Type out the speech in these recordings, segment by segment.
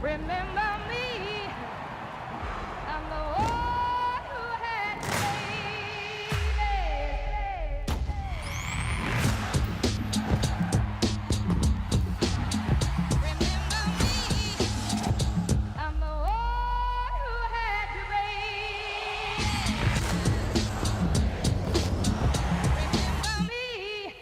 Remember me, I'm the one who had to Remember me, I'm the one who had to Remember me.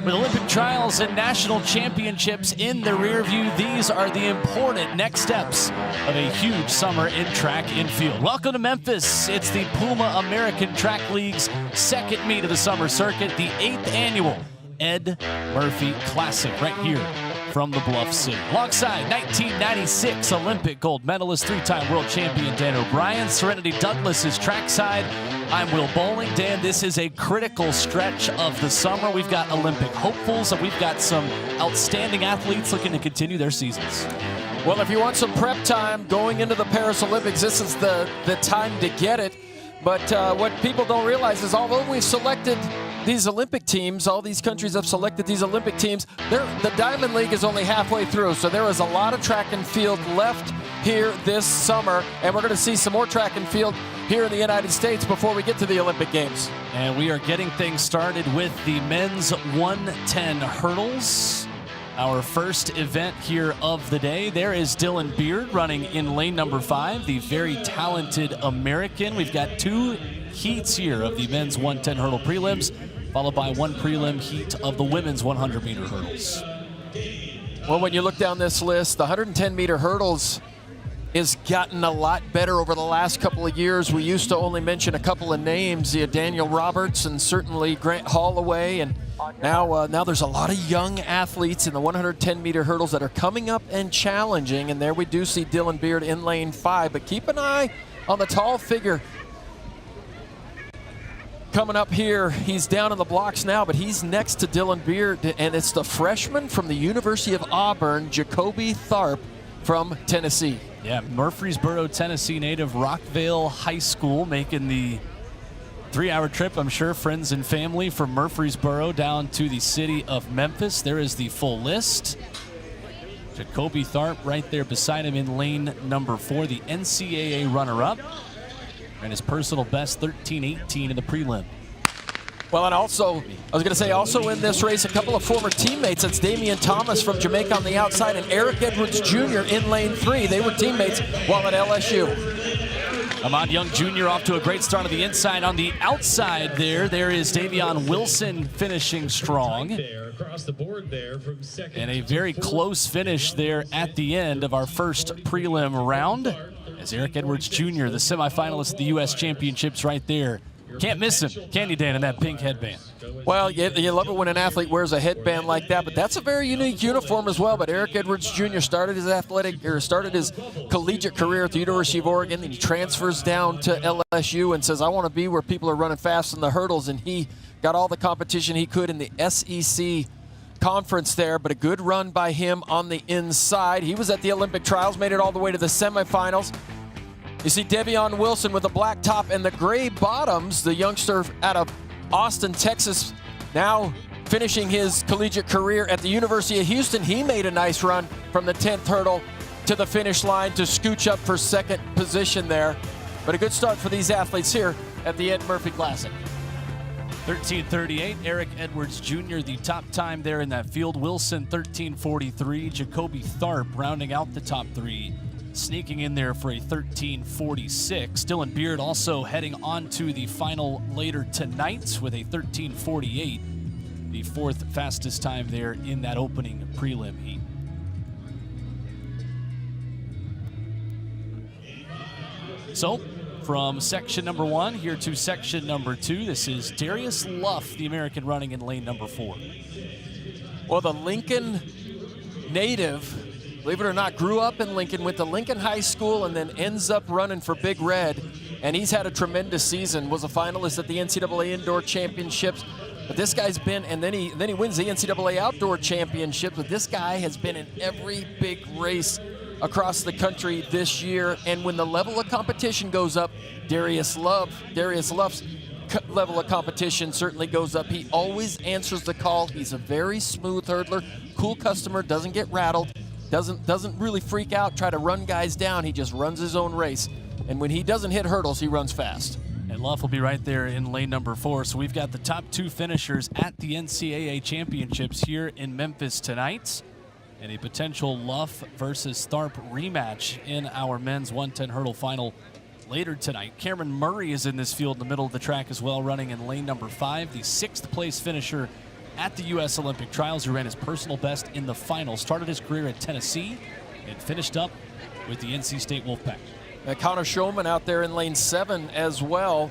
With Olympic trials and national championships in the rear view, these are the important next steps of a huge summer in track and field. Welcome to Memphis. It's the Puma American Track League's second meet of the summer circuit, the 8th annual Ed Murphey Classic, right here from the Bluff City. Alongside 1996 Olympic gold medalist, three-time world champion Dan O'Brien, Serenity Douglas is trackside. I'm Will Bowling. Dan, this is a critical stretch of the summer. We've got Olympic hopefuls, and we've got some outstanding athletes looking to continue their seasons. Well, if you want some prep time going into the Paris Olympics, this is the time to get it. But what people don't realize is although we've selected these Olympic teams, all these countries have selected these Olympic teams, the Diamond League is only halfway through. So there is a lot of track and field left here this summer, and we're going to see some more track and field here in the United States before we get to the Olympic Games. And we are getting things started with the men's 110 hurdles. Our first event here of the day. There is Dylan Beard running in lane number 5, the very talented American. We've got 2 heats here of the men's 110 hurdle prelims, followed by 1 prelim heat of the women's 100-meter hurdles. Well, when you look down this list, the 110-meter hurdles has gotten a lot better over the last couple of years. We used to only mention a couple of names, Daniel Roberts and certainly Grant Holloway, and now there's a lot of young athletes in the 110-meter hurdles that are coming up and challenging, and there we do see Dylan Beard in lane 5, but keep an eye on the tall figure coming up here. He's down in the blocks now, but he's next to Dylan Beard, and it's the freshman from the University of Auburn, Jacoby Tharp from Tennessee. Yeah, Murfreesboro, Tennessee native, Rockvale High School, making the 3-hour trip, I'm sure, friends and family from Murfreesboro down to the city of Memphis. There is the full list. Jacoby Tharp right there beside him in lane number 4, the NCAA runner-up. And his personal best, 13:18 in the prelim. Well, and also, I was going to say, also in this race, a couple of former teammates. That's Damian Thomas from Jamaica on the outside and Eric Edwards Jr. in lane 3. They were teammates while at LSU. Ahmad Young Jr. off to a great start on the inside. On the outside there is Davion Wilson finishing strong. And a very close finish there at the end of our first prelim round. As Eric Edwards Jr., the semifinalist of the U.S. Championships right there. Can't miss him, can you, Dan, in that pink headband? Well, you love it when an athlete wears a headband like that, but that's a very unique uniform as well. But Eric Edwards Jr. started his collegiate career at the University of Oregon, and he transfers down to LSU and says, I want to be where people are running fast in the hurdles, and he got all the competition he could in the SEC conference there, but a good run by him on the inside. He was at the Olympic trials, made it all the way to the semifinals. You see Davion Wilson with the black top and the gray bottoms, the youngster out of Austin, Texas, now finishing his collegiate career at the University of Houston. He made a nice run from the 10th hurdle to the finish line to scooch up for second position there. But a good start for these athletes here at the Ed Murphey Classic. 13:38, Eric Edwards Jr., the top time there in that field. Wilson, 13:43. Jacoby Tharp rounding out the top 3, sneaking in there for a 13:46. Dylan Beard also heading on to the final later tonight with a 13:48. the 4th fastest time there in that opening prelim heat. So, from section number 1 here to section number 2, this is Darius Luff, the American, running in lane number 4. Well, the Lincoln native, believe it or not, grew up in Lincoln, went to Lincoln High School, and then ends up running for Big Red. And he's had a tremendous season, was a finalist at the NCAA Indoor Championships. But this guy's been, and then he wins the NCAA Outdoor Championships, but this guy has been in every big race across the country this year. And when the level of competition goes up, Darius Luff's level of competition certainly goes up. He always answers the call. He's a very smooth hurdler, cool customer, doesn't get rattled, doesn't really freak out, try to run guys down. He just runs his own race. And when he doesn't hit hurdles, he runs fast. And Luff will be right there in lane number 4. So we've got the top 2 finishers at the NCAA Championships here in Memphis tonight. And a potential Luff versus Tharp rematch in our men's 110 hurdle final later tonight. Cameron Murray is in this field in the middle of the track as well, running in lane number 5, the 6th place finisher at the U.S. Olympic Trials, who ran his personal best in the final. Started his career at Tennessee and finished up with the NC State Wolfpack. Connor Shulman out there in lane 7 as well,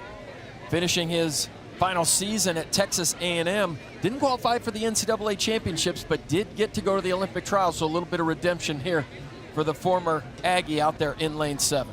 finishing his final season at Texas A&M. Didn't qualify for the NCAA Championships, but did get to go to the Olympic trials, so a little bit of redemption here for the former Aggie out there in lane 7.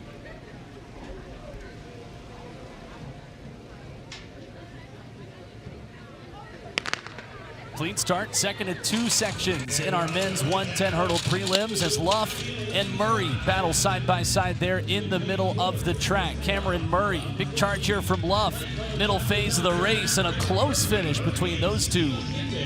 Clean start, second of 2 sections in our men's 110 hurdle prelims as Luff and Murray battle side by side there in the middle of the track. Cameron Murray, big charge here from Luff. Middle phase of the race and a close finish between those two,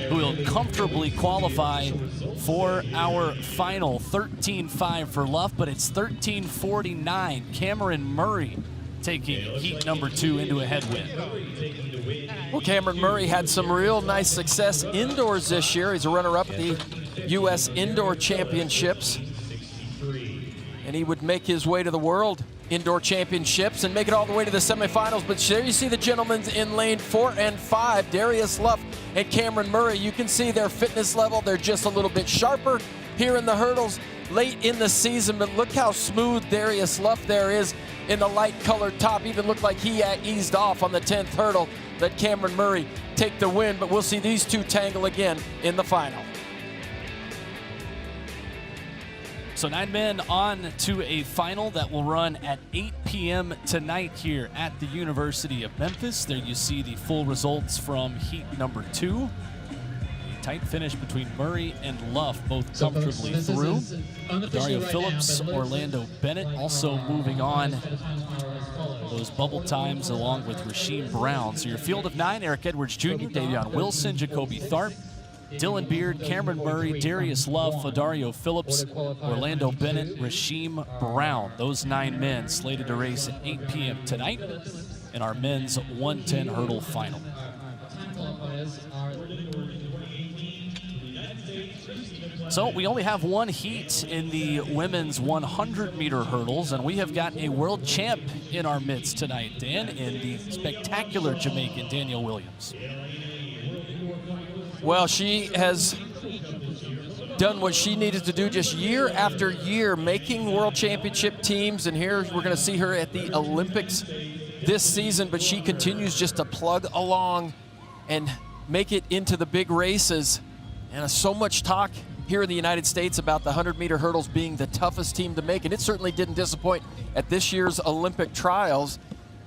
who will comfortably qualify for our final. 13.5 for Luff, but it's 13.49. Cameron Murray taking heat number 2 into a headwind. Well, Cameron Murray had some real nice success indoors this year. He's a runner-up at the U.S. Indoor Championships. And he would make his way to the World Indoor Championships and make it all the way to the semifinals. But there you see the gentlemen in lane 4 and 5, Darius Luff and Cameron Murray. You can see their fitness level. They're just a little bit sharper here in the hurdles late in the season. But look how smooth Darius Luff there is in the light-colored top. Even looked like he eased off on the 10th hurdle. Let Cameron Murray take the win, but we'll see these two tangle again in the final. So 9 men on to a final that will run at 8 p.m. tonight here at the University of Memphis. There you see the full results from heat number 2. A tight finish between Murray and Luff, both comfortably through. Dario Phillips, Orlando Bennett also moving on those bubble times along with Rasheem Brown. So your field of 9, Eric Edwards Jr., Davion Wilson, Jacoby Tharp, Dylan Beard, Cameron Murray, Darius Luff, Dario Phillips, Orlando Bennett, Rasheem Brown. Those 9 men slated to race at 8 p.m. tonight in our men's 110 hurdle final. So we only have one heat in the women's 100-meter hurdles, and we have got a world champ in our midst tonight, Dan, in the spectacular Jamaican Danielle Williams. Well, she has done what she needed to do just year after year, making world championship teams, and here we're going to see her at the Olympics this season, but she continues just to plug along and make it into the big races. And so much talk here in the United States about the 100-meter hurdles being the toughest team to make, and it certainly didn't disappoint at this year's Olympic trials.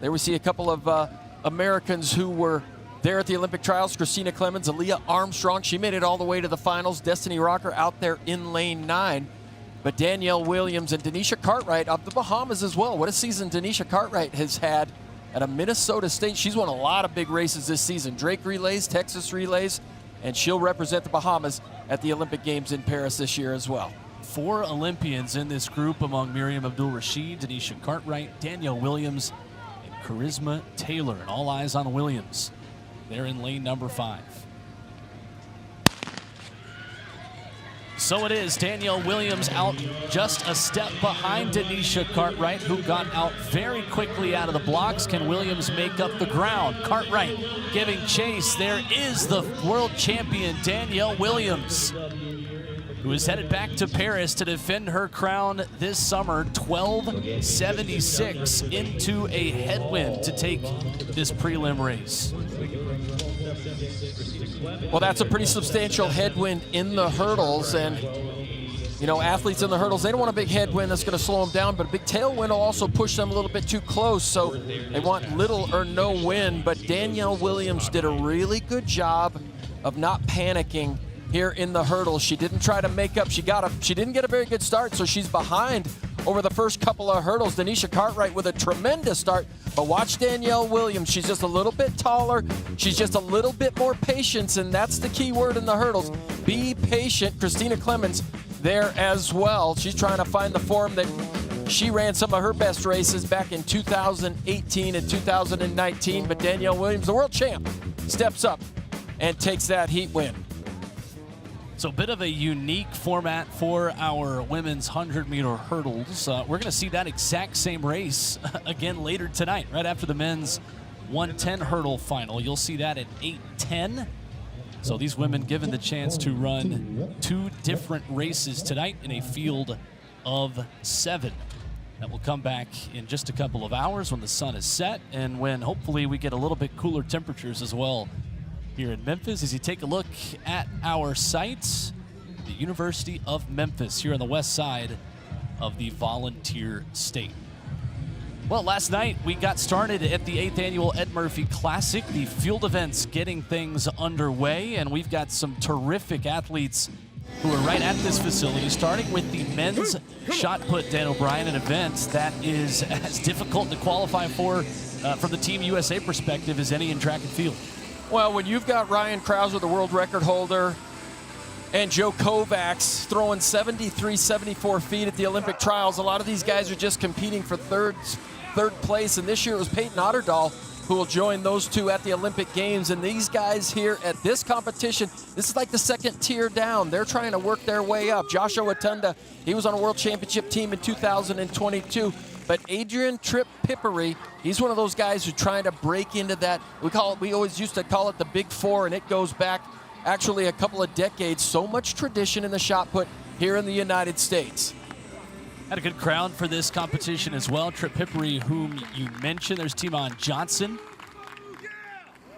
There we see a couple of Americans who were there at the Olympic trials. Christina Clemens, Aaliyah Armstrong, she made it all the way to the finals. Destiny Rocker out there in lane 9. But Danielle Williams and Denisha Cartwright of the Bahamas as well. What a season Denisha Cartwright has had at a Minnesota State. She's won a lot of big races this season. Drake Relays, Texas Relays, and she'll represent the Bahamas at the Olympic Games in Paris this year as well. 4 Olympians in this group among Miriam Abdul-Rashid, Denisha Cartwright, Danielle Williams, and Charisma Taylor. And all eyes on Williams. They're in lane number 5. So it is. Danielle Williams out just a step behind Denisha Cartwright, who got out very quickly out of the blocks. Can Williams make up the ground? Cartwright giving chase. There is the world champion, Danielle Williams, who is headed back to Paris to defend her crown this summer. 12:76 into a headwind to take this prelim race. Well, that's a pretty substantial headwind in the hurdles, and you know, athletes in the hurdles, they don't want a big headwind that's going to slow them down, but a big tailwind will also push them a little bit too close, so they want little or no wind. But Danielle Williams did a really good job of not panicking here in the hurdles. She didn't try to make up. She didn't get a very good start, so she's behind over the first couple of hurdles. Denisha Cartwright with a tremendous start, but watch Danielle Williams. She's just a little bit taller. She's just a little bit more patience, and that's the key word in the hurdles. Be patient. Christina Clemens there as well. She's trying to find the form that she ran some of her best races back in 2018 and 2019, but Danielle Williams, the world champ, steps up and takes that heat win. So a bit of a unique format for our women's 100-meter hurdles. We're going to see that exact same race again later tonight, right after the men's 110 hurdle final. You'll see that at 8:10. So these women given the chance to run 2 different races tonight in a field of 7. That will come back in just a couple of hours when the sun is set and when hopefully we get a little bit cooler temperatures as well here in Memphis. As you take a look at our site, the University of Memphis here on the west side of the Volunteer State. Well, last night we got started at the 8th annual Ed Murphey Classic, the field events getting things underway, and we've got some terrific athletes who are right at this facility, starting with the men's shot put, Dan O'Brien, an event that is as difficult to qualify for from the Team USA perspective as any in track and field. Well, when you've got Ryan Krauser, the world record holder, and Joe Kovacs throwing 73, 74 feet at the Olympic trials, a lot of these guys are just competing for third place. And this year it was Peyton Otterdahl who will join those two at the Olympic Games. And these guys here at this competition, this is like the second tier down. They're trying to work their way up. Joshua Watunda, he was on a world championship team in 2022. But Adrian Tripp Pippery, he's one of those guys who's trying to break into that. We always used to call it the Big Four, and it goes back actually a couple of decades. So much tradition in the shot put here in the United States. Had a good crowd for this competition as well. Tripp Pippery, whom you mentioned. There's Trayvon Johnson.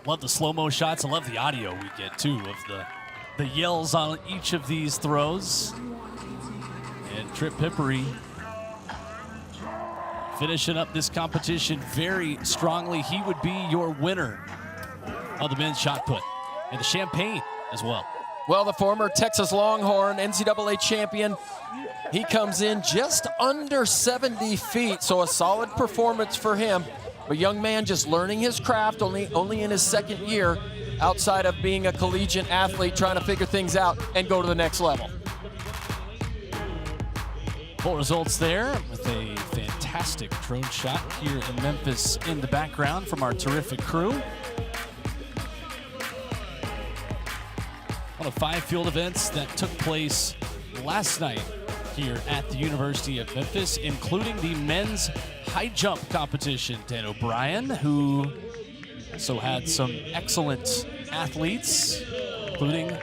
Love the slow-mo shots. I love the audio we get, too, of the yells on each of these throws. And Tripp Pippery finishing up this competition very strongly. He would be your winner of the men's shot put. And the champagne as well. Well, the former Texas Longhorn NCAA champion, he comes in just under 70 feet, so a solid performance for him. A young man just learning his craft, only in his second year outside of being a collegiate athlete, trying to figure things out and go to the next level. Full results there with a fantastic drone shot here in Memphis in the background from our terrific crew. One of 5 field events that took place last night here at the University of Memphis, including the men's high jump competition. Dan O'Brien, who also had some excellent athletes, including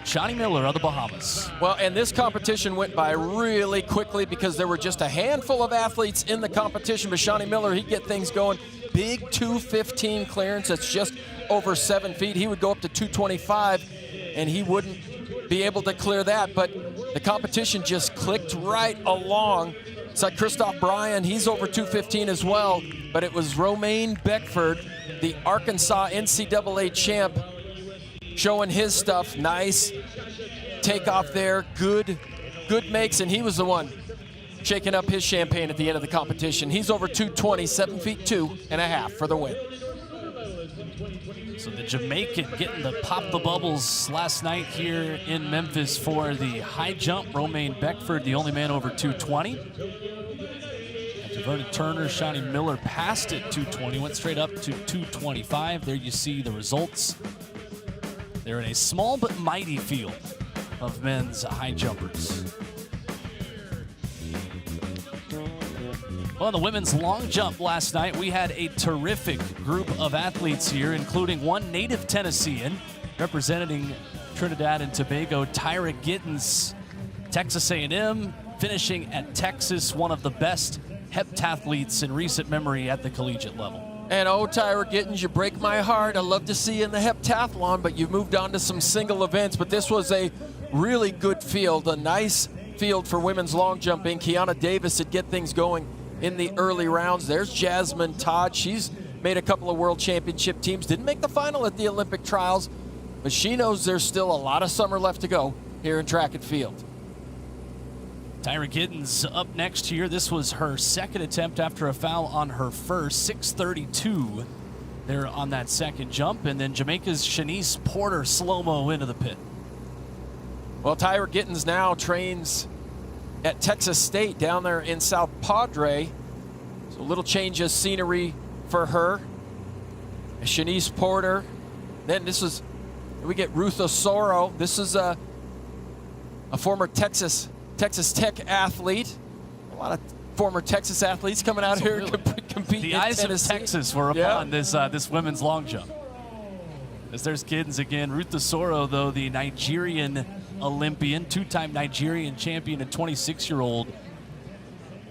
Shani Miller of the Bahamas. Well, and this competition went by really quickly because there were just a handful of athletes in the competition. But Shani Miller, he'd get things going. Big 215 clearance. That's just over 7 feet. He would go up to 225, and he wouldn't be able to clear that. But the competition just clicked right along. It's like Christoph Bryan, he's over 215 as well. But it was Romaine Beckford, the Arkansas NCAA champ, showing his stuff. Nice takeoff there, good makes, and he was the one shaking up his champagne at the end of the competition. He's over 220, 7 feet 2.5 for the win. So the Jamaican getting the pop the bubbles last night here in Memphis for the high jump. Romaine Beckford, the only man over 220. After Vernon Turner, Shani Miller passed at 220, went straight up to 225. There you see the results. They're in a small but mighty field of men's high jumpers. Well, in the women's long jump last night, we had a terrific group of athletes here, including one native Tennessean representing Trinidad and Tobago, Tyra Gittens, Texas A&M, finishing at Texas, one of the best heptathletes in recent memory at the collegiate level. And oh, Tyra Gittens, you break my heart. I love to see you in the heptathlon, but you've moved on to some single events. But this was a really good field, a nice field for women's long jumping. Kiana Davis would get things going in the early rounds. There's Jasmine Todd. She's made a couple of world championship teams. Didn't make the final at the Olympic trials, but she knows there's still a lot of summer left to go here in track and field. Tyra Gittens up next here. This was her second attempt after a foul on her first. 6:32 there on that second jump. And then Jamaica's Shanice Porter slow-mo into the pit. Well, Tyra Gittens now trains at Texas State down there in South Padre. So a little change of scenery for her. Shanice Porter. Then we get Ruth Osoro. This is a former Texas Tech athlete. A lot of former Texas athletes coming out here competing. The eyes of Texas were upon this women's long jump. As there's Giddens again. Ruth Osoro, though, the Nigerian Olympian, two-time Nigerian champion and 26-year-old.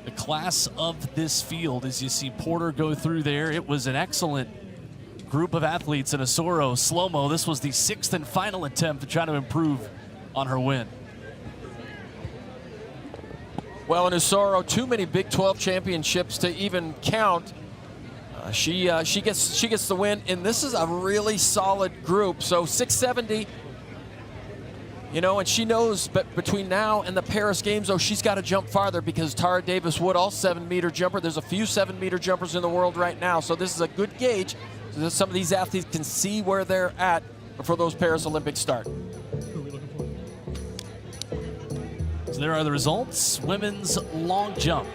The class of this field, as you see Porter go through there, it was an excellent group of athletes. And Osoro, slow-mo, this was the sixth and final attempt to try to improve on her win. Well, in Osoro, too many Big 12 championships to even count. She gets the win, and this is a really solid group. So 670, and she knows, but between now and the Paris Games, she's got to jump farther because Tara Davis Woodall, 7-meter jumper. There's a few 7-meter jumpers in the world right now, so this is a good gauge so that some of these athletes can see where they're at before those Paris Olympics start. So there are the results. Women's long jump.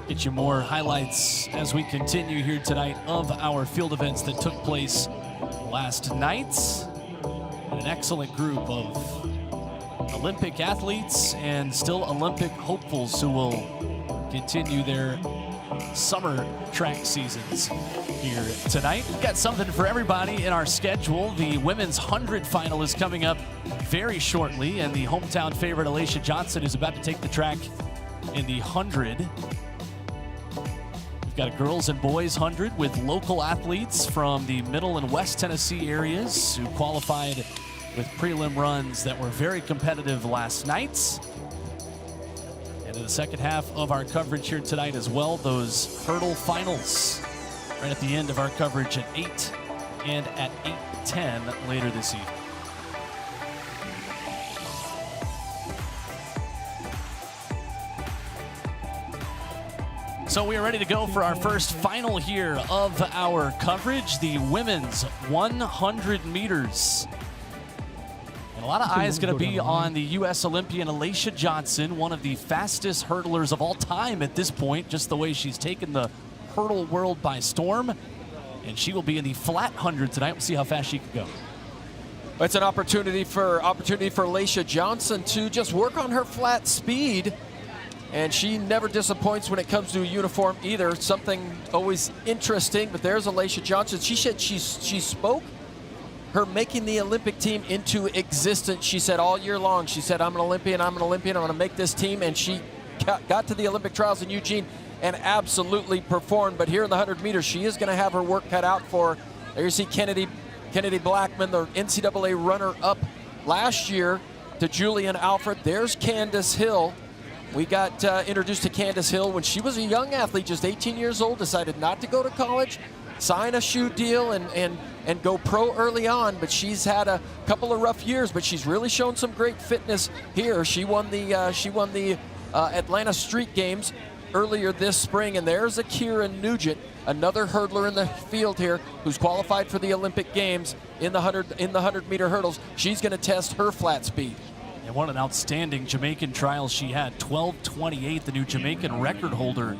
Get you more highlights as we continue here tonight of our field events that took place last night. And an excellent group of Olympic athletes and still Olympic hopefuls who will continue their summer track seasons here tonight. We've got something for everybody in our schedule. The women's 100 final is coming up very shortly, and the hometown favorite Alaysha Johnson is about to take the track in the 100. We've got a girls and boys 100 with local athletes from the Middle and West Tennessee areas who qualified with prelim runs that were very competitive last night. And in the second half of our coverage here tonight as well, those hurdle finals right at the end of our coverage at 8 and at 8:10 later this evening. So we are ready to go for our first final here of our coverage, the women's 100 meters. And a lot of eyes going to be on the U.S. Olympian Alaysha Johnson, one of the fastest hurdlers of all time at this point, just the way she's taken the hurdle world by storm. And she will be in the flat 100 tonight. We'll see how fast she can go. It's an opportunity for Alaysha Johnson to just work on her flat speed. And she never disappoints when it comes to a uniform either. Something always interesting, but there's Alaysha Johnson. She said she spoke her making the Olympic team into existence. She said all year long, she said, I'm an Olympian, I'm going to make this team. And she got to the Olympic trials in Eugene and absolutely performed. But here in the 100 meters, she is going to have her work cut out for her. There you see Kennedy Blackman, the NCAA runner-up last year to Julian Alfred. There's Candace Hill. We got introduced to Candace Hill when she was a young athlete, just 18 years old, decided not to go to college, sign a shoe deal, and go pro early on. But she's had a couple of rough years, but she's really shown some great fitness here. She won the Atlanta Street Games earlier this spring, and there's Akira Nugent, another hurdler in the field here, who's qualified for the Olympic Games in the 100-meter hurdles. She's going to test her flat speed. And what an outstanding Jamaican trial she had. 12:28, the new Jamaican record holder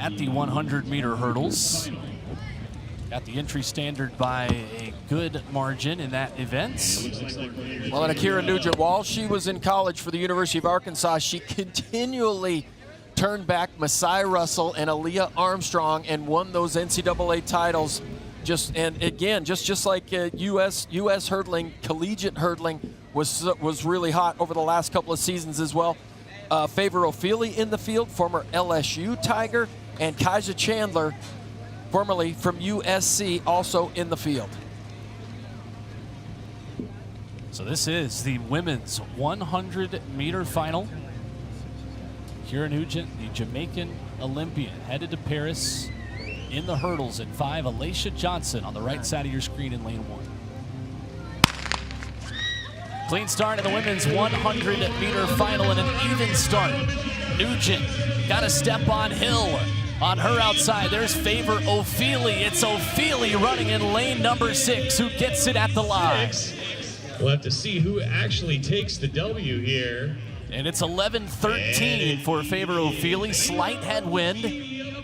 at the 100-meter hurdles. Got the entry standard by a good margin in that event. Well, and Akira Nugent, while she was in college for the University of Arkansas, she continually turned back Masai Russell and Aaliyah Armstrong and won those NCAA titles. And again, just like U.S. hurdling, collegiate hurdling was really hot over the last couple of seasons as well. Favor O'Feely in the field, former LSU Tiger, and Kaija Chandler, formerly from USC, also in the field. So this is the women's 100-meter final. Akira Nugent, the Jamaican Olympian, headed to Paris in the hurdles at 5. Alaysha Johnson on the right side of your screen in lane 1. Clean start in the women's 100-meter final and an even start. Nugent got a step on Hill. On her outside, there's Favor O'Feely. It's O'Feely running in lane number 6, who gets it at the line. We'll have to see who actually takes the W here. And it's 11:13 for Favor O'Feely. Slight headwind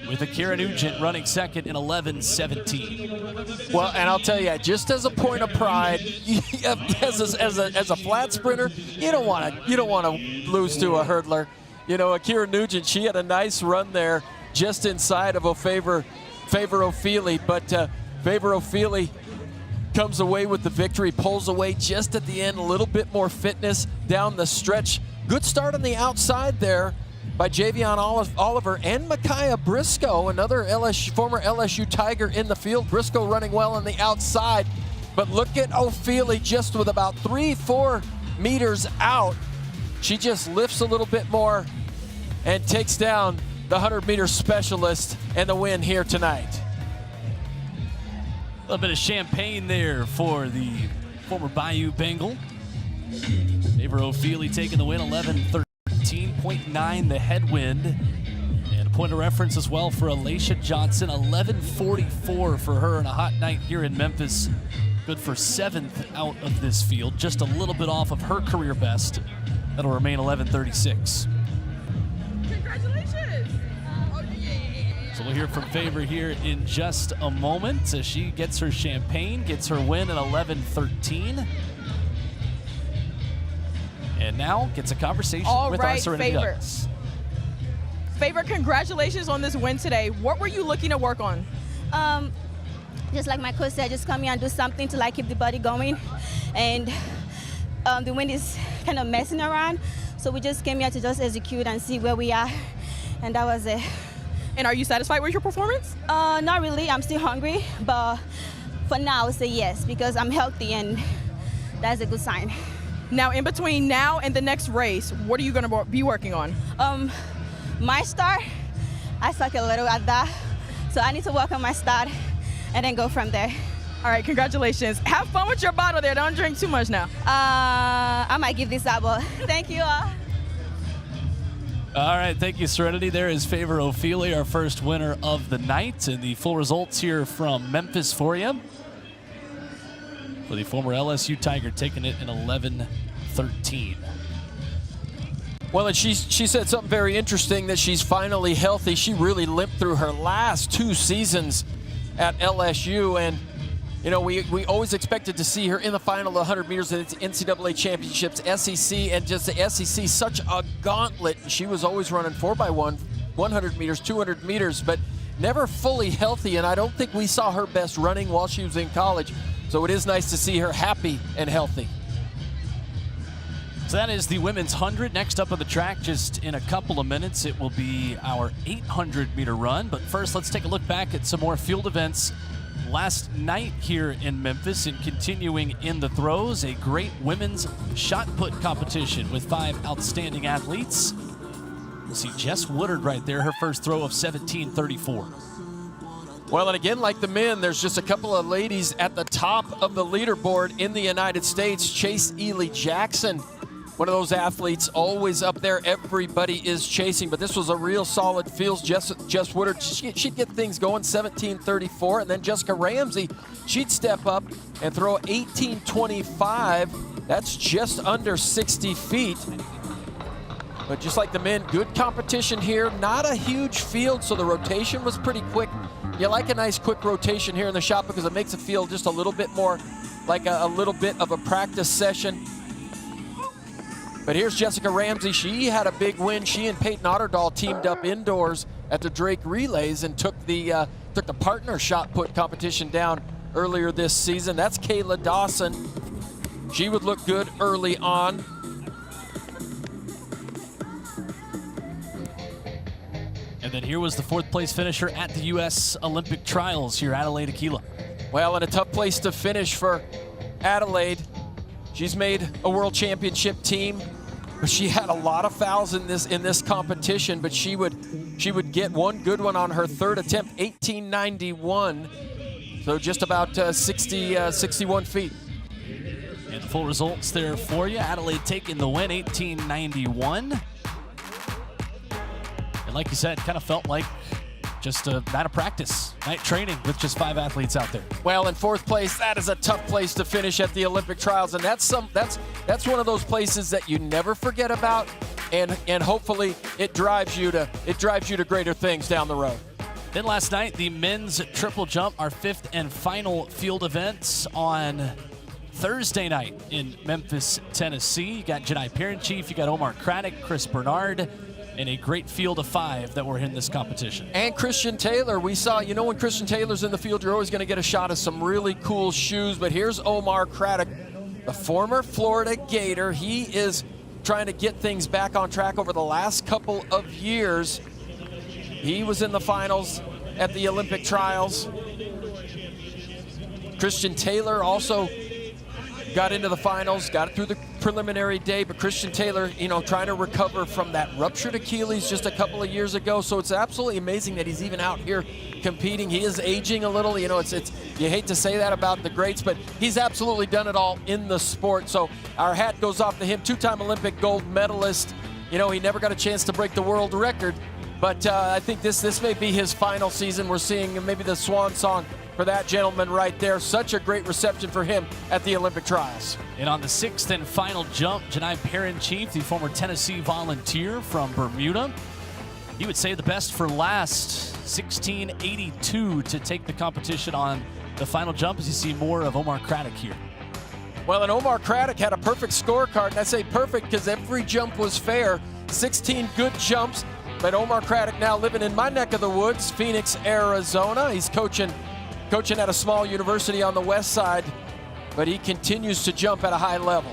with Akira Nugent running second in 11:17. Well, and I'll tell you, just as a point of pride, as a flat sprinter, you don't want to lose to a hurdler. You know, Akira Nugent, she had a nice run there, just inside of Favor O'Feely, but Favor O'Feely comes away with the victory, pulls away just at the end, a little bit more fitness down the stretch. Good start on the outside there by Javion Oliver and Micaiah Briscoe, another former LSU Tiger in the field. Briscoe running well on the outside, but look at O'Feely just with about 3-4 meters out. She just lifts a little bit more and takes down the 100-meter specialist and the win here tonight. A little bit of champagne there for the former Bayou Bengal. Favor O'Feely taking the win, 11:13.9 the headwind. And a point of reference as well for Alaysha Johnson, 11:44 for her on a hot night here in Memphis. Good for 7th out of this field, just a little bit off of her career best. That'll remain 11:36. Congratulations! So we'll hear from Favor here in just a moment as she gets her champagne, gets her win at 11:13. And now gets a conversation with our Serenity Ducks. Favor, congratulations on this win today. What were you looking to work on? Just like my coach said, just come here and do something to keep the body going. And the wind is kind of messing around, so we just came here to just execute and see where we are, and that was it. And are you satisfied with your performance? Not really. I'm still hungry, but for now, I would say yes, because I'm healthy, and that's a good sign. Now, in between now and the next race, what are you going to be working on? My start, I suck a little at that, so I need to work on my start and then go from there. All right, congratulations. Have fun with your bottle there. Don't drink too much now. I might give this up, but thank you all. All right, thank you, Serenity. There is Favor O'Feely, our first winner of the night, and the full results here from Memphis for you. For the former LSU Tiger, taking it in 11:13. Well, and she said something very interesting, that she's finally healthy. She really limped through her last 2 seasons at LSU, and you know, we always expected to see her in the final of the 100 meters at NCAA championships, SEC, and just the SEC, such a gauntlet. She was always running 4x1, 100 meters, 200 meters, but never fully healthy, and I don't think we saw her best running while she was in college. So it is nice to see her happy and healthy. So that is the women's 100. Next up on the track, just in a couple of minutes, it will be our 800-meter run. But first, let's take a look back at some more field events last night here in Memphis, and continuing in the throws, a great women's shot put competition with 5 outstanding athletes. We'll see Jess Woodard right there, her first throw of 17:34. Well, and again, like the men, there's just a couple of ladies at the top of the leaderboard in the United States. Chase Ely Jackson, one of those athletes always up there. Everybody is chasing, but this was a real solid field. Jess Woodard, she'd get things going, 17:34, and then Jessica Ramsey, she'd step up and throw 18:25. That's just under 60 feet. But just like the men, good competition here. Not a huge field, so the rotation was pretty quick. you like a nice quick rotation here in the shop because it makes it feel just a little bit more like a little bit of a practice session. But here's Jessica Ramsey. She had a big win. She and Peyton Otterdahl teamed up indoors at the Drake Relays and took the partner shot put competition down earlier this season. That's Kayla Dawson. She would look good early on. And then here was the 4th place finisher at the U.S. Olympic Trials here, Adelaide Aquila. Well, and a tough place to finish for Adelaide. She's made a world championship team. She had a lot of fouls in this competition, but she would get one good one on her 3rd attempt, 1891. So just about 61 feet. And the full results there for you. Adelaide taking the win, 1891. And like you said, kind of felt like just a night of practice, night training with just 5 athletes out there. Well, in 4th place, that is a tough place to finish at the Olympic trials, and that's one of those places that you never forget about, and hopefully it drives you to greater things down the road. Then last night, the men's triple jump, our 5th and final field events on Thursday night in Memphis, Tennessee. You got Jedi Parent-Chief, you got Omar Craddock, Chris Bernard, and a great field of 5 that were in this competition. And Christian Taylor, we saw, when Christian Taylor's in the field, you're always going to get a shot of some really cool shoes, but here's Omar Craddock, the former Florida Gator. He is trying to get things back on track over the last couple of years. He was in the finals at the Olympic trials. Christian Taylor also got into the finals, got it through the preliminary day, but Christian Taylor, trying to recover from that ruptured Achilles just a couple of years ago. So it's absolutely amazing that he's even out here competing. He is aging a little, you hate to say that about the greats, but he's absolutely done it all in the sport. So our hat goes off to him, 2-time Olympic gold medalist. He never got a chance to break the world record, but I think this may be his final season. We're seeing maybe the swan song for that gentleman right there. Such a great reception for him at the Olympic trials. And on the 6th and final jump, Jedi Parent-Chief, the former Tennessee Volunteer from Bermuda, he would say the best for last, 1682 to take the competition on the final jump, as you see more of Omar Craddock here. Well, and Omar Craddock had a perfect scorecard, and I say perfect because every jump was fair. 16 good jumps, but Omar Craddock now living in my neck of the woods, Phoenix, Arizona. He's coaching at a small university on the west side, but he continues to jump at a high level.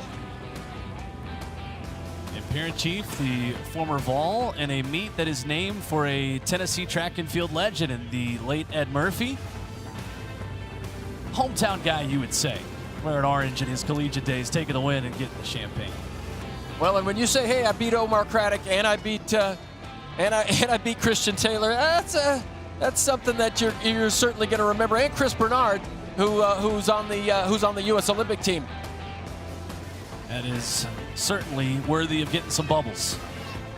And Parent-Chief, the former Vol, in a meet that is named for a Tennessee track and field legend and the late Ed Murphey. Hometown guy, you would say, wearing orange in his collegiate days, taking the win and getting the champagne. Well, and when you say, hey, I beat Omar Craddock and I beat Christian Taylor, that's something that you're certainly going to remember. And Chris Bernard, who's on the U.S. Olympic team. That is certainly worthy of getting some bubbles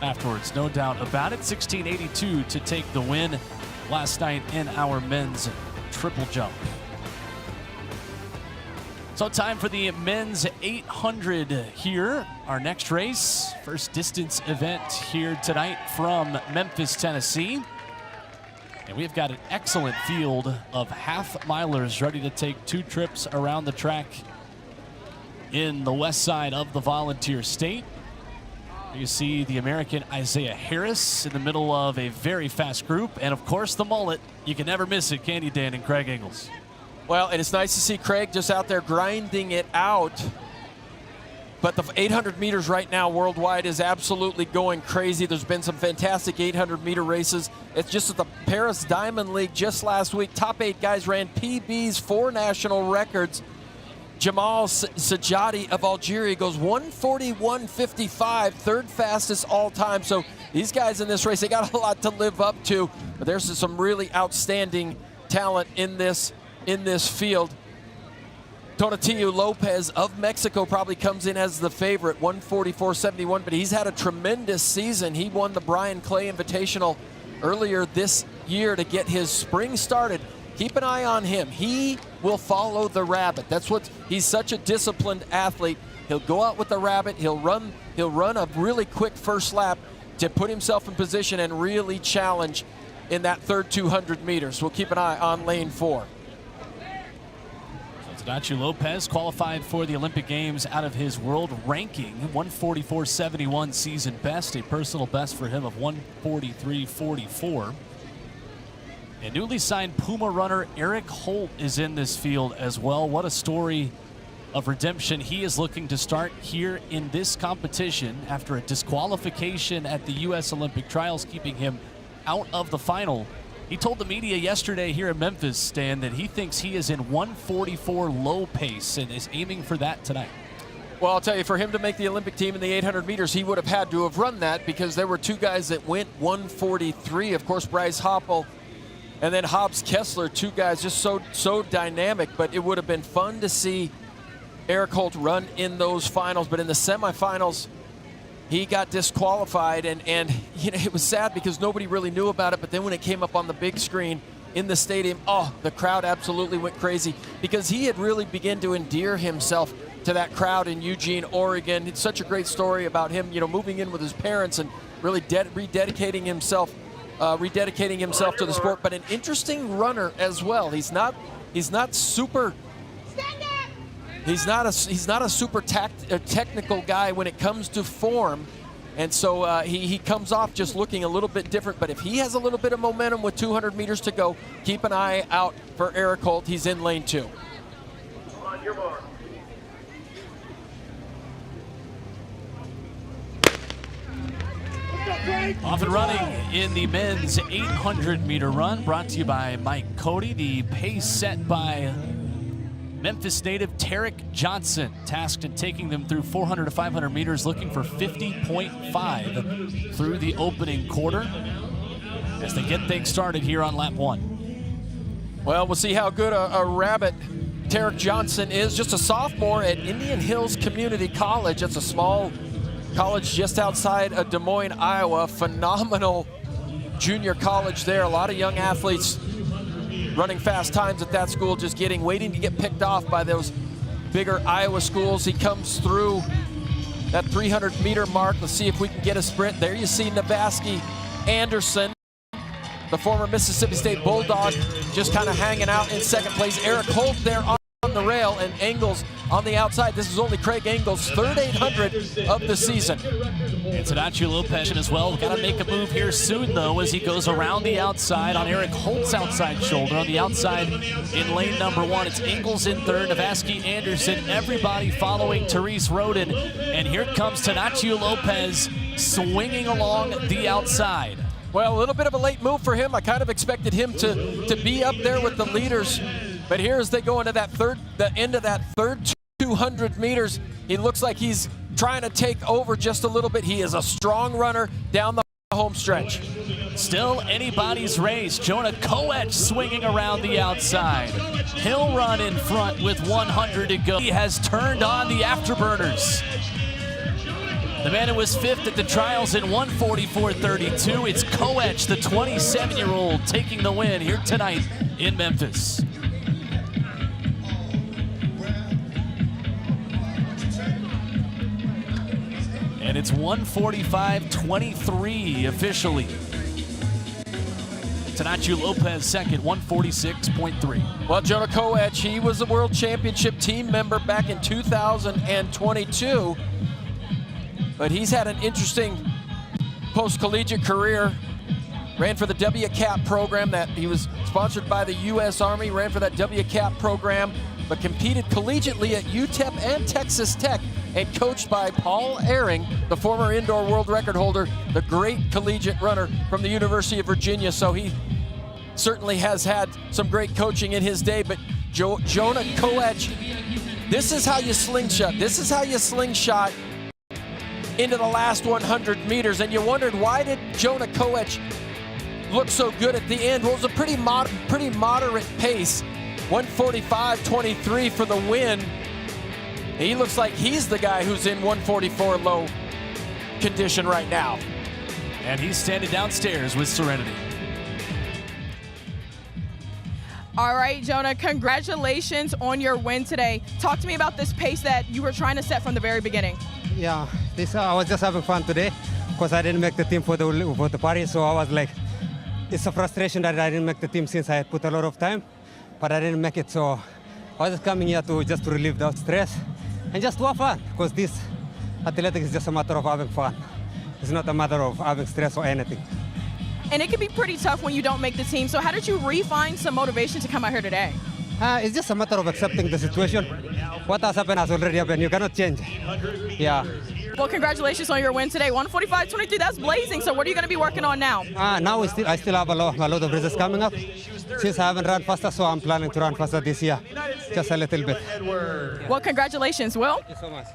afterwards, no doubt about it. 1682 to take the win last night in our men's triple jump. So time for the men's 800 here. Our next race, first distance event here tonight from Memphis, Tennessee. And we've got an excellent field of half-milers ready to take 2 trips around the track in the west side of the Volunteer State. You see the American Isaiah Harris in the middle of a very fast group. And, of course, the mullet. You can never miss it, can you, Dan, and Craig Engels? Well, and it's nice to see Craig just out there grinding it out. But the 800 meters right now worldwide is absolutely going crazy. There's been some fantastic 800-meter races. It's just at the Paris Diamond League just last week. Top 8 guys ran PBs, 4 national records. Jamal Sajadi of Algeria goes 1:41.55, 3rd fastest all time. So these guys in this race, they got a lot to live up to. But there's some really outstanding talent in this field. Tonatiu Lopez of Mexico probably comes in as the favorite, 1:44.71, but he's had a tremendous season. He won the Brian Clay Invitational earlier this year to get his spring started. Keep an eye on him. He will follow the rabbit. He's such a disciplined athlete. He'll go out with the rabbit. He'll run a really quick first lap to put himself in position and really challenge in that third 200 meters. We'll keep an eye on lane 4. Tadachi Lopez qualified for the Olympic Games out of his world ranking, 144.71 season best, a personal best for him of 143.44. And newly signed Puma runner Eric Holt is in this field as well. What a story of redemption. He is looking to start here in this competition after a disqualification at the U.S. Olympic Trials, keeping him out of the final. He told the media yesterday here in Memphis, Stan, that he thinks he is in 144 low pace and is aiming for that tonight. Well, I'll tell you, for him to make the Olympic team in the 800 meters, he would have had to have run that, because there were 2 guys that went 143. Of course, Bryce Hoppel and then Hobbs Kessler, 2 guys just so dynamic. But it would have been fun to see Eric Holt run in those finals. But in the semifinals, he got disqualified, and you know, it was sad because nobody really knew about it. But then when it came up on the big screen in the stadium, oh, the crowd absolutely went crazy, because he had really begun to endear himself to that crowd in Eugene, Oregon. It's such a great story about him, you know, moving in with his parents and really rededicating himself to the sport. But an interesting runner as well. He's not super. He's not a super technical guy when it comes to form, and so he comes off just looking a little bit different. But if he has a little bit of momentum with 200 meters to go, keep an eye out for Eric Holt. He's in lane 2. On your mark. Off and running in the men's 800-meter run, brought to you by Mike Cody. The pace set by Memphis native Tarek Johnson, tasked in taking them through 400 to 500 meters, looking for 50.5 through the opening quarter as they get things started here on lap 1. Well, we'll see how good a rabbit Tarek Johnson is. Just a sophomore at Indian Hills Community College. That's a small college just outside of Des Moines, Iowa. Phenomenal junior college there. A lot of young athletes running fast times at that school, just waiting to get picked off by those bigger Iowa schools. He comes through that 300-meter mark. Let's see if we can get a sprint. There you see Navaski Anderson, the former Mississippi State Bulldog, just kind of hanging out in second place. Eric Holt there on the rail, and Engels on the outside. This is only Craig Engels' third 800 of the season. And Tadachi Lopez as well. Got to make a move here soon, though, as he goes around the outside on Eric Holt's outside shoulder. On the outside in lane number 1, it's Engels in third, Navaski Anderson, everybody following Therese Roden. And here comes Tadachi Lopez swinging along the outside. Well, a little bit of a late move for him. I kind of expected him to be up there with the leaders. But here as they go into the end of that third 200 meters, he looks like he's trying to take over just a little bit. He is a strong runner down the home stretch. Still anybody's race. Jonah Koech swinging around the outside. He'll run in front with 100 to go. He has turned on the afterburners. The man who was 5th at the trials in 144.32. It's Koech, the 27-year-old, taking the win here tonight in Memphis. And it's 145.23 officially. Tadachi Lopez second, 146.3. Well, Jonah Koech, he was a World Championship team member back in 2022. But he's had an interesting post-collegiate career. Ran for the WCAP program that he was sponsored by the U.S. Army, ran for that WCAP program, but competed collegiately at UTEP and Texas Tech, and coached by Paul Ehring, the former indoor world record holder, the great collegiate runner from the University of Virginia. So he certainly has had some great coaching in his day. But Jonah Koech, this is how you slingshot. This is how you slingshot into the last 100 meters. And you wondered, why did Jonah Koech look so good at the end? Well, it was a pretty moderate pace, 145.23 for the win. He looks like he's the guy who's in 144 low condition right now. And he's standing downstairs with serenity. All right, Jonah, congratulations on your win today. Talk to me about this pace that you were trying to set from the very beginning. Yeah, I was just having fun today because I didn't make the team for the party, so I was like it's a frustration that I didn't make the team since I had put a lot of time, but I didn't make it. So I was just coming here to relieve the stress and just to have fun, because this athletics is just a matter of having fun. It's not a matter of having stress or anything. And it can be pretty tough when you don't make the team. So how did you refine some motivation to come out here today? It's just a matter of accepting the situation. What has happened has already happened. You cannot change. Yeah. Well, congratulations on your win today. 145.23, that's blazing. So what are you going to be working on now? Now I still have a lot of races coming up. Since I haven't run faster, so I'm planning to run faster this year. Just a little bit. Well, congratulations, Will. Thank you so much.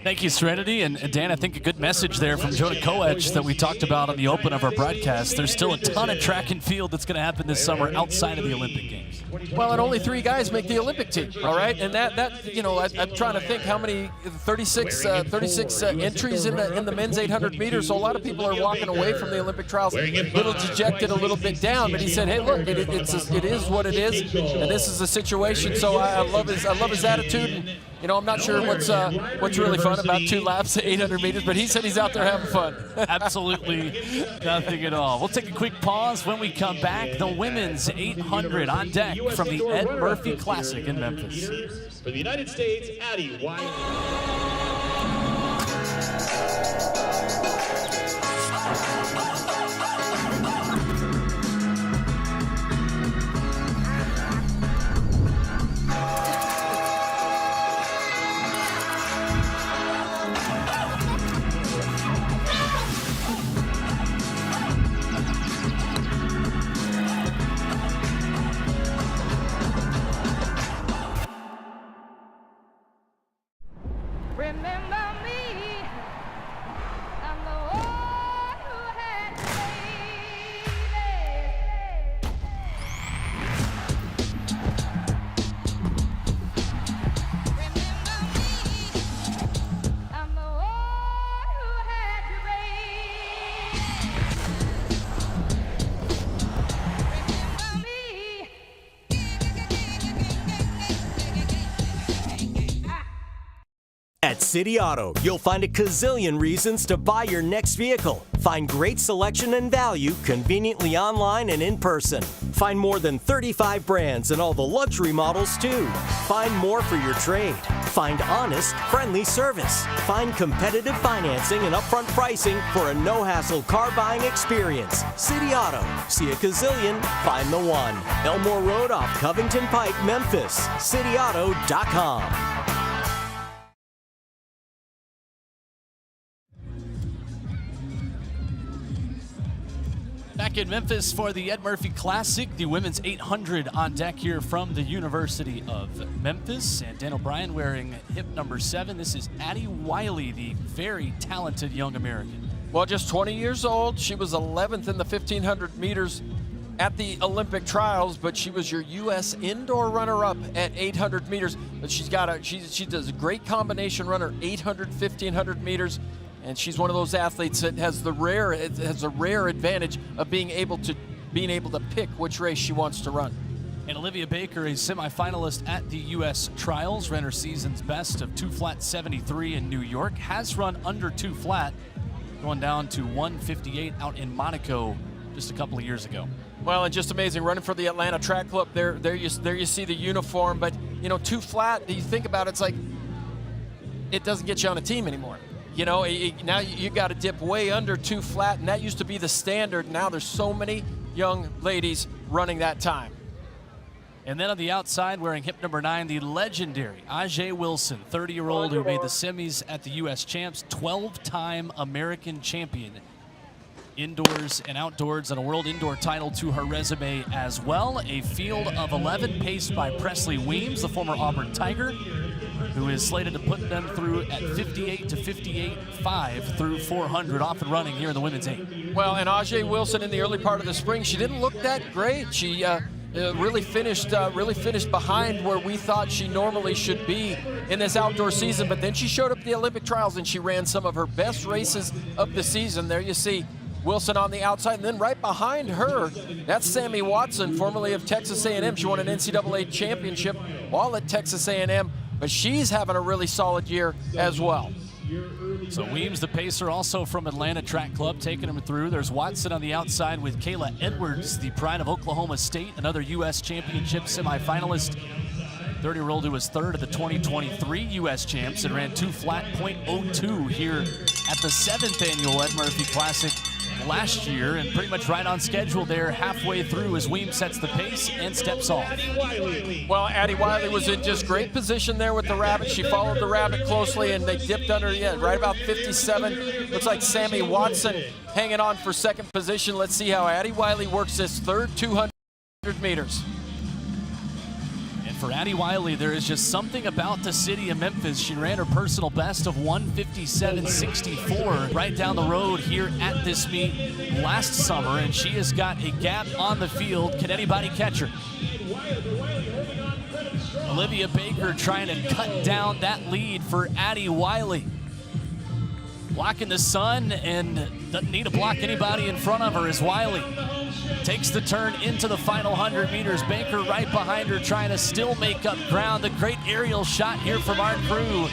Thank you, Serenity. And Dan, I think a good message there from Jonah Koech that we talked about on the open of our broadcast. There's still a ton of track and field that's going to happen this summer outside of the Olympic Games. Well, and only 3 guys make the Olympic team, all right? And that you know, I'm trying to think how many, 36 entries in the men's 800 meters. So a lot of people are walking away from the Olympic trials a little dejected, a little bit down. But he said, hey, look, it is what it is, and this is the situation. So I love his attitude. And, you know, I'm not sure what's really fun about 2 laps at 800 meters, but he said he's out there having fun. Absolutely nothing at all. We'll take a quick pause. When we come back, the women's 800 on deck from the Ed Murphey Classic in Memphis. For the United States, Addie Wiley. Remember me, I'm the one who had Remember me, I'm the one who had to Remember me. At City Auto, you'll find a gazillion reasons to buy your next vehicle. Find great selection and value conveniently online and in person. Find more than 35 brands and all the luxury models too. Find more for your trade. Find honest, friendly service. Find competitive financing and upfront pricing for a no-hassle car buying experience. City Auto. See a gazillion, find the one. Elmore Road off Covington Pike, Memphis. CityAuto.com. Back in Memphis for the Ed Murphey Classic, the women's 800 on deck here from the University of Memphis. And Dan O'Brien wearing hip number 7. This is Addie Wiley, the very talented young American. Well, just 20 years old. She was 11th in the 1,500 meters at the Olympic trials, but she was your U.S. indoor runner-up at 800 meters. But she does a great combination runner, 800, 1,500 meters. And she's one of those athletes that has a rare advantage of being able to pick which race she wants to run. And Olivia Baker, a semifinalist at the U.S. trials, ran her season's best of 2 flat 73 in New York, has run under 2 flat, going down to 158 out in Monaco just a couple of years ago. Well, and just amazing, running for the Atlanta Track Club. There you see the uniform, but you know, 2 flat. You think about it, it's like it doesn't get you on a team anymore. You know, now you got to dip way under 2 flat, and that used to be the standard. Now there's so many young ladies running that time. And then on the outside, wearing hip number 9, the legendary Ajay Wilson, 30-year-old who made the semis at the U.S. Champs, 12-time American champion, indoors and outdoors, and a world indoor title to her resume as well. A field of 11 paced by Presley Weems, the former Auburn Tiger, who is slated to put them through at 58 to 58.5 through 400, off and running here in the women's 8. Well, and Ajay Wilson in the early part of the spring, she didn't look that great. She really finished behind where we thought she normally should be in this outdoor season, but then she showed up at the Olympic trials and she ran some of her best races of the season. There you see Wilson on the outside, and then right behind her, that's Sammy Watson, formerly of Texas A&M. She won an NCAA championship while at Texas A&M, but she's having a really solid year as well. So Weems, the pacer, also from Atlanta Track Club, taking him through. There's Watson on the outside with Kayla Edwards, the pride of Oklahoma State, another U.S. Championship semifinalist. 30-year-old who was third at the 2023 U.S. Champs and ran 2 flat .02 here at the 7th annual Ed Murphey Classic last year, and pretty much right on schedule there halfway through as Weems sets the pace and steps off. Well, Addie Wiley was in just great position there with the rabbit. She followed the rabbit closely, and they dipped under the end, right about 57. Looks like Sammy Watson hanging on for second position. Let's see how Addie Wiley works this third 200 meters. For Addie Wiley, there is just something about the city of Memphis. She ran her personal best of 1:57.64 right down the road here at this meet last summer, and she has got a gap on the field. Can anybody catch her? Olivia Baker trying to cut down that lead for Addie Wiley. Blocking the sun and doesn't need to block anybody in front of her as Wiley takes the turn into the final 100 meters. Baker right behind her trying to still make up ground. The great aerial shot here from our crew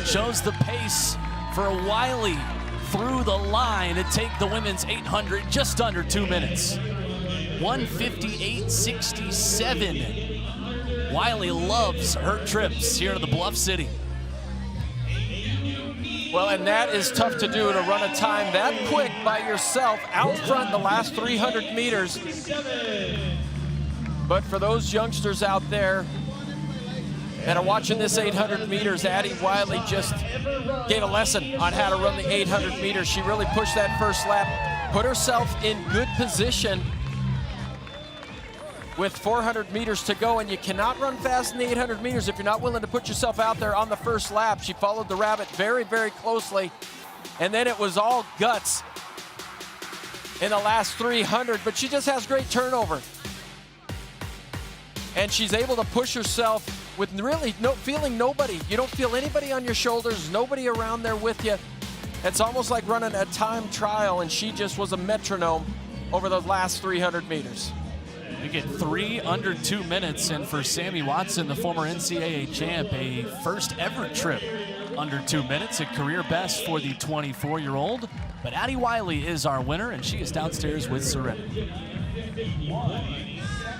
shows the pace for Wiley through the line to take the women's 800 just under 2 minutes. 1:58.67. Wiley loves her trips here to the Bluff City. Well, and that is tough to do, to run a time that quick by yourself out front the last 300 meters. But for those youngsters out there that are watching this 800 meters, Addie Wiley just gave a lesson on how to run the 800 meters. She really pushed that first lap, put herself in good position with 400 meters to go, and you cannot run fast in the 800 meters if you're not willing to put yourself out there on the first lap. She followed the rabbit very, very closely, and then it was all guts in the last 300, but she just has great turnover. And she's able to push herself with really feeling nobody. You don't feel anybody on your shoulders, nobody around there with you. It's almost like running a time trial, and she just was a metronome over those last 300 meters. We get 3 under 2 minutes, and for Sammy Watson, the former NCAA champ, a first ever trip under 2 minutes, a career best for the 24-year-old. But Addie Wiley is our winner, and she is downstairs with Serenity.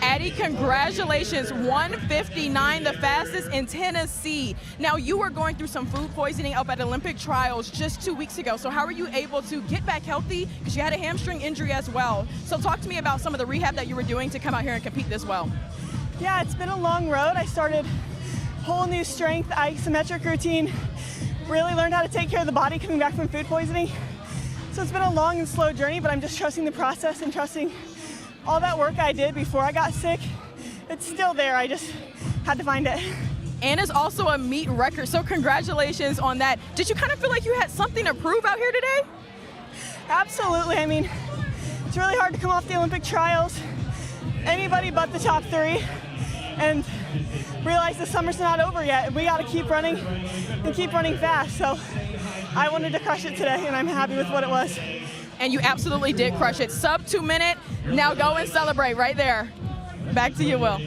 Addie, congratulations, 1:59, the fastest in Tennessee. Now, you were going through some food poisoning up at Olympic trials just 2 weeks ago, so how were you able to get back healthy? Because you had a hamstring injury as well. So talk to me about some of the rehab that you were doing to come out here and compete this well. Yeah, it's been a long road. I started whole new strength, isometric routine, really learned how to take care of the body coming back from food poisoning. So it's been a long and slow journey, but I'm just trusting the process and trusting all that work I did before I got sick. It's still there, I just had to find it. And it's also a meet record, so congratulations on that. Did you kind of feel like you had something to prove out here today? Absolutely, I mean, it's really hard to come off the Olympic trials, anybody but the top 3, and realize the summer's not over yet. We gotta keep running and keep running fast, so I wanted to crush it today, and I'm happy with what it was. And you absolutely did crush it. Sub 2 minute, now go and celebrate right there. Back to you, Will.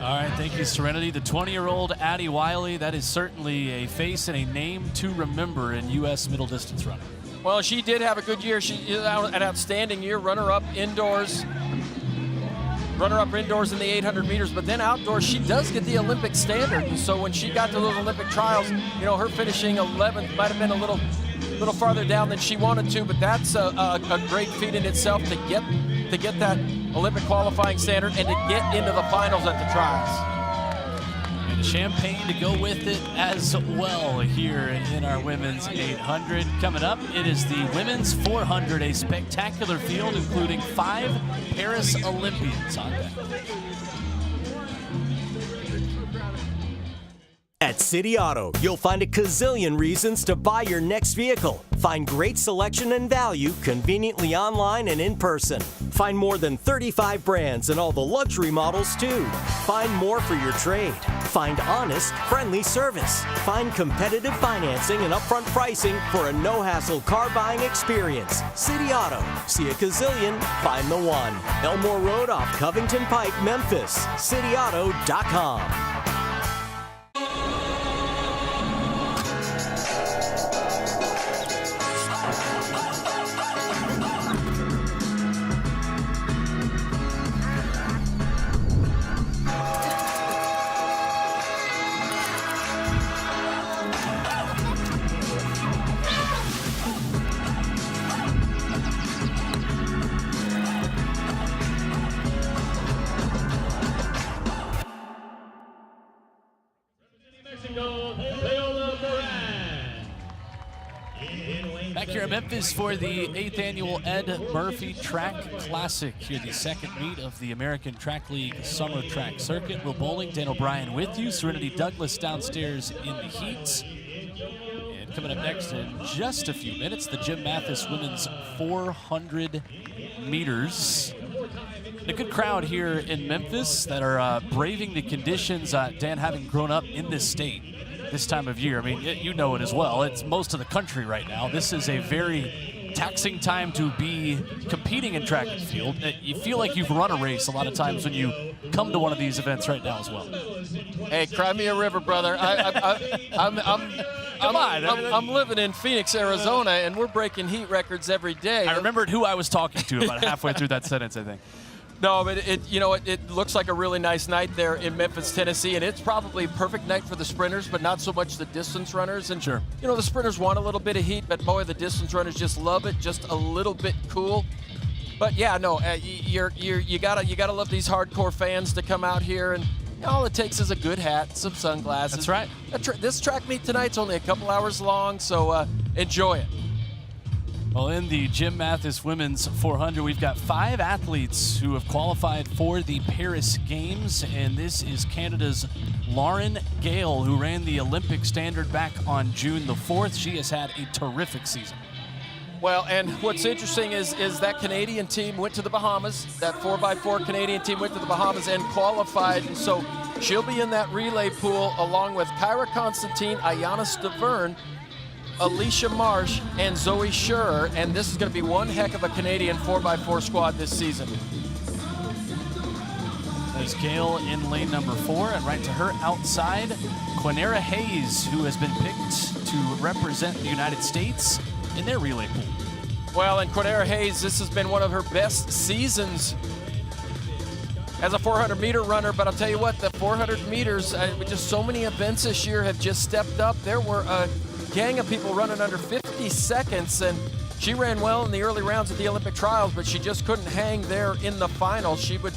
All right, thank you, Serenity. The 20-year-old Addie Wiley, that is certainly a face and a name to remember in U.S. middle distance running. Well, she did have a good year. She had an outstanding year, runner-up indoors in the 800 meters, but then outdoors, she does get the Olympic standard. And so when she got to those Olympic trials, you know, her finishing 11th might have been a little farther down than she wanted to, but that's a great feat in itself to get that Olympic qualifying standard and to get into the finals at the trials. And champagne to go with it as well here in our women's 800. Coming up, it is the women's 400, a spectacular field including 5 Paris Olympians on deck. At City Auto, you'll find a gazillion reasons to buy your next vehicle. Find great selection and value conveniently online and in person. Find more than 35 brands and all the luxury models too. Find more for your trade. Find honest, friendly service. Find competitive financing and upfront pricing for a no-hassle car buying experience. City Auto. See a gazillion, find the one. Elmore Road off Covington Pike, Memphis. CityAuto.com. Back here in Memphis for the 8th annual Ed Murphey Track Classic. Here, the second meet of the American Track League Summer Track Circuit. Will Bowling, Dan O'Brien with you. Serenity Douglas downstairs in the heat. And coming up next in just a few minutes, the Jim Mathis Women's 400 meters. A good crowd here in Memphis that are braving the conditions. Dan, having grown up in this state this time of year, I mean, you know it as well. It's most of the country right now. This is a very taxing time to be competing in track and field. You feel like you've run a race a lot of times when you come to one of these events right now as well. Hey, cry me a river, brother. I'm living in Phoenix, Arizona, and we're breaking heat records every day. I remembered who I was talking to about halfway through that sentence, I think. No, but it looks like a really nice night there in Memphis, Tennessee, and it's probably a perfect night for the sprinters, but not so much the distance runners. And sure, the sprinters want a little bit of heat, but boy, the distance runners just love it, just a little bit cool. But yeah, no, you gotta love these hardcore fans to come out here, and all it takes is a good hat, some sunglasses. That's right. This track meet tonight's only a couple hours long, so enjoy it. Well, in the Jim Mathis Women's 400, we've got 5 athletes who have qualified for the Paris Games, and this is Canada's Lauren Gale, who ran the Olympic standard back on June the 4th. She has had a terrific season. Well, and what's interesting is that Canadian team went to the Bahamas. That 4x4 Canadian team went to the Bahamas and qualified, and so she'll be in that relay pool along with Kyra Constantine, Ayanna Stavern, Alicia Marsh, and Zoe Schurer, and this is going to be one heck of a Canadian 4x4 squad this season. There's Gale in lane number 4, and right to her outside, Quinera Hayes, who has been picked to represent the United States in their relay pool. Well, and Quinera Hayes, this has been one of her best seasons as a 400-meter runner, but I'll tell you what, the 400 meters, just so many events this year have just stepped up. There were a gang of people running under 50 seconds, and she ran well in the early rounds at the Olympic trials, but she just couldn't hang there in the final. She would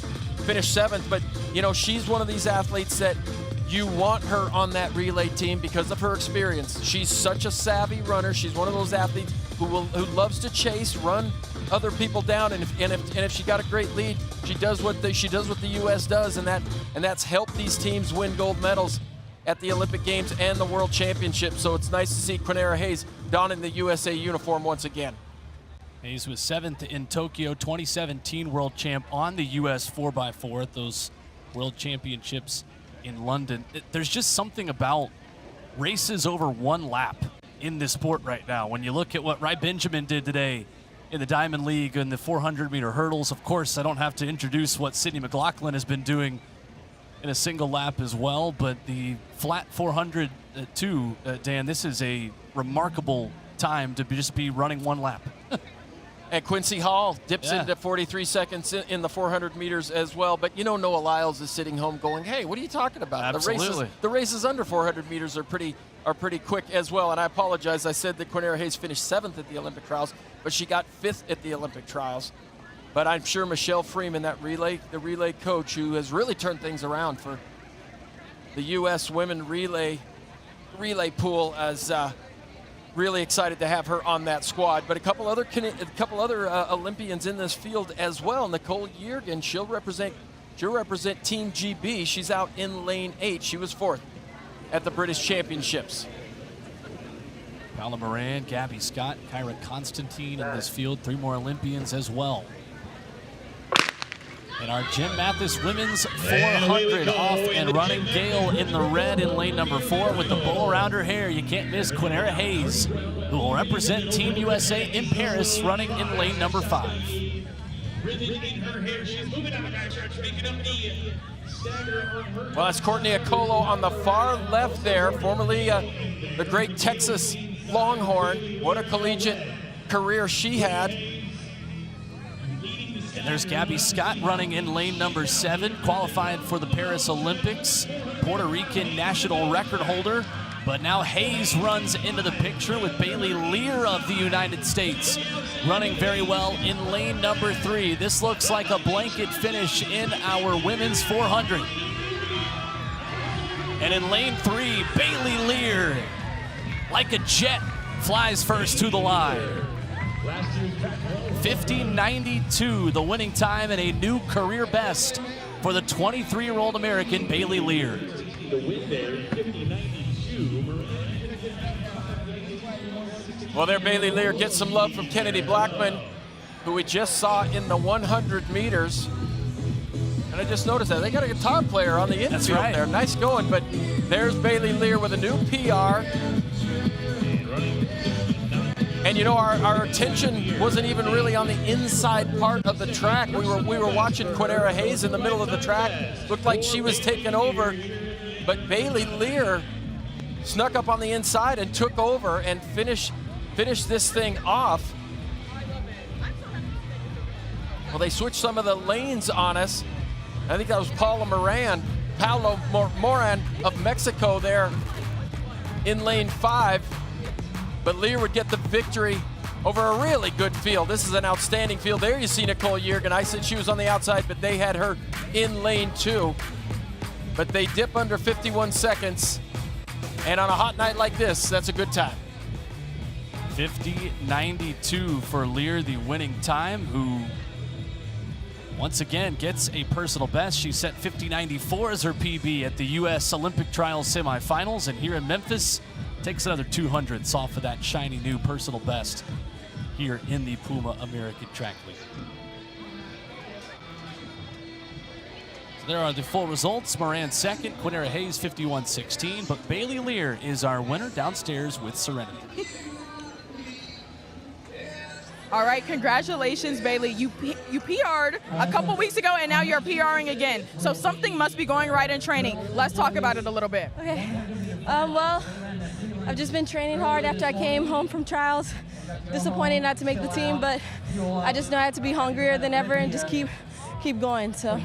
finish 7th, but she's one of these athletes that you want her on that relay team because of her experience. She's such a savvy runner. She's one of those athletes who loves to chase, run other people down, and if she got a great lead, she does what the U.S. does, and that's helped these teams win gold medals at the Olympic Games and the World Championship. So it's nice to see Quinera Hayes donning the USA uniform once again. Hayes was 7th in Tokyo, 2017 world champ on the US 4x4 at those World Championships in London. There's just something about races over one lap in this sport right now. When you look at what Rai Benjamin did today in the Diamond League and the 400-meter hurdles, of course, I don't have to introduce what Sydney McLaughlin has been doing in a single lap as well, but the flat 400 too, Dan, this is a remarkable time to just be running one lap. And Quincy Hall dips into 43 seconds in the 400 meters as well. But Noah Lyles is sitting home going, hey, what are you talking about? Absolutely. The races under 400 meters are pretty quick as well. And I apologize. I said that Quinera Hayes finished 7th at the Olympic trials, but she got 5th at the Olympic trials. But I'm sure Michelle Freeman, the relay coach, who has really turned things around for the U.S. women relay pool, is really excited to have her on that squad. But a couple other Olympians in this field as well. Nicole Yergin, she'll represent Team GB. She's out in lane 8. She was 4th at the British Championships. Paula Moran, Gabby Scott, Kyra Constantine in this field. 3 more Olympians as well. And our Jim Mathis Women's 400 off and running. Gale in the red in lane number 4 with the bow around her hair. You can't miss Quinera Hayes, who will represent Team USA in Paris, running in lane number 5. Well, that's Courtney Acolo on the far left there, formerly the great Texas Longhorn. What a collegiate career she had. And there's Gabby Scott running in lane number 7, qualified for the Paris Olympics, Puerto Rican national record holder. But now Hayes runs into the picture with Bailey Lear of the United States running very well in lane number 3. This looks like a blanket finish in our women's 400. And in lane 3, Bailey Lear, like a jet, flies first to the line. 50.92, the winning time, and a new career best for the 23-year-old American Bailey Lear. Well, there Bailey Lear gets some love from Kennedy Blackman, who we just saw in the 100 meters. And I just noticed that they got a guitar player on the infield there. Nice going, but there's Bailey Lear with a new PR. And you know, our attention wasn't even really on the inside part of the track. We were watching Quinera Hayes in the middle of the track. Looked like she was taking over, but Bailey Lear snuck up on the inside and took over and finished this thing off. Well, they switched some of the lanes on us. I think that was Paolo Moran of Mexico there in lane 5. But Lear would get the victory over a really good field. This is an outstanding field. There you see Nicole Yergin. I said she was on the outside, but they had her in lane 2. But they dip under 51 seconds. And on a hot night like this, that's a good time. 50.92 for Lear, the winning time, who once again gets a personal best. She set 50.94 as her PB at the U.S. Olympic Trials semifinals, and here in Memphis, takes another 200ths off of that shiny new personal best here in the Puma American Track League. So there are the full results. Moran second, Quinera Hayes 51.16, but Bailey Lear is our winner downstairs with Serenity. All right, congratulations, Bailey. You PR'd a couple weeks ago, and now you're PRing again. So something must be going right in training. Let's talk about it a little bit. Okay. Well, I've just been training hard after I came home from trials. Disappointed not to make the team, but I just know I have to be hungrier than ever and just keep going. So.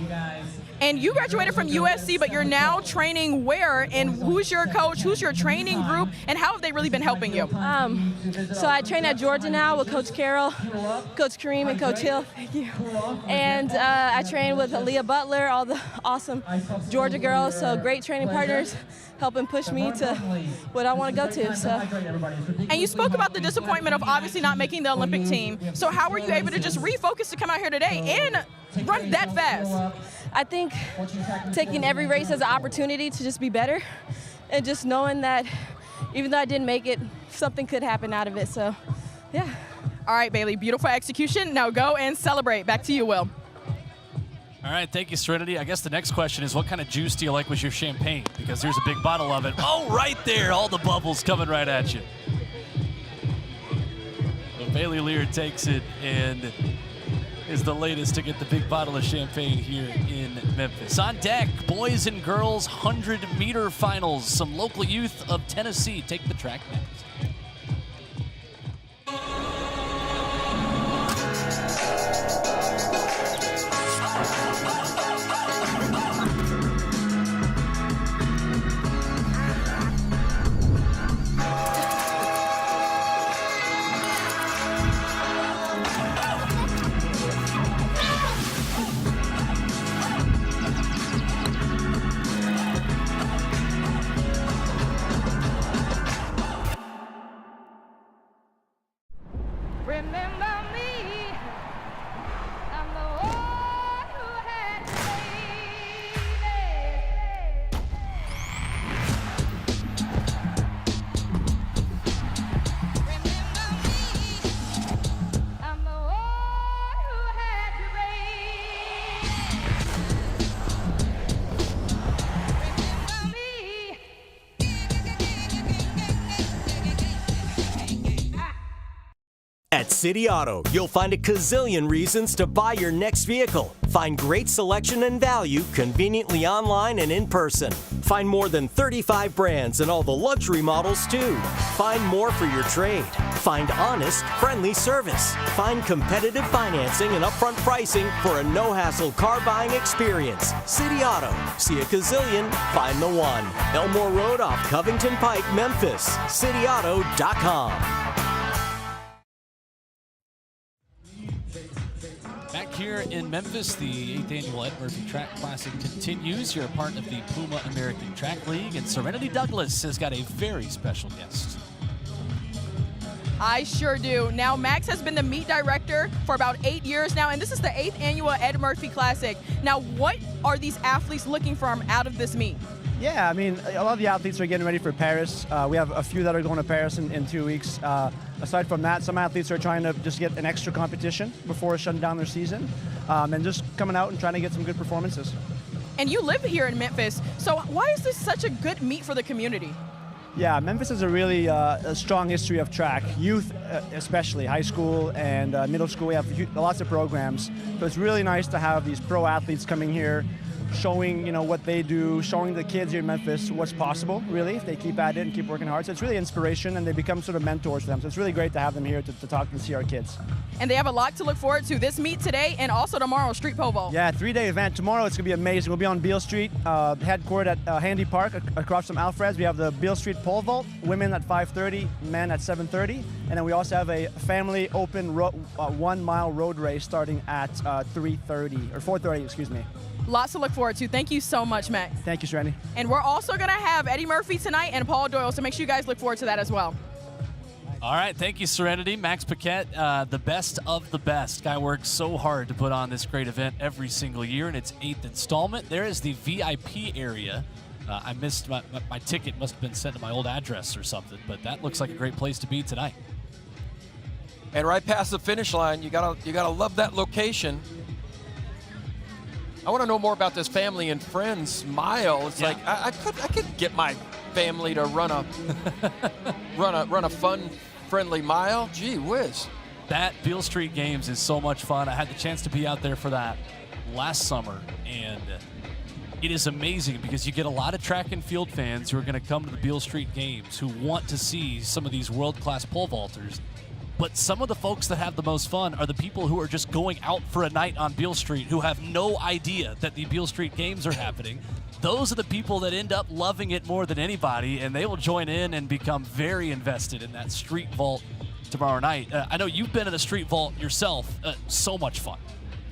And you graduated from USC, but you're now training where? And who's your coach? Who's your training group? And how have they really been helping you? So I train at Georgia now with Coach Carroll, Coach Kareem, and Coach Hill. Thank you. And I train with Aaliyah Butler, all the awesome Georgia girls. So great training partners, helping push me to what I want to go to. So. And you spoke about the disappointment of obviously not making the Olympic team. So how were you able to just refocus to come out here today and run that fast? I think taking every race as an opportunity to just be better, and just knowing that even though I didn't make it, something could happen out of it. So, yeah. All right, Bailey, beautiful execution. Now go and celebrate. Back to you, Will. All right, thank you, Serenity. I guess the next question is, what kind of juice do you like with your champagne? Because there's a big bottle of it. Oh, right there, all the bubbles coming right at you. So Bailey Lear takes it and is the latest to get the big bottle of champagne here in Memphis. On deck, boys and girls 100-meter finals. Some local youth of Tennessee take the track next. At City Auto, you'll find a gazillion reasons to buy your next vehicle. Find great selection and value conveniently online and in person. Find more than 35 brands and all the luxury models too. Find more for your trade. Find honest, friendly service. Find competitive financing and upfront pricing for a no-hassle car buying experience. City Auto. See a gazillion, find the one. Elmore Road off Covington Pike, Memphis. CityAuto.com. here in Memphis. The 8th annual Ed Murphey Track Classic continues. You're a part of the Puma American Track League, and Serenity Douglas has got a very special guest. I sure do. Now, Max has been the meet director for about 8 years now, and this is the 8th annual Ed Murphey Classic. Now, what are these athletes looking for out of this meet? Yeah, I mean, a lot of the athletes are getting ready for Paris. We have a few that are going to Paris in 2 weeks. Aside from that, some athletes are trying to just get an extra competition before shutting down their season, and just coming out and trying to get some good performances. And you live here in Memphis, so why is this such a good meet for the community? Yeah, Memphis has a really a strong history of track. Youth, especially high school and middle school, we have lots of programs. So it's really nice to have these pro athletes coming here, showing what they do, showing the kids here in Memphis what's possible, really, if they keep at it and keep working hard. So it's really inspiration, and they become sort of mentors to them. So it's really great to have them here to talk and see our kids. And they have a lot to look forward to this meet today and also tomorrow, street pole vault. Yeah, 3-day event. Tomorrow it's going to be amazing. We'll be on Beale Street, headquartered at Handy Park across from Alfred's. We have the Beale Street pole vault, women at 5:30, men at 7:30. And then we also have a family open 1 mile road race starting at 3:30, or 4:30, excuse me. Lots to look forward to. Thank you so much, Max. Thank you, Serenity. And we're also going to have Eddie Murphy tonight and Paul Doyle, so make sure you guys look forward to that as well. All right, thank you, Serenity. Max Paquette, the best of the best. Guy works so hard to put on this great event every single year, and its 8th installment. There is the VIP area. I missed my ticket, must have been sent to my old address or something, but that looks like a great place to be tonight. And right past the finish line, you gotta love that location. I want to know more about this family and friends mile. It's like I could get my family to run a run a fun, friendly mile. Gee whiz! That Beale Street Games is so much fun. I had the chance to be out there for that last summer, and it is amazing because you get a lot of track and field fans who are going to come to the Beale Street Games who want to see some of these world-class pole vaulters. But some of the folks that have the most fun are the people who are just going out for a night on Beale Street who have no idea that the Beale Street Games are happening. Those are the people that end up loving it more than anybody, and they will join in and become very invested in that street vault tomorrow night. I know you've been in a street vault yourself. So much fun.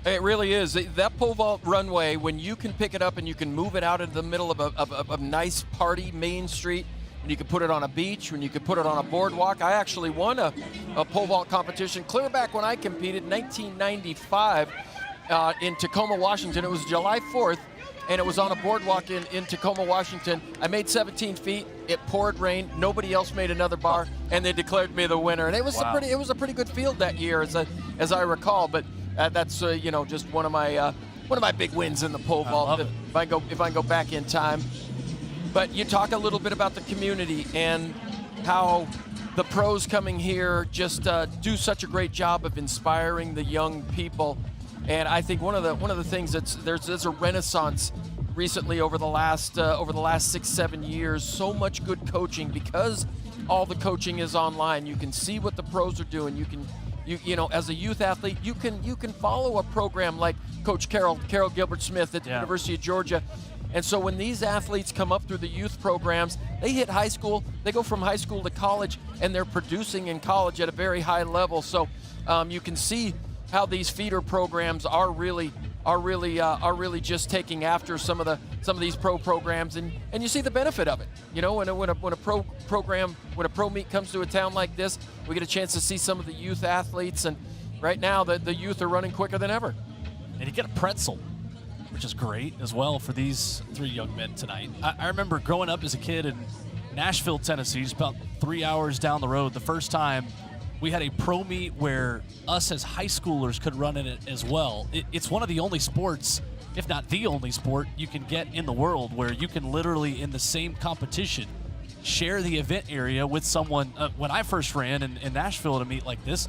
It really is. That pole vault runway, when you can pick it up and you can move it out into the middle of a nice party main street, when you could put it on a beach, when you could put it on a boardwalk. I actually won a pole vault competition clear back when I competed in 1995 in Tacoma, Washington. It was July 4th, and it was on a boardwalk in Tacoma, Washington. I made 17 feet. It poured rain. Nobody else made another bar, and they declared me the winner. And it was a pretty good field that year, as I recall. But that's just one of my big wins in the pole vault. If I can go back in time. But you talk a little bit about the community and how the pros coming here just do such a great job of inspiring the young people. And I think one of the things there's a renaissance recently over the last 6-7 years. So much good coaching because all the coaching is online. You can see what the pros are doing. You know, as a youth athlete, you can follow a program like Coach Carol Gilbert Smith at the University of Georgia. And so when these athletes come up through the youth programs, they hit high school, they go from high school to college, and they're producing in college at a very high level. So you can see how these feeder programs are really just taking after some of these pro programs, and you see the benefit of it. You know, when a pro meet comes to a town like this, we get a chance to see some of the youth athletes, and right now the youth are running quicker than ever. And you get a pretzel, which is great as well for these 3 young men tonight. I remember growing up as a kid in Nashville, Tennessee, just about 3 hours down the road, the first time we had a pro meet where us as high schoolers could run in it as well. It's one of the only sports, if not the only sport, you can get in the world where you can literally, in the same competition, share the event area with someone. When I first ran in Nashville at a meet like this,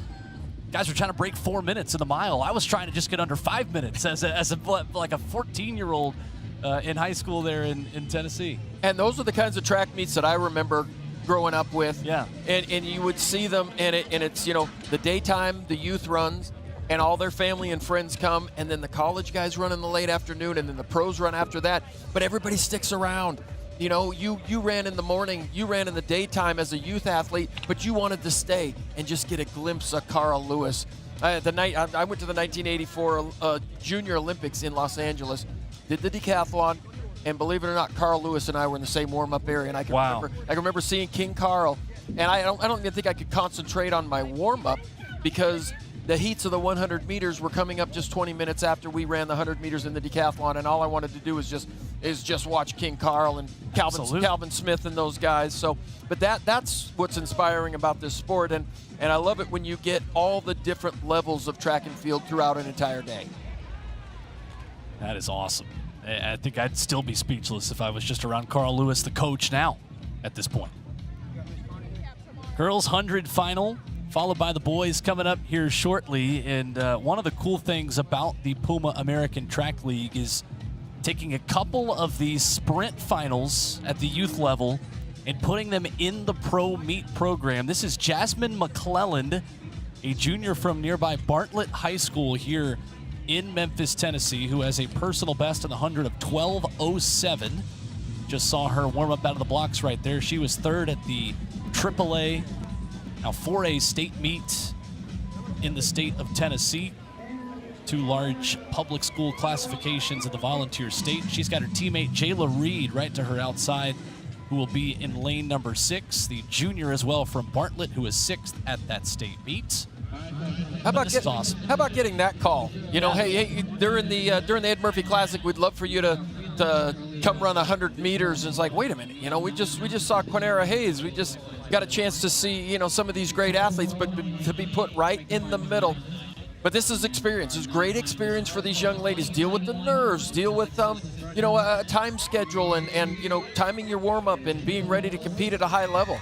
guys were trying to break 4 minutes in the mile. I was trying to just get under 5 minutes as a 14-year-old in high school there in Tennessee. And those are the kinds of track meets that I remember growing up with. Yeah. And you would see them, and it's, you know, the daytime, the youth runs, and all their family and friends come, and then the college guys run in the late afternoon, and then the pros run after that. But everybody sticks around. You know, you ran in the morning, you ran in the daytime as a youth athlete, but you wanted to stay and just get a glimpse of Carl Lewis I went to the 1984 Junior Olympics in Los Angeles, did the decathlon, and believe it or not, Carl Lewis and I were in the same warm-up area, and I can remember seeing King Carl, and I don't even think I could concentrate on my warm-up because the heats of the 100 meters were coming up just 20 minutes after we ran the 100 meters in the decathlon, and all I wanted to do was just watch King Carl and Calvin Smith and those guys. So, but that's what's inspiring about this sport, and I love it when you get all the different levels of track and field throughout an entire day. That is awesome. I think I'd still be speechless if I was just around Carl Lewis, the coach now at this point. Girls 100 final, followed by the boys coming up here shortly. And one of the cool things about the Puma American Track League is taking a couple of these sprint finals at the youth level and putting them in the pro meet program. This is Jasmine McClelland, a junior from nearby Bartlett High School here in Memphis, Tennessee, who has a personal best in the 100 of 12:07. Just saw her warm up out of the blocks right there. She was third at the AAA, now 4A state meet in the state of Tennessee. Two large public school classifications of the volunteer state. She's got her teammate Jayla Reed right to her outside, who will be in lane number 6. The junior as well from Bartlett, who is 6th at that state meet. How about getting that call? You know, hey, during the Ed Murphey Classic, we'd love for you to come run 100 meters. And it's like, wait a minute, you know, we just saw Quinera Hayes. We just got a chance to see, you know, some of these great athletes, but to be put right in the middle. But this is experience. It's great experience for these young ladies. Deal with the nerves. Deal with you know, a time schedule and you know, timing your warm up and being ready to compete at a high level.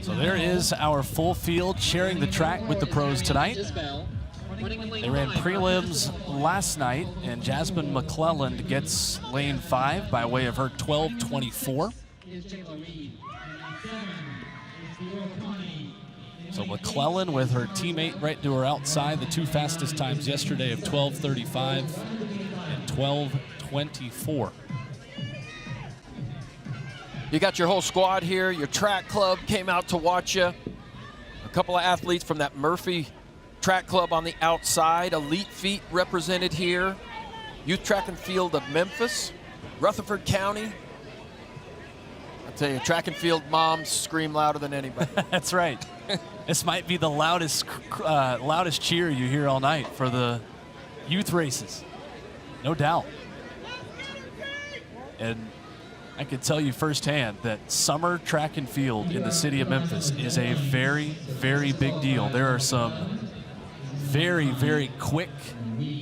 So there is our full field sharing the track with the pros tonight. They ran prelims last night, and Jasmine McClelland gets lane 5 by way of her 12:24. So McClellan with her teammate right to her outside, the two fastest times yesterday of 12:35 and 12:24. You got your whole squad here. Your track club came out to watch you. A couple of athletes from that Murphy Track Club on the outside. Elite Feet represented here. Youth Track and Field of Memphis, Rutherford County. I tell you, track and field moms scream louder than anybody. That's right. This might be the loudest cheer you hear all night for the youth races, no doubt. And I can tell you firsthand that summer track and field in the city of Memphis is a very, very big deal. There are some very, very quick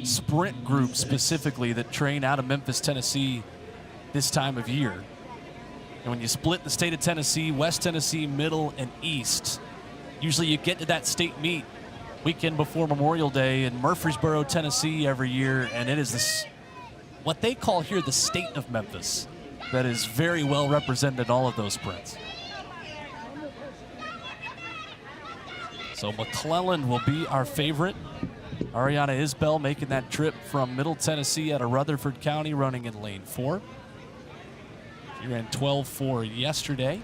sprint groups specifically that train out of Memphis, Tennessee this time of year. And when you split the state of Tennessee, West Tennessee, Middle, and East, usually you get to that state meet weekend before Memorial Day in Murfreesboro, Tennessee every year, and it is this, what they call here the state of Memphis, that is very well represented in all of those sprints. So McClellan will be our favorite. Ariana Isbell making that trip from Middle Tennessee out of Rutherford County, running in lane 4. She ran 12:4 yesterday.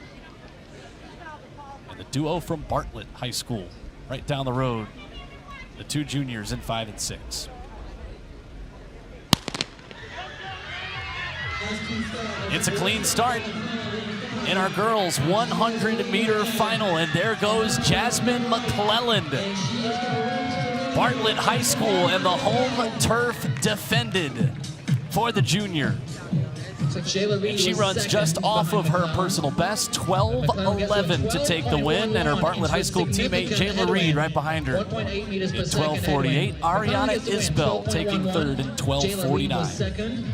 And the duo from Bartlett High School, right down the road, the two juniors in 5 and 6. It's a clean start in our girls' 100-meter final, and there goes Jasmine McClelland. Bartlett High School and the home turf defended for the junior. And she runs just off of her personal best, 12:11 to take the win, and her Bartlett High School teammate Jayla Reed right behind her in 12:48. Ariana Isbell taking third in 12:49.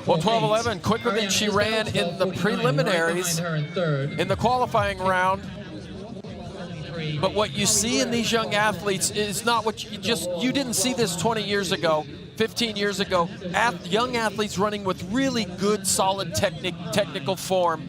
Well, 12:11, quicker than she ran in the preliminaries in the qualifying round. But what you see in these young athletes is not what you didn't see this 20 years ago, 15 years ago. Young athletes running with really good, solid technical form.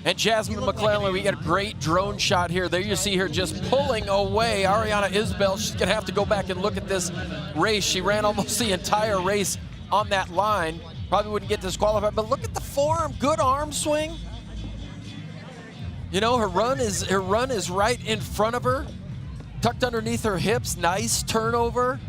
And Jasmine McClelland, we got a great drone shot here. There you see her just pulling away. Ariana Isbell, she's gonna have to go back and look at this race. She ran almost the entire race on that line. Probably wouldn't get disqualified, but look at the form, good arm swing. You know, her run is right in front of her. tucked underneath her hips, nice turnover.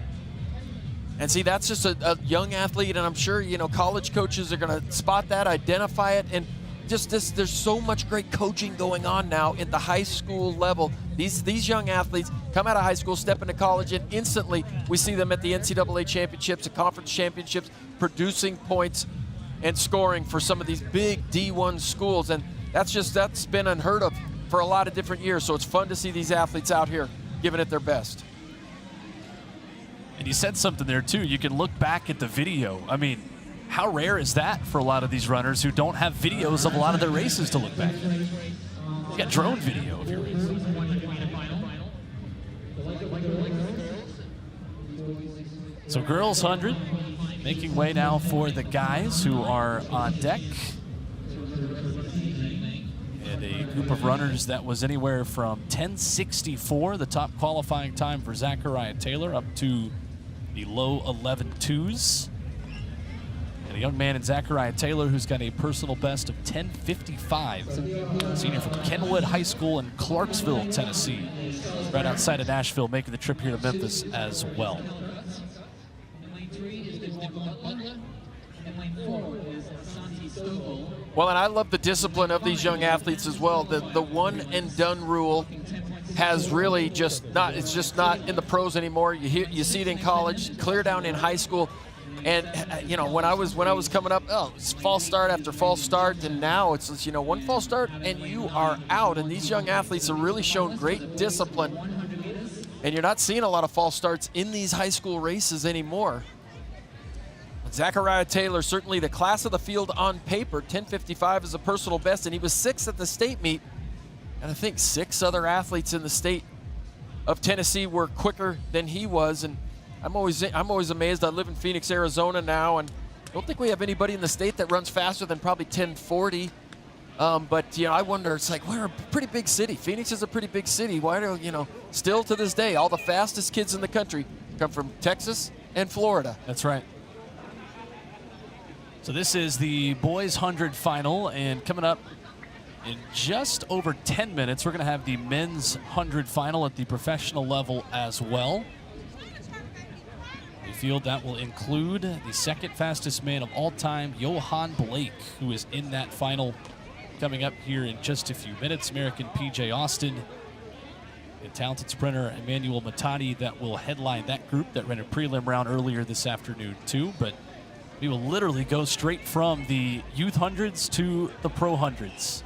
And see, that's just a young athlete, and I'm sure, you know, college coaches are gonna spot that, identify it, and just there's so much great coaching going on now at the high school level. These young athletes come out of high school, step into college, and instantly we see them at the NCAA championships, the conference championships, producing points and scoring for some of these big D1 schools. And that's been unheard of for a lot of different years. So it's fun to see these athletes out here giving it their best. And you said something there too. You can look back at the video. I mean, how rare is that for a lot of these runners who don't have videos of a lot of their races to look back at? You got drone video of your race. So girls 100, making way now for the guys who are on deck. And a group of runners that was anywhere from 10:64, the top qualifying time for Zachariah Taylor, up to the low 11.2s. And a young man in Zachariah Taylor who's got a personal best of 10:55. Senior from Kenwood High School in Clarksville, Tennessee. Right outside of Nashville, making the trip here to Memphis as well. Well, and I love the discipline of these young athletes as well. The one and done rule has really it's just not in the pros anymore. You see it in college, clear down in high school. And you know, when I was coming up, it's false start after false start, and now it's, you know, one false start and you are out. And these young athletes have really shown great discipline. And you're not seeing a lot of false starts in these high school races anymore. Zachariah Taylor, certainly the class of the field on paper. 10:55 is a personal best, and he was 6th at the state meet. And I think 6 other athletes in the state of Tennessee were quicker than he was. And I'm always amazed. I live in Phoenix, Arizona now, and I don't think we have anybody in the state that runs faster than probably 10:40. But you know, I wonder, it's like, we're a pretty big city. Phoenix is a pretty big city. Why do, you know, still to this day, all the fastest kids in the country come from Texas and Florida. That's right. So this is the boys 100 final, and coming up in just over 10 minutes, we're going to have the men's 100 final at the professional level as well. The field that will include the second fastest man of all time, Yohan Blake, who is in that final coming up here in just a few minutes. American PJ Austin and talented sprinter Emmanuel Matadi that will headline that group that ran a prelim round earlier this afternoon too. But we will literally go straight from the youth hundreds to the pro hundreds.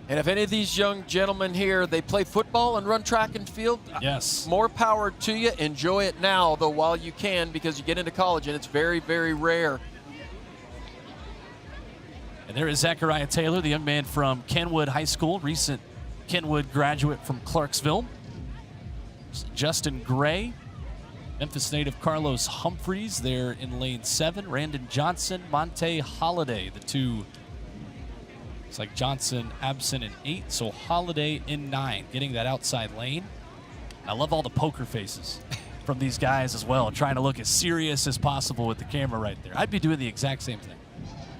And if any of these young gentlemen here, they play football and run track and field, yes, more power to you. Enjoy it now, though, while you can, because you get into college and it's very, very rare. And there is Zachariah Taylor, the young man from Kenwood High School, recent Kenwood graduate from Clarksville. Justin Gray, Memphis native Carlos Humphreys there in lane 7. Randon Johnson, Monte Holiday, the two. It's like Johnson absent in 8, so Holiday in 9, getting that outside lane. I love all the poker faces from these guys as well, trying to look as serious as possible with the camera right there. I'd be doing the exact same thing.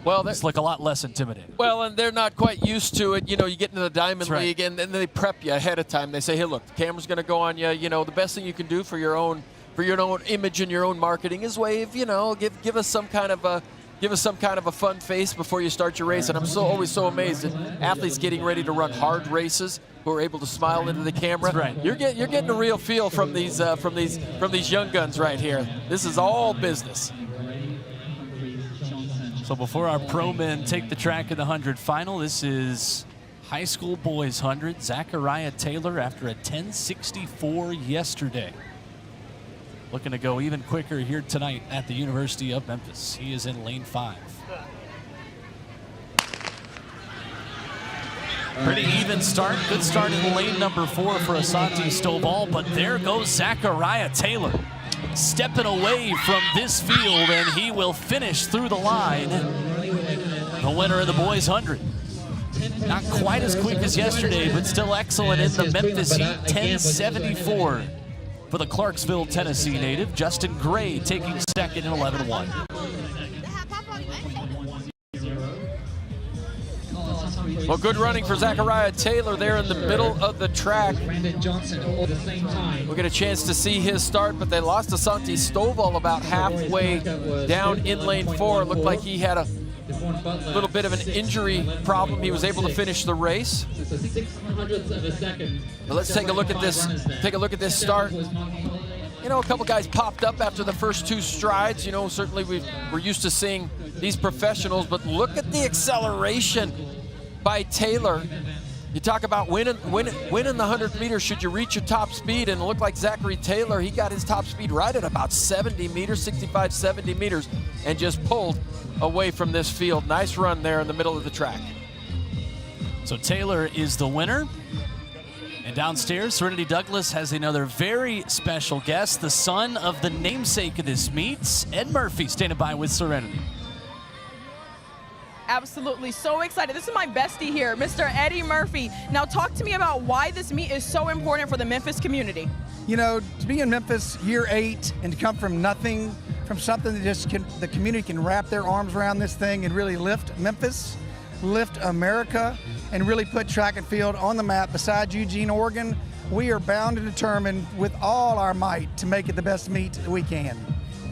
Well, it's like a lot less intimidating. Well, and they're not quite used to it. You know, you get into the Diamond League, and then they prep you ahead of time. They say, hey, look, the camera's going to go on you. You know, the best thing you can do for your own image and your own marketing is wave. You know, give us some kind of a fun face before you start your race. And I'm always so amazed at athletes getting ready to run hard races who are able to smile into the camera. That's right. You're getting a real feel from these young guns right here. This is all business. So before our pro men take the track in the 100 final, this is high school boys 100. Zachariah Taylor after a 10:64 yesterday. Looking to go even quicker here tonight at the University of Memphis. He is in lane 5. Pretty even start. Good start in lane number 4 for Asante Stovall, but there goes Zachariah Taylor, stepping away from this field, and he will finish through the line. The winner of the boys 100. Not quite as quick as yesterday, but still excellent in the Memphis heat. 10:74 for the Clarksville, Tennessee native. Justin Gray taking second in 11:1. Well, good running for Zachariah Taylor there in the middle of the track. We'll get a chance to see his start, but they lost to Santi Stovall about halfway down in lane 4. Looked like he had a little bit of an injury problem. He was able to finish the race. But let's take a look at this. Take a look at this start. You know, a couple guys popped up after the first 2 strides. You know, certainly we're used to seeing these professionals, but look at the acceleration by Taylor. You talk about winning the 100 meters should you reach your top speed, and it looked like Zachary Taylor, he got his top speed right at about 70 meters, 65, 70 meters, and just pulled away from this field. Nice run there in the middle of the track. So Taylor is the winner. And downstairs, Serenity Douglas has another very special guest, the son of the namesake of this meet, Ed Murphey, standing by with Serenity. Absolutely, so excited. This is my bestie here, Mr. Eddie Murphy. Now talk to me about why this meet is so important for the Memphis community. You know, to be in Memphis year 8 and to come from nothing, from something that just the community can wrap their arms around this thing and really lift Memphis, lift America, and really put track and field on the map. Besides Eugene, Oregon, we are bound and determined with all our might to make it the best meet we can.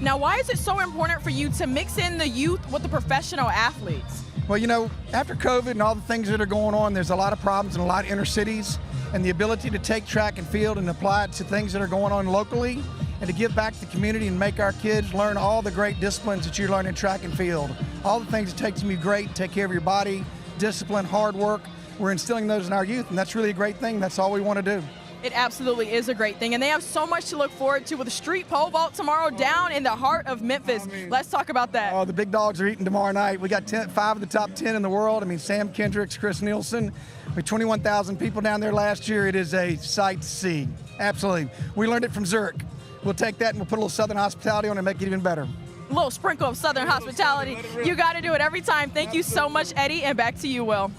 Now, why is it so important for you to mix in the youth with the professional athletes? Well, you know, after COVID and all the things that are going on, there's a lot of problems in a lot of inner cities, and the ability to take track and field and apply it to things that are going on locally and to give back to the community and make our kids learn all the great disciplines that you learn in track and field. All the things it takes to be great, take care of your body, discipline, hard work. We're instilling those in our youth, and that's really a great thing. That's all we want to do. It absolutely is a great thing, and they have so much to look forward to with the street pole vault tomorrow down in the heart of Memphis. Let's talk about that. Oh, the big dogs are eating tomorrow night. We got 5 of the top 10 in the world. I mean, Sam Kendricks, Chris Nielsen. With 21,000 people down there last year, it is a sight to see. Absolutely. We learned it from Zurich. We'll take that and we'll put a little Southern hospitality on it and make it even better. A little sprinkle of Southern hospitality. You got to do it every time. Thank you so much, Eddie, and back to you, Will.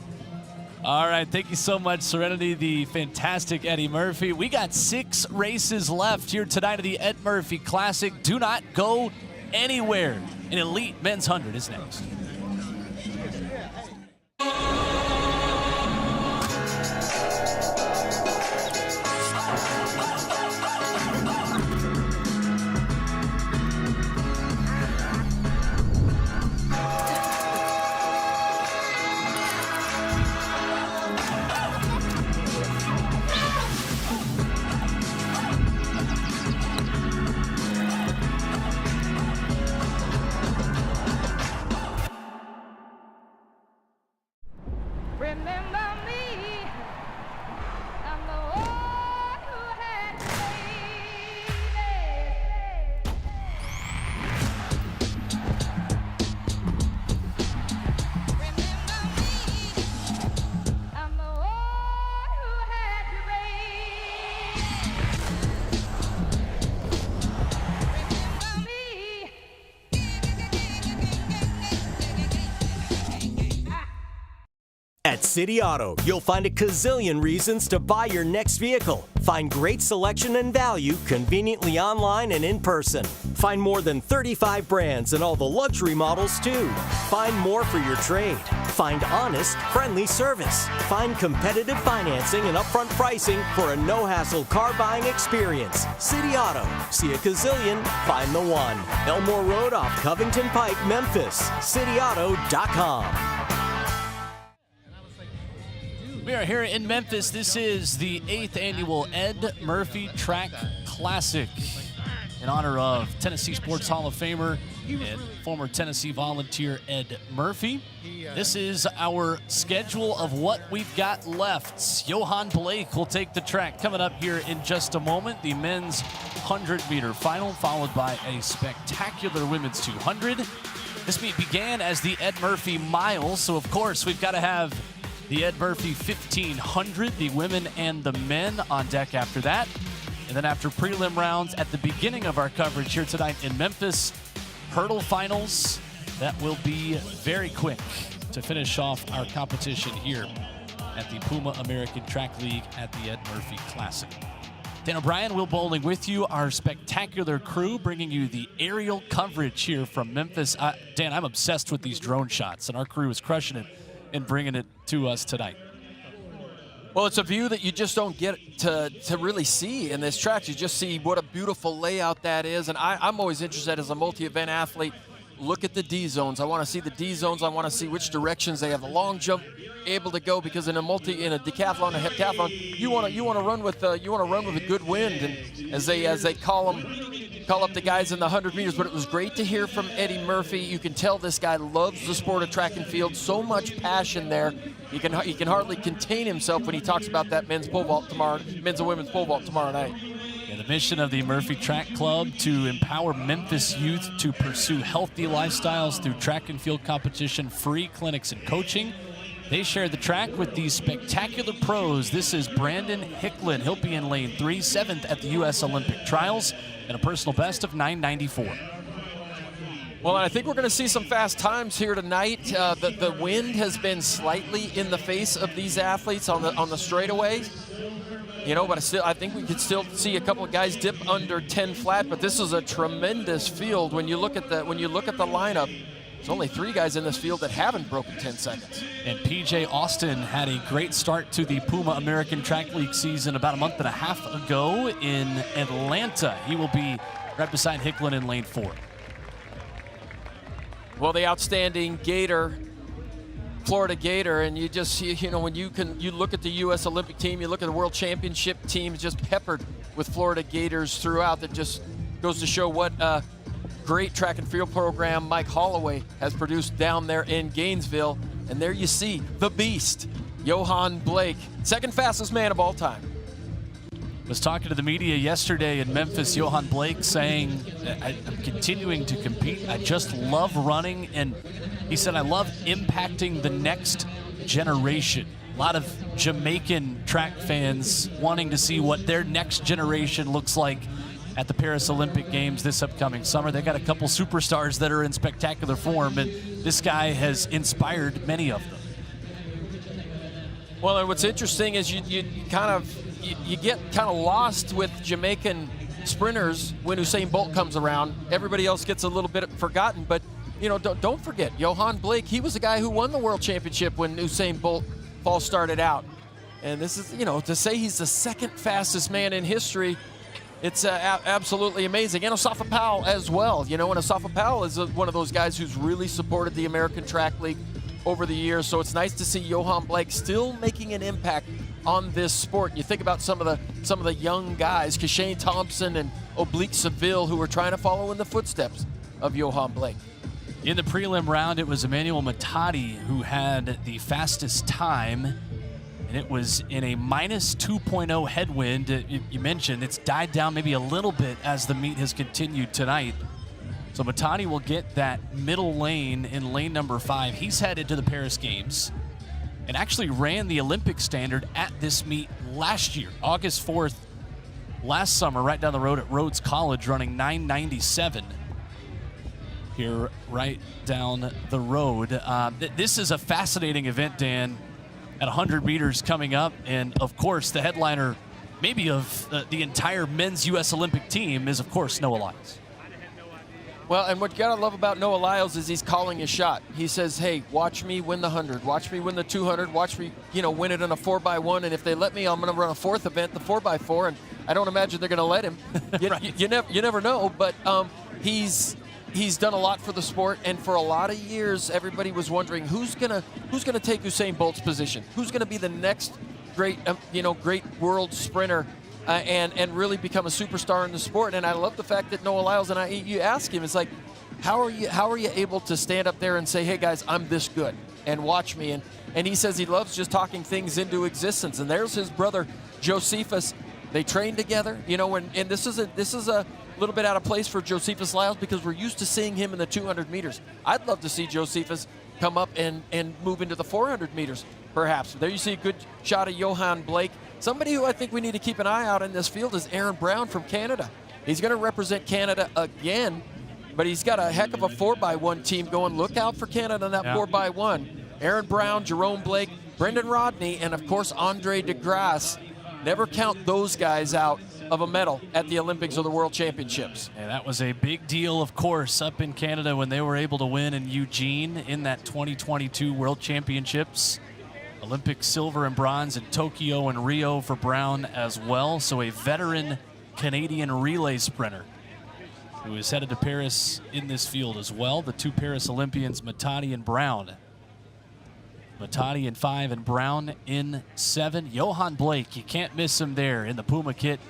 All right, thank you so much, Serenity, the fantastic Eddie Murphy. We got 6 races left here tonight at the Ed Murphey Classic. Do not go anywhere. An elite men's 100 is next. Remember me, I'm the one who had to Remember me, I'm the one who had to Remember me. At City Auto, you'll find a gazillion reasons to buy your next vehicle. Find great selection and value conveniently online and in person. Find more than 35 brands and all the luxury models too. Find more for your trade. Find honest, friendly service. Find competitive financing and upfront pricing for a no-hassle car buying experience. City Auto. See a gazillion, find the one. Elmore Road off Covington Pike, Memphis. CityAuto.com. We are here in Memphis. This is the 8th annual Ed Murphey Track Classic in honor of Tennessee Sports Hall of Famer and former Tennessee volunteer Ed Murphy. This is our schedule of what we've got left. Yohan Blake will take the track coming up here in just a moment. The men's 100-meter final, followed by a spectacular women's 200. This meet began as the Ed Murphy Mile, so of course we've got to have the Ed Murphy 1500, the women and the men on deck after that. And then after prelim rounds at the beginning of our coverage here tonight in Memphis, hurdle finals that will be very quick to finish off our competition here at the Puma American Track League at the Ed Murphey Classic. Dan O'Brien, Will Bowling with you, our spectacular crew, bringing you the aerial coverage here from Memphis. Dan, I'm obsessed with these drone shots, and our crew is crushing it. and bringing it to us tonight. Well, it's a view that you just don't get to really see in this track. You just see what a beautiful layout that is. And I'm always interested as a multi-event athlete. Look at the D zones. I want to see the D zones. I want to see which directions they have the long jump able to go, because in a decathlon, a heptathlon, you want to run with a good wind, and as they call up the guys in the 100 meters. But it was great to hear from Eddie Murphy. You can tell this guy loves the sport of track and field. So much passion there. He can hardly contain himself when he talks about that men's and women's pole vault tomorrow night. Yeah, the mission of the Murphy Track Club to empower Memphis youth to pursue healthy lifestyles through track and field competition, free clinics, and coaching. They share the track with these spectacular pros. This is Brandon Hicklin. He'll be in lane 3, 7th at the U.S. Olympic Trials, and a personal best of 9:94. Well, I think we're going to see some fast times here tonight. The wind has been slightly in the face of these athletes on the straightaways. But I think we could still see a couple of guys dip under 10 flat. But this is a tremendous field. When you look at the lineup, there's only 3 guys in this field that haven't broken 10 seconds. And PJ Austin had a great start to the Puma American Track League season about a month and a half ago in Atlanta. He will be right beside Hicklin in lane 4. Well, the outstanding Gator, Florida Gator, and you just see, when you look at the U.S. Olympic team, you look at the World Championship team, just peppered with Florida Gators throughout. That just goes to show what great track and field program Mike Holloway has produced down there in Gainesville. And there you see the beast, Yohan Blake, second fastest man of all time. Was talking to the media yesterday in Memphis, Yohan Blake saying, I'm continuing to compete. I just love running. And he said, I love impacting the next generation. A lot of Jamaican track fans wanting to see what their next generation looks like at the Paris Olympic Games this upcoming summer. They got a couple superstars that are in spectacular form, and this guy has inspired many of them. Well, and what's interesting is you get kind of lost with Jamaican sprinters when Usain Bolt comes around. Everybody else gets a little bit forgotten, but don't forget Yohan Blake. He was the guy who won the world championship when Usain Bolt started out, and this is to say he's the second fastest man in history. It's absolutely amazing. And Asafa Powell as well. And Asafa Powell is one of those guys who's really supported the American Track League over the years. So it's nice to see Yohan Blake still making an impact on this sport. You think about some of the young guys, Kashane Thompson and Oblique Seville, who are trying to follow in the footsteps of Yohan Blake. In the prelim round, it was Emmanuel Matadi who had the fastest time, and it was in a minus 2.0 headwind. You mentioned it's died down maybe a little bit as the meet has continued tonight. So Matadi will get that middle lane in lane number 5. He's headed to the Paris Games and actually ran the Olympic standard at this meet last year, August 4th, last summer, right down the road at Rhodes College, running 9:97 here right down the road. This is a fascinating event, Dan, at 100 meters coming up. And, of course, the headliner maybe of the entire men's U.S. Olympic team is, of course, Noah Lyles. Well, and what you got to love about Noah Lyles is he's calling his shot. He says, hey, watch me win the 100. Watch me win the 200. Watch me, win it in a 4x1. And if they let me, I'm going to run a 4th event, the 4x4. And I don't imagine they're going to let him. You never know. But he's done a lot for the sport. And for a lot of years, everybody was wondering who's going to take Usain Bolt's position? Who's going to be the next great world sprinter? And really become a superstar in the sport. And I love the fact that Noah Lyles, and you ask him, it's like, how are you able to stand up there and say, hey guys, I'm this good, and watch me? And he says he loves just talking things into existence. And there's his brother Josephus. They train together, and this is a little bit out of place for Josephus Lyles because we're used to seeing him in the 200 meters. I'd love to see Josephus come up and move into the 400 meters, perhaps. There you see a good shot of Yohan Blake. Somebody who I think we need to keep an eye out in this field is Aaron Brown from Canada. He's going to represent Canada again, but he's got a heck of a 4x1 team going. Look out for Canada in that 4x1. Aaron Brown, Jerome Blake, Brendan Rodney, and, of course, Andre DeGrasse. Never count those guys out of a medal at the Olympics or the World Championships. And that was a big deal, of course, up in Canada when they were able to win in Eugene in that 2022 World Championships. Olympic silver and bronze in Tokyo and Rio for Brown as well. So a veteran Canadian relay sprinter who is headed to Paris in this field as well. The two Paris Olympians, Matadi and Brown. Matadi in 5 and Brown in 7. Yohan Blake, you can't miss him there in the Puma kit,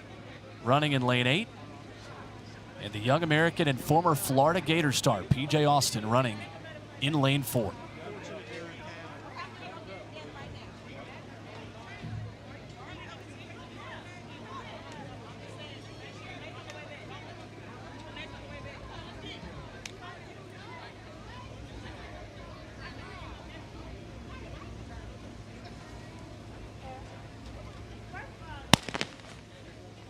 running in lane 8. And the young American and former Florida Gator star, PJ Austin, running in lane 4.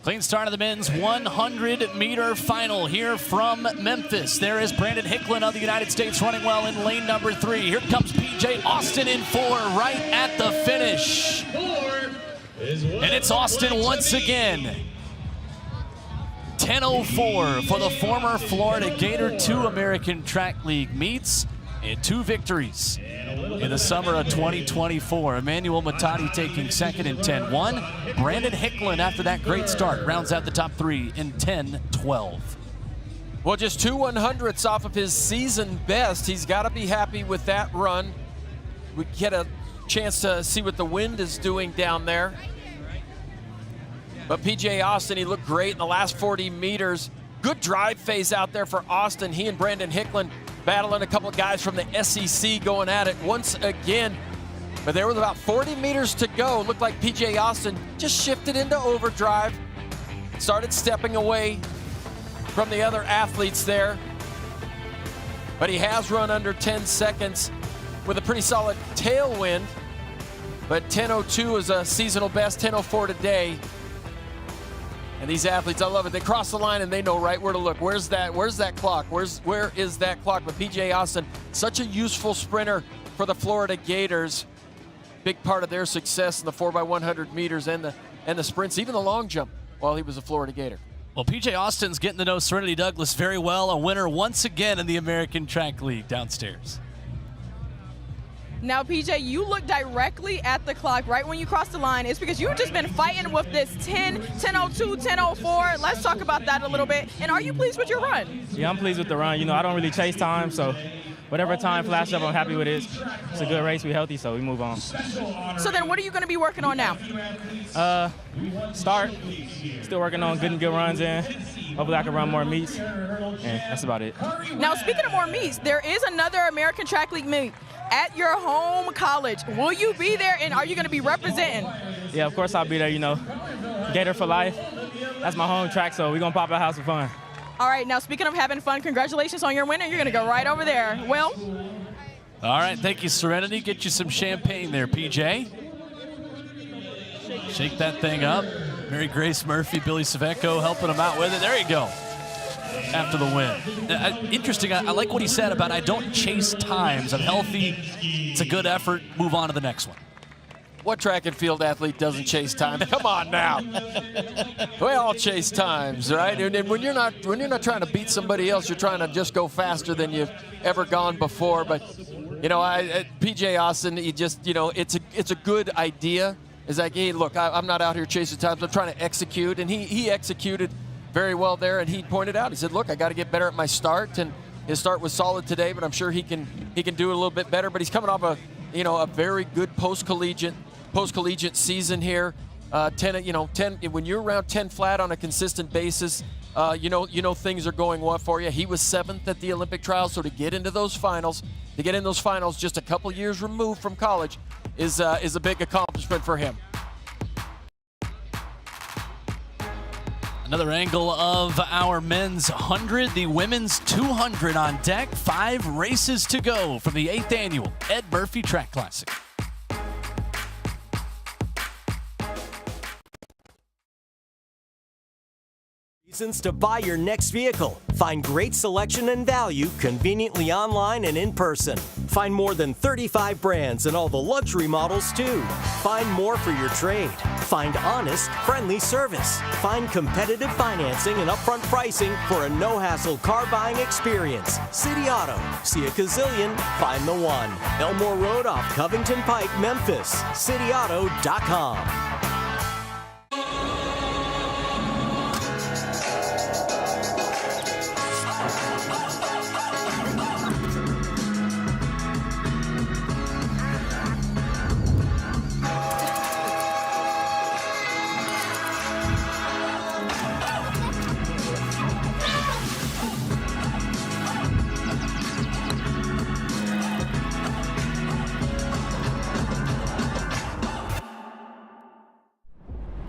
Clean start of the men's 100-meter final here from Memphis. There is Brandon Hicklin of the United States running well in lane number 3. Here comes PJ Austin in 4 right at the finish. And it's Austin once again. 10:04 for the former Florida Gator. 2 American Track League meets and 2 victories in the summer of 2024. Emmanuel Matadi taking second in 10:1. Brandon Hicklin, after that great start, rounds out the top 3 in 10:12. Well, just 2 100ths off of his season best. He's got to be happy with that run. We get a chance to see what the wind is doing down there. But PJ Austin, he looked great in the last 40 meters. Good drive phase out there for Austin. He and Brandon Hicklin battling a couple of guys from the SEC going at it once again. But there was about 40 meters to go. Looked like PJ Austin just shifted into overdrive, started stepping away from the other athletes there. But he has run under 10 seconds with a pretty solid tailwind. But 10:02 is a seasonal best, 10:04 today. And these athletes, I love it. They cross the line and they know right where to look. Where's that clock? Where is that clock? But PJ Austin, such a useful sprinter for the Florida Gators. Big part of their success in the 4x100 meters and the sprints, even the long jump while he was a Florida Gator. Well, PJ Austin's getting to know Serenity Douglas very well, a winner once again in the American Track League downstairs. Now, PJ, you look directly at the clock right when you cross the line. It's because you've just been fighting with this 10:02, 10:04. Let's talk about that a little bit. And are you pleased with your run? Yeah, I'm pleased with the run. You know, I don't really chase time, so whatever time flashes up, I'm happy with it. It's a good race. We're healthy, so we move on. So then what are you going to be working on now? Start. Still working on getting good runs in. Hopefully I can run more meets, and that's about it. Now, speaking of more meets, there is another American Track League meet at your home college. Will you be there, and are you going to be representing? Yeah, of course I'll be there, you know. Gator for life. That's my home track, so we're going to pop out house for fun. All right, now speaking of having fun, congratulations on your win, and you're going to go right over there. Will? All right, thank you, Serenity. Get you some champagne there, PJ. Shake that thing up. Mary Grace Murphy, Billy Saveco helping him out with it. There you go. After the win. Interesting, I like what he said about I don't chase times. I'm healthy, it's a good effort, move on to the next one. What track and field athlete doesn't chase time? Come on now. We all chase times, right? And when you're not trying to beat somebody else, you're trying to just go faster than you've ever gone before. But you know, PJ Austin, he just, you know, it's a good idea. It's like, hey, look, I'm not out here chasing times. I'm trying to execute, and he executed very well there. And he pointed out, he said, look, I got to get better at my start, and his start was solid today, but I'm sure he can do it a little bit better. But he's coming off a very good post-collegiate season here. 10 when you're around 10 flat on a consistent basis, you know things are going well for you. He was 7th at the Olympic trials, so to get in those finals just a couple years removed from college is a big accomplishment for him. Another angle of our men's 100, the women's 200 on deck. 5 races to go from the 8th annual Ed Murphey Track Classic. Reasons to buy your next vehicle. Find great selection and value conveniently online and in person. Find more than 35 brands and all the luxury models too. Find more for your trade. Find honest, friendly service. Find competitive financing and upfront pricing for a no-hassle car buying experience. City Auto. See a gazillion, find the one. Elmore Road off Covington Pike, Memphis. CityAuto.com.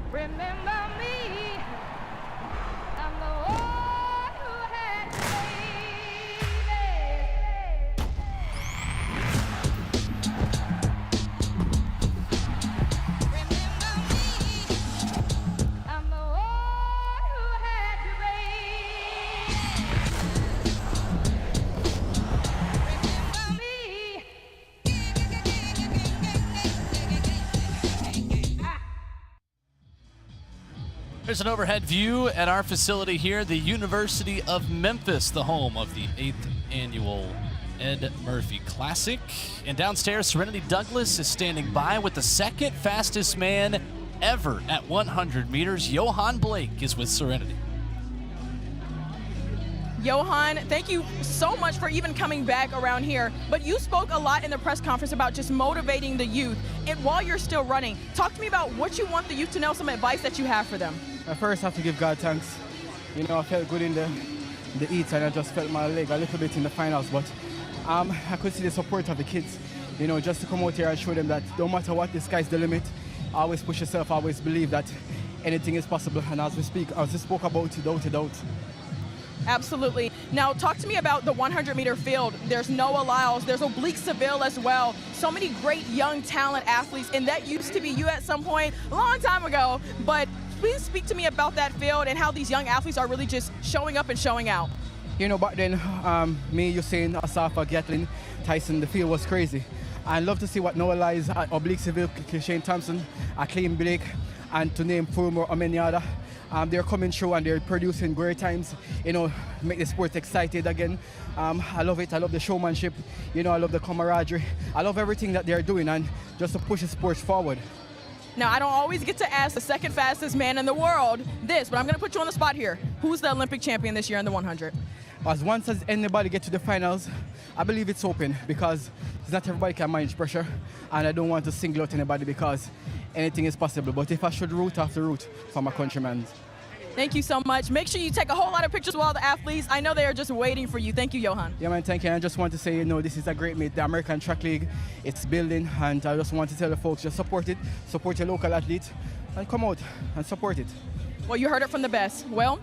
Remember me, I'm the one who had I'm the one who had to Remember me. There's an overhead view at our facility here, the University of Memphis, the home of the 8th annual Ed Murphey Classic. And downstairs, Serenity Douglas is standing by with the second fastest man ever at 100 meters. Yohan Blake is with Serenity. Yohan, thank you so much for even coming back around here. But you spoke a lot in the press conference about just motivating the youth. And while you're still running, talk to me about what you want the youth to know, some advice that you have for them. I first have to give God thanks. You know, I felt good in the heats and I just felt my leg a little bit in the finals, but I could see the support of the kids, you know, just to come out here and show them that no matter what, the sky's the limit. Always push yourself, always believe that anything is possible. And as we spoke about, without a doubt. Absolutely. Now, talk to me about the 100-meter field. There's Noah Lyles, there's Oblique Seville as well. So many great young talent athletes, and that used to be you at some point a long time ago. But please speak to me about that field and how these young athletes are really just showing up and showing out. You know, back then, me, Usain, Asafa, Gatlin, Tyson, the field was crazy. I love to see what Noah Lyles, Oblique Seville, Shane Thompson, Clean Blake, and to name 4 more or many other. They're coming through and they're producing great times, you know, make the sport excited again. I love it. I love the showmanship. You know, I love the camaraderie. I love everything that they're doing and just to push the sport forward. Now, I don't always get to ask the second fastest man in the world this, but I'm going to put you on the spot here. Who's the Olympic champion this year in the 100? As once as anybody get to the finals, I believe it's open because it's not everybody can manage pressure, and I don't want to single out anybody because anything is possible. But if I should root, I have to root for my countrymen. Thank you so much. Make sure you take a whole lot of pictures with all the athletes. I know they are just waiting for you. Thank you, Yohan. Yeah, man, thank you. I just want to say, you know, this is a great meet. The American Track League, it's building, and I just want to tell the folks, just support it, support your local athletes, and come out and support it. Well, you heard it from the best. Well,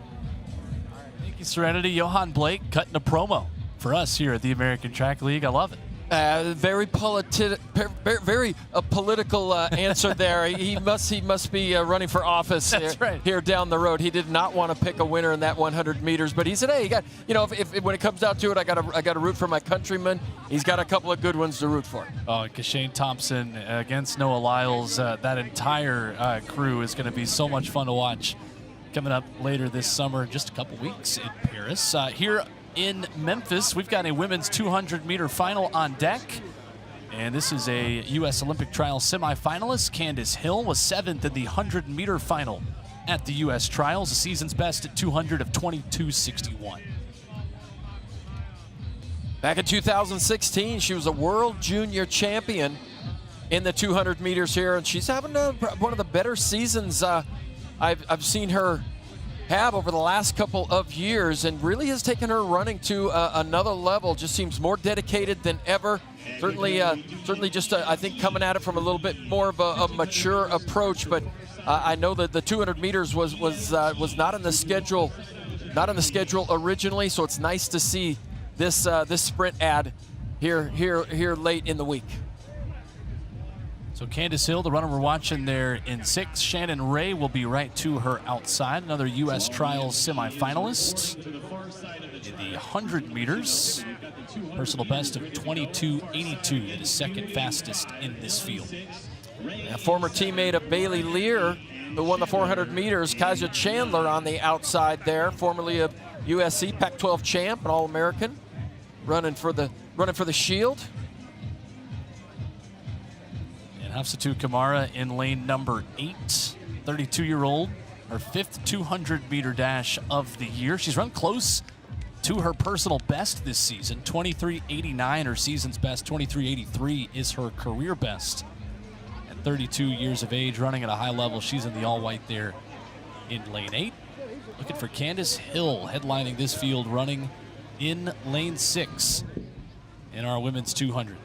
Thank you, Serenity. Yohan Blake cutting a promo for us here at the American Track League. I love it. Very political answer there. He must be running for office here down the road. He did not want to pick a winner in that 100 meters, but he said, "Hey, if when it comes down to it, I got to root for my countrymen." He's got a couple of good ones to root for. Oh, Shane Thompson against Noah Lyles. That entire crew is going to be so much fun to watch. Coming up later this summer, just a couple weeks in Paris. Here in Memphis, we've got a women's 200-meter final on deck. And this is a U.S. Olympic Trials semifinalist. Candace Hill was 7th in the 100-meter final at the U.S. Trials, the season's best at 200 of 22.61. Back in 2016, she was a world junior champion in the 200 meters here, and she's having one of the better seasons I've seen her have over the last couple of years, and really has taken her running to another level. Just seems more dedicated than ever. Certainly just I think coming at it from a little bit more of a mature approach. But I know that the 200 meters was not in the schedule, originally. So it's nice to see this sprint ad here late in the week. So Candace Hill, the runner we're watching there in 6th. Shannon Ray will be right to her outside, another U.S. Trials semifinalist in the 100 meters. Personal best of 22.82, that is second fastest in this field. A former teammate of Bailey Lear, who won the 400 meters, Kaja Chandler on the outside there, formerly of USC Pac-12 champ, an All-American, running for the Shield. And Hafsatu Kamara in lane number 8, 32-year-old, her 5th 200-meter dash of the year. She's run close to her personal best this season, 23:89, her season's best. 23:83 is her career best. At 32 years of age, running at a high level, she's in the all-white there in lane 8. Looking for Candace Hill headlining this field, running in lane 6 in our women's 200.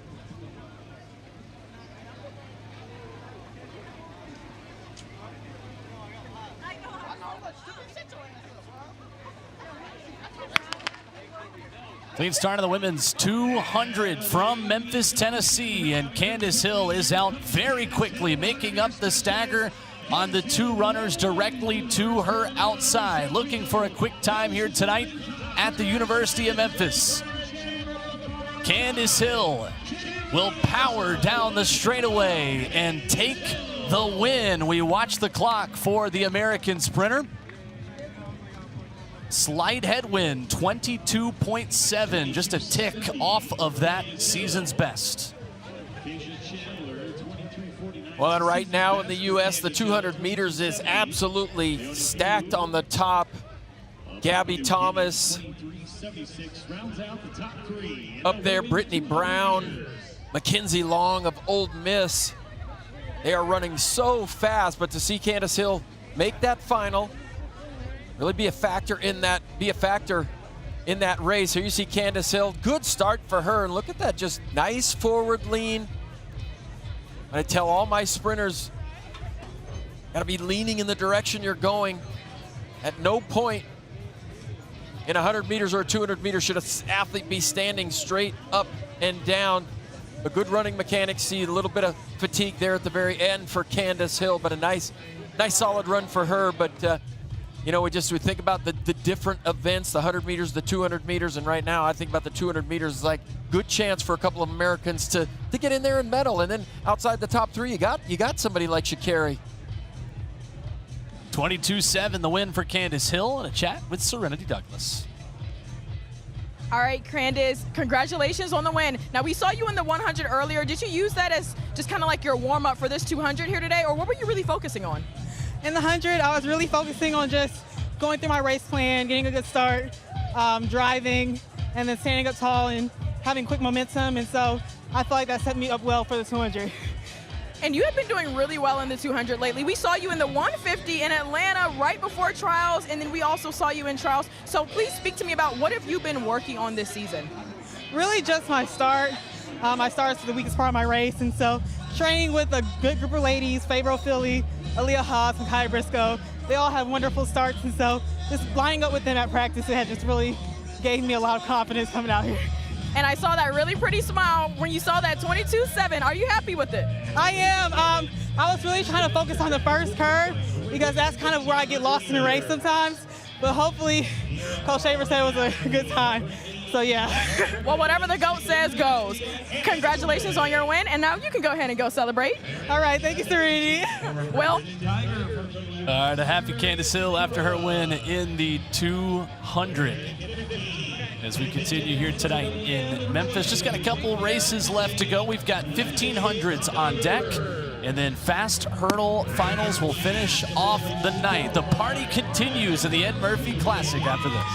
Clean start of the women's 200 from Memphis, Tennessee, and Candace Hill is out very quickly, making up the stagger on the 2 runners directly to her outside. Looking for a quick time here tonight at the University of Memphis. Candace Hill will power down the straightaway and take the win. We watch the clock for the American sprinter. Slight headwind, 22.7, just a tick off of that season's best. Well, and right now in the U.S., the 200 meters is absolutely stacked on the top. Gabby Thomas up there, Brittany Brown, Mackenzie Long of Ole Miss. They are running so fast, but to see Candace Hill make that final, really be a factor in that race. Here you see Candace Hill, good start for her, and look at that, just nice forward lean. I tell all my sprinters, gotta be leaning in the direction you're going. At no point in 100 meters or 200 meters should an athlete be standing straight up and down. A good running mechanic, see a little bit of fatigue there at the very end for Candace Hill, but a nice solid run for her. But you know, we think about the different events, the 100 meters, the 200 meters, and right now I think about the 200 meters is like good chance for a couple of Americans to get in there and medal. And then outside the top 3, you got somebody like Sha'Carri. 22.7 the win for Candace Hill, and a chat with Serenity Douglas. All right, Candace, congratulations on the win. Now, we saw you in the 100 earlier. Did you use that as just kind of like your warm-up for this 200 here today, or what were you really focusing on? In the 100, I was really focusing on just going through my race plan, getting a good start, driving, and then standing up tall and having quick momentum. And so I feel like that set me up well for the 200. And you have been doing really well in the 200 lately. We saw you in the 150 in Atlanta right before trials, and then we also saw you in trials. So please speak to me about what have you been working on this season? Really just my start. My start is the weakest part of my race, and so training with a good group of ladies, Faber O'Philly, Aaliyah Haas, and Kai Briscoe. They all have wonderful starts, and so just lining up with them at practice, it had just really gave me a lot of confidence coming out here. And I saw that really pretty smile when you saw that 22.7. Are you happy with it? I am. I was really trying to focus on the first curve because that's kind of where I get lost in the race sometimes. But hopefully, Coach Shaver said it was a good time. So, yeah. Well, whatever the GOAT says goes. Congratulations on your win, and now you can go ahead and go celebrate. All right, thank you, Serenity. Well. All right, a happy Candace Hill after her win in the 200. As we continue here tonight in Memphis, just got a couple races left to go. We've got 1500s on deck, and then fast hurdle finals will finish off the night. The party continues in the Ed Murphey Classic after this.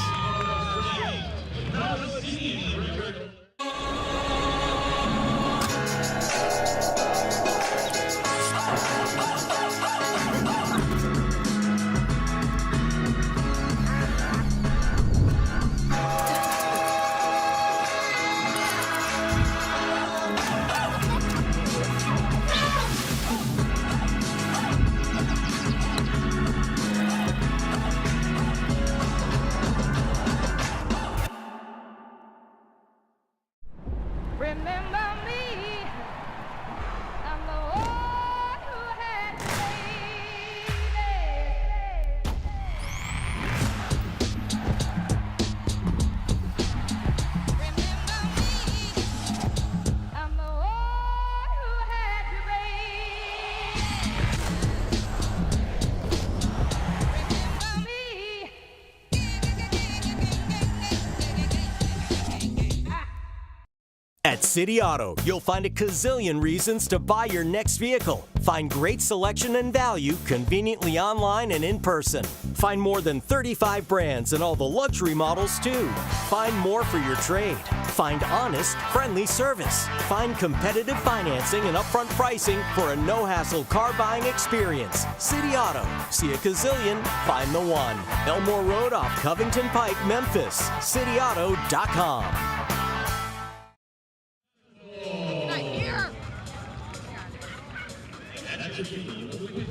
City Auto, you'll find a gazillion reasons to buy your next vehicle. Find great selection and value conveniently online and in person. Find more than 35 brands and all the luxury models too. Find more for your trade. Find honest, friendly service. Find competitive financing and upfront pricing for a no-hassle car buying experience. City Auto. See a gazillion, find the one. Elmore Road off Covington Pike, Memphis. CityAuto.com.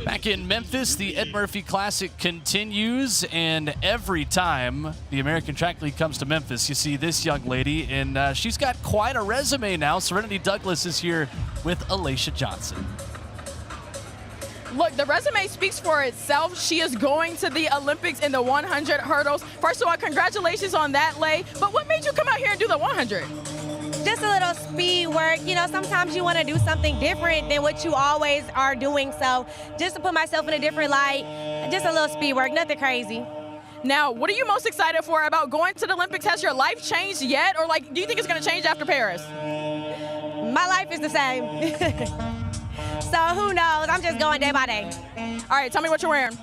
Back in Memphis, the Ed Murphey Classic continues, and every time the American Track League comes to Memphis, you see this young lady, and she's got quite a resume now. Serenity Douglas is here with Alaysha Johnson. Look, the resume speaks for itself. She is going to the Olympics in the 100 hurdles. First of all, congratulations on that, Lay. But what made you come out here and do the 100? Just a little speed work. You know, sometimes you want to do something different than what you always are doing. So just to put myself in a different light, just a little speed work, nothing crazy. Now, what are you most excited for about going to the Olympics? Has your life changed yet? Or do you think it's going to change after Paris? My life is the same. So who knows? I'm just going day by day. All right, tell me what you're wearing.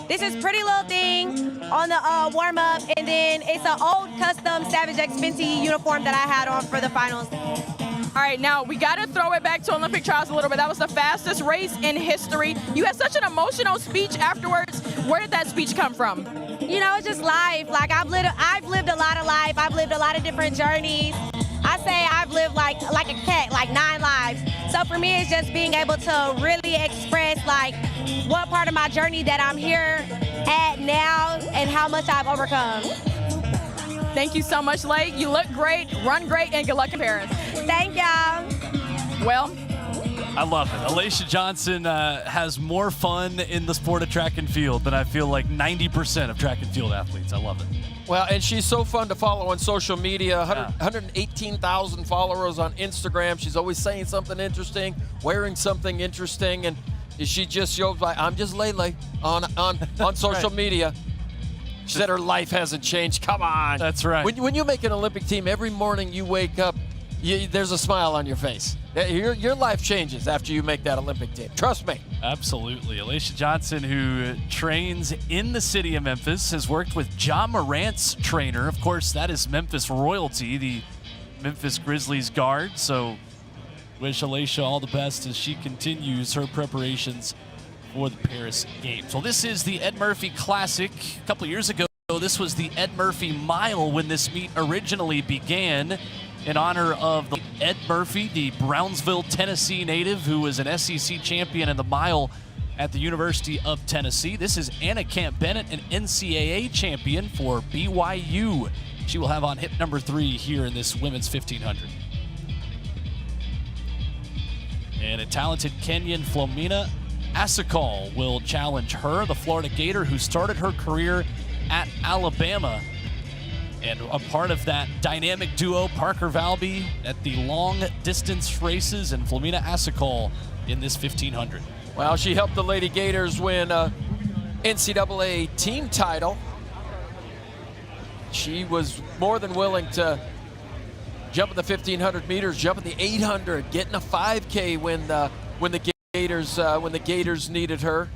This is Pretty Little Thing on the warm-up, and then it's an old custom Savage X Fenty uniform that I had on for the finals. All right, now we got to throw it back to Olympic trials a little bit. That was the fastest race in history. You had such an emotional speech afterwards. Where did that speech come from? You know, it's just life. Like I've lived a lot of life. I've lived a lot of different journeys. I say I've lived like a cat, like 9 lives. So for me, it's just being able to really express like what part of my journey that I'm here at now and how much I've overcome. Thank you so much, Lay. You look great, run great, and good luck in Paris. Thank y'all. Well, I love it. Alaysha Johnson has more fun in the sport of track and field than I feel like 90% of track and field athletes. I love it. Well, and she's so fun to follow on social media. 118,000 followers on Instagram. She's always saying something interesting, wearing something interesting, and she just shows like, I'm just Lele on social media. She said her life hasn't changed. Come on. That's right. When you make an Olympic team, every morning you wake up, there's a smile on your face. Your life changes after you make that Olympic team. Trust me. Absolutely. Alaysha Johnson, who trains in the city of Memphis, has worked with John Morant's trainer. Of course, that is Memphis royalty, the Memphis Grizzlies guard. So wish Alaysha all the best as she continues her preparations for the Paris Games. Well, this is the Ed Murphey Classic. A couple years ago, this was the Ed Murphy Mile when this meet originally began, in honor of Ed Murphy, the Brownsville, Tennessee native who was an SEC champion in the mile at the University of Tennessee. This is Anna Camp-Bennett, an NCAA champion for BYU. She will have on hip number 3 here in this women's 1500. And a talented Kenyan, Flomena Asakal, will challenge her, the Florida Gator who started her career at Alabama. And a part of that dynamic duo, Parker Valby at the long distance races and Flomena Asakal in this 1500. Well, she helped the Lady Gators win a NCAA team title. She was more than willing to jump in the 1500 meters, jump in the 800, get in a 5K when the Gators needed her.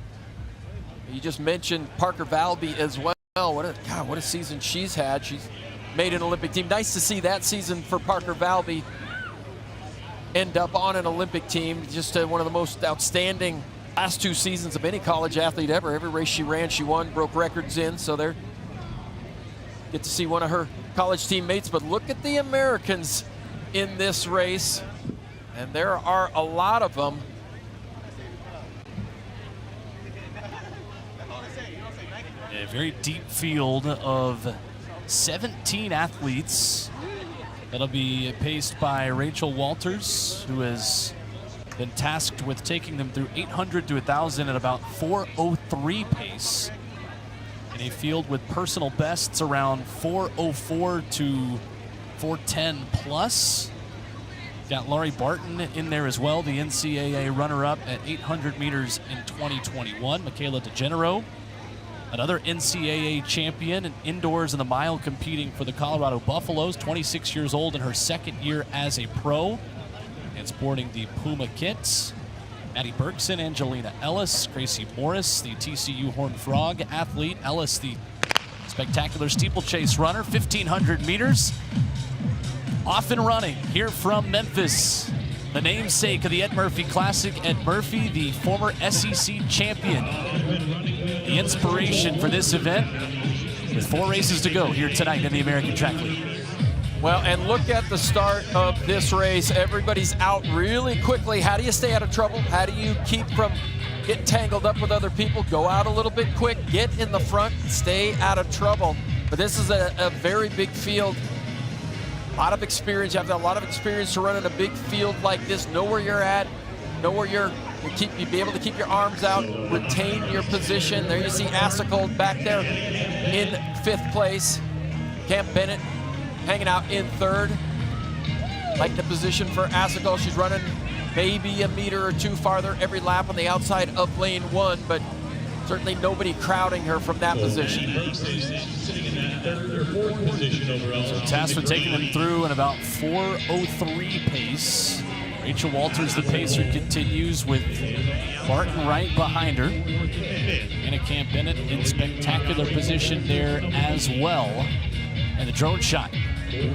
You just mentioned Parker Valby as well. What a season she's had. She's made an Olympic team. Nice to see that season for Parker Valby end up on an Olympic team. Just one of the most outstanding last 2 seasons of any college athlete ever. Every race she ran, she won, broke records in. So there, get to see one of her college teammates. But look at the Americans in this race, and there are a lot of them. A very deep field of 17 athletes that'll be paced by Rachel Walters, who has been tasked with taking them through 800 to 1,000 at about 4:03 pace. In a field with personal bests around 4:04 to 4:10 plus. Got Laurie Barton in there as well, the NCAA runner-up at 800 meters in 2021. Michaela DeGenero, another NCAA champion and indoors in the mile, competing for the Colorado Buffaloes, 26 years old in her 2nd year as a pro. and sporting the Puma kits. Maddie Berkson, Angelina Ellis, Gracie Morris, the TCU Horned Frog athlete. Ellis, the spectacular steeplechase runner, 1,500 meters. Off and running here from Memphis. The namesake of the Ed Murphey Classic, Ed Murphy, the former SEC champion. The inspiration for this event with 4 races to go here tonight in the American Track League. Well, and look at the start of this race. Everybody's out really quickly. How do you stay out of trouble? How do you keep from getting tangled up with other people? Go out a little bit quick, get in the front, stay out of trouble. But this is a very big field. A lot of experience. You have to have a lot of experience to run in a big field like this. Know where you're at. Know where you'll be able to keep your arms out, retain your position. There you see Asacold back there in 5th place. Camp Bennett hanging out in 3rd. Like the position for Asacold. She's running maybe a meter or 2 farther every lap on the outside of lane 1, but certainly nobody crowding her from that position. So tasked with taking them through in about 4:03 pace. Rachel Walters, the pacer, continues with Barton right behind her. Anna Camp Bennett in spectacular position there as well. And the drone shot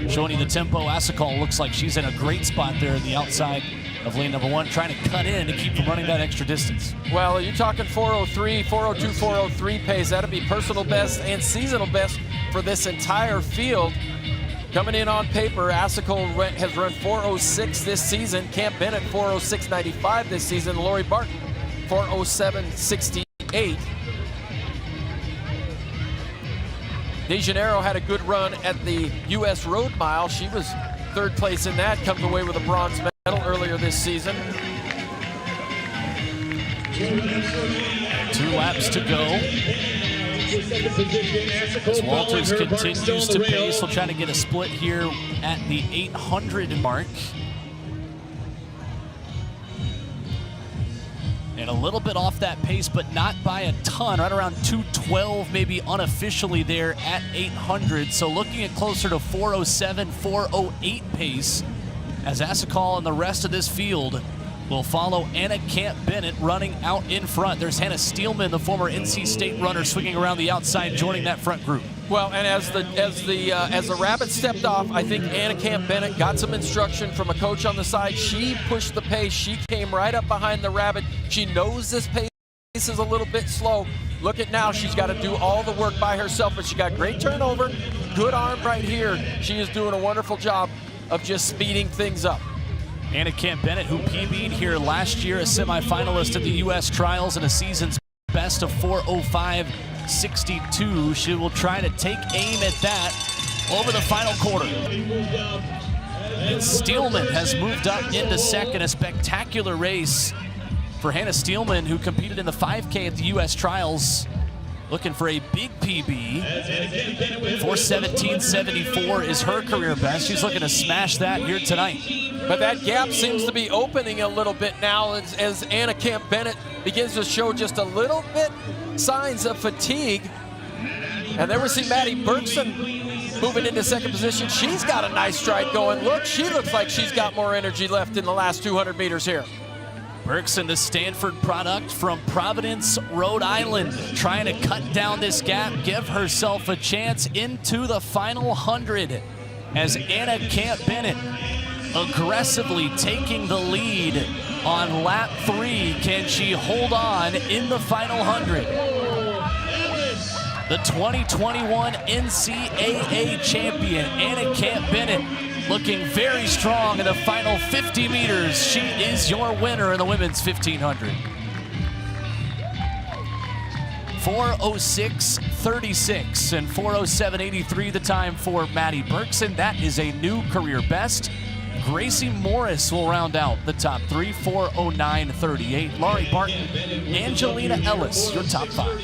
showing you the tempo. Asacold looks like she's in a great spot there at the outside of lane number 1, trying to cut in to keep from running that extra distance. Well, you're talking 4:03, 4:02, 4:03 pace. That'll be personal best and seasonal best for this entire field. Coming in on paper, Asacold has run 4:06 this season. Camp Bennett 4:06.95 this season. Lori Barton 4:07.68. De Janeiro had a good run at the U.S. Road Mile. She was 3rd place in that, comes away with a bronze medal earlier this season. 2 laps to go. As Walters continues to pace, we'll try to get a split here at the 800 mark. And a little bit off that pace, but not by a ton, right around 2:12, maybe unofficially there at 800. So looking at closer to 4:07, 4:08 pace, as Asacold and the rest of this field will follow Anna Camp Bennett running out in front. There's Hannah Steelman, the former NC State runner, swinging around the outside, joining that front group. Well, and as the Rabbit stepped off, I think Anna Camp Bennett got some instruction from a coach on the side. She pushed the pace. She came right up behind the Rabbit. She knows this pace is a little bit slow. Look at now, she's got to do all the work by herself, but she got great turnover, good arm right here. She is doing a wonderful job of just speeding things up. Anna Camp Bennett, who PB'd here last year, a semifinalist at the U.S. Trials and a season's best of 4:05.62. She will try to take aim at that over the final quarter. And Steelman has moved up into 2nd, a spectacular race for Hannah Steelman, who competed in the 5K at the U.S. Trials, looking for a big PB. 4:17.74 is her career best. She's looking to smash that here tonight. But that gap seems to be opening a little bit now as Anna Camp Bennett begins to show just a little bit signs of fatigue. And then we see Maddie Berkson moving into 2nd position. She's got a nice stride going. Look, she looks like she's got more energy left in the last 200 meters here. Berkson, the Stanford product from Providence, Rhode Island, trying to cut down this gap, give herself a chance into the final 100 as Anna Camp Bennett aggressively taking the lead on lap 3. Can she hold on in the final 100? The 2021 NCAA champion, Anna Camp Bennett, looking very strong in the final 50 meters. She is your winner in the women's 1500. 4:06.36 and 4:07.83 the time for Maddie Berkson. That is a new career best. Gracie Morris will round out the top 3, 4:09.38. Laurie Barton, Angelina Ellis, your top 5.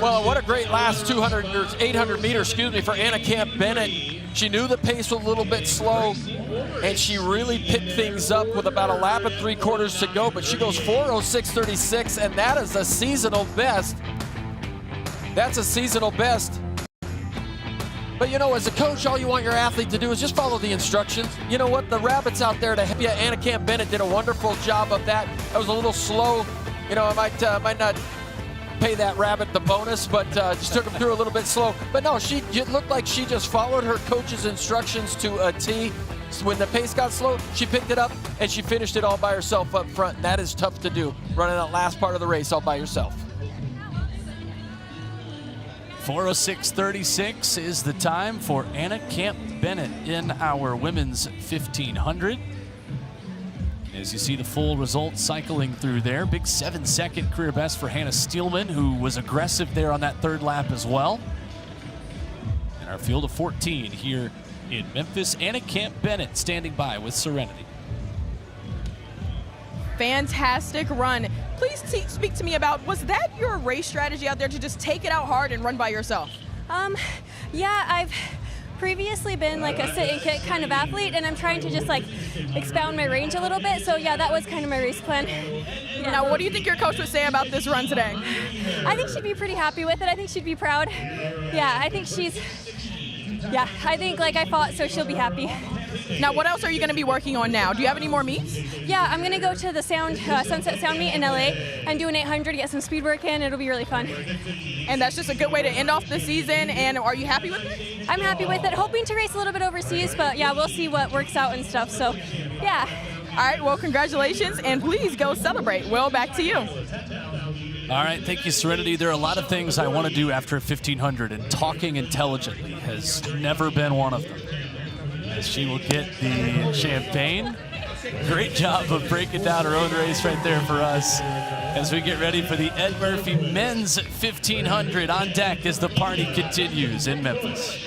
Well, what a great last 200 or 800 meters, for Anna Camp Bennett. She knew the pace was a little bit slow, and she really picked things up with about a lap and 3/4 to go, but she goes 4:06.36, and that is a seasonal best. That's a seasonal best. But you know, as a coach, all you want your athlete to do is just follow the instructions. You know what? The rabbit's out there to help you. Anna Camp Bennett did a wonderful job of that. That was a little slow. You know, I might not pay that rabbit the bonus, but just took him through a little bit slow. But no, it looked like she just followed her coach's instructions to a T. When the pace got slow, she picked it up and she finished it all by herself up front. And that is tough to do, running that last part of the race all by yourself. 4:06:36 is the time for Anna Camp Bennett in our women's 1500. As you see the full results cycling through there, big 7-second career best for Hannah Steelman, who was aggressive there on that third lap as well. And our field of 14 here in Memphis, Anna Camp Bennett standing by with Serenity. Fantastic run. Please speak to me about, was that your race strategy out there to just take it out hard and run by yourself? Yeah, I've previously been like a sit and kick kind of athlete, and I'm trying to just like expound my range a little bit. So yeah, that was kind of my race plan. Yeah. Now, what do you think your coach would say about this run today? I think she'd be pretty happy with it. I think she'd be proud. Yeah, I think I think like I fought, so she'll be happy. Now, what else are you going to be working on now? Do you have any more meets? Yeah, I'm going to go to the Sunset Sound meet in LA and do an 800, get some speed work in. It'll be really fun. And that's just a good way to end off the season. And are you happy with it? I'm happy with it. Hoping to race a little bit overseas, but yeah, we'll see what works out and stuff. So, yeah. All right, well, congratulations, and please go celebrate. Will, back to you. All right, thank you, Serenity. There are a lot of things I want to do after a 1500, and talking intelligently has never been one of them. As she will get the champagne. Great job of breaking down her own race right there for us as we get ready for the Ed Murphey Men's 1500 on deck as the party continues in Memphis.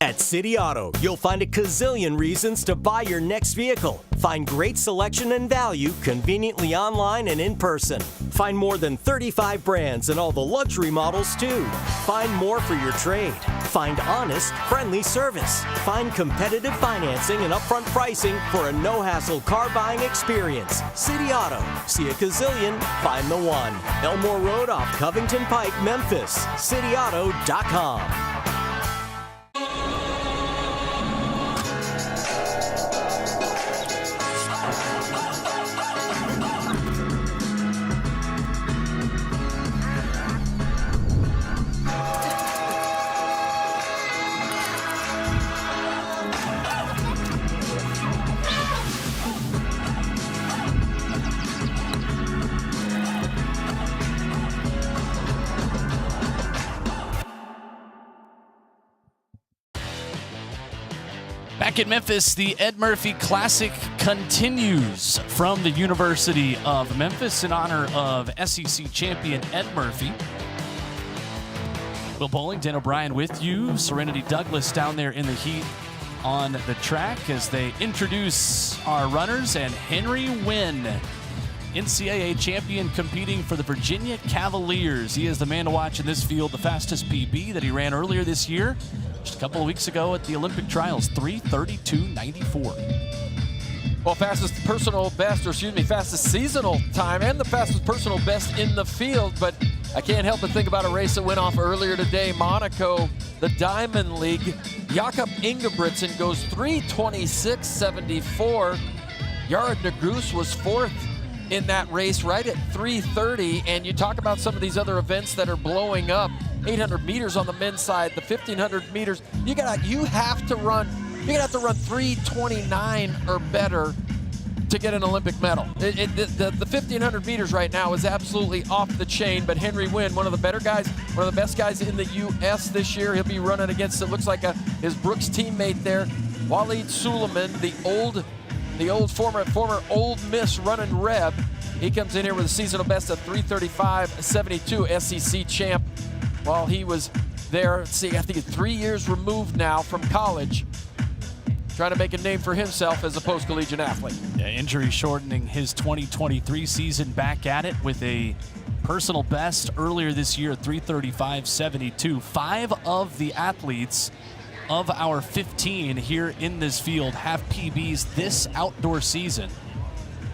At City Auto, you'll find a gazillion reasons to buy your next vehicle. Find great selection and value conveniently online and in person. Find more than 35 brands and all the luxury models too. Find more for your trade. Find honest, friendly service. Find competitive financing and upfront pricing for a no-hassle car buying experience. City Auto. See a gazillion, find the one. Elmore Road off Covington Pike, Memphis. CityAuto.com. Back in Memphis, the Ed Murphey Classic continues from the University of Memphis in honor of SEC champion Ed Murphy. Will Bowling, Dan O'Brien with you. Serenity Douglas down there in the heat on the track as they introduce our runners, and Henry Wynn, NCAA champion competing for the Virginia Cavaliers. He is the man to watch in this field, the fastest PB that he ran earlier this year. Just a couple of weeks ago at the Olympic trials, 3:32.94. Well, fastest seasonal time and the fastest personal best in the field. But I can't help but think about a race that went off earlier today, Monaco, the Diamond League. Jakob Ingebrigtsen goes 3:26.74. Jared Negrus was fourth in that race, right at 3:30. And you talk about some of these other events that are blowing up. 800 meters on the men's side, the 1500 meters. You have to run 3:29 or better to get an Olympic medal. The 1500 meters right now is absolutely off the chain. But Henry Wynn, one of the better guys, one of the best guys in the U.S. this year. He'll be running against, it looks like his Brooks teammate there, Waleed Suleiman, the former Old Miss running Reb. He comes in here with a seasonal best of 3:35.72, SEC champ. While he was there, I think he's 3 years removed now from college, trying to make a name for himself as a post-collegiate athlete. Yeah, injury shortening his 2023 season, back at it with a personal best earlier this year, 3:35.72. 5 of the athletes of our 15 here in this field have PBs this outdoor season.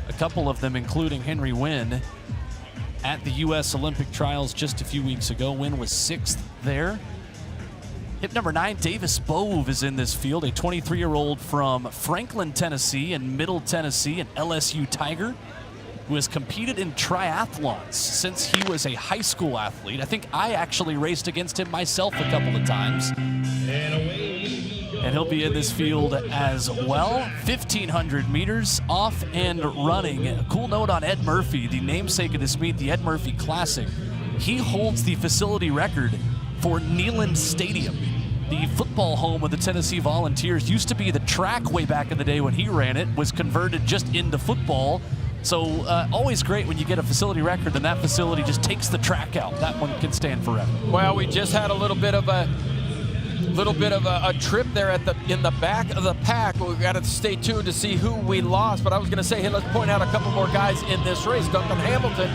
A couple of them, including Henry Wynn, at the U.S. Olympic trials just a few weeks ago. Wynn was 6th there. Hip number 9, Davis Bove, is in this field, a 23-year-old from Franklin, Tennessee, and Middle Tennessee, an LSU Tiger, who has competed in triathlons since he was a high school athlete. I think I actually raced against him myself a couple of times. And he'll be in this field as well. 1,500 meters, off and running. A cool note on Ed Murphy, the namesake of this meet, the Ed Murphey Classic. He holds the facility record for Neyland Stadium. The football home of the Tennessee Volunteers used to be the track way back in the day when he ran it, was converted just into football. So always great when you get a facility record and that facility just takes the track out. That one can stand forever. Well, we just had a little bit of a trip there in the back of the pack. We've got to stay tuned to see who we lost. But I was going to say, hey, let's point out a couple more guys in this race. Duncan Hamilton,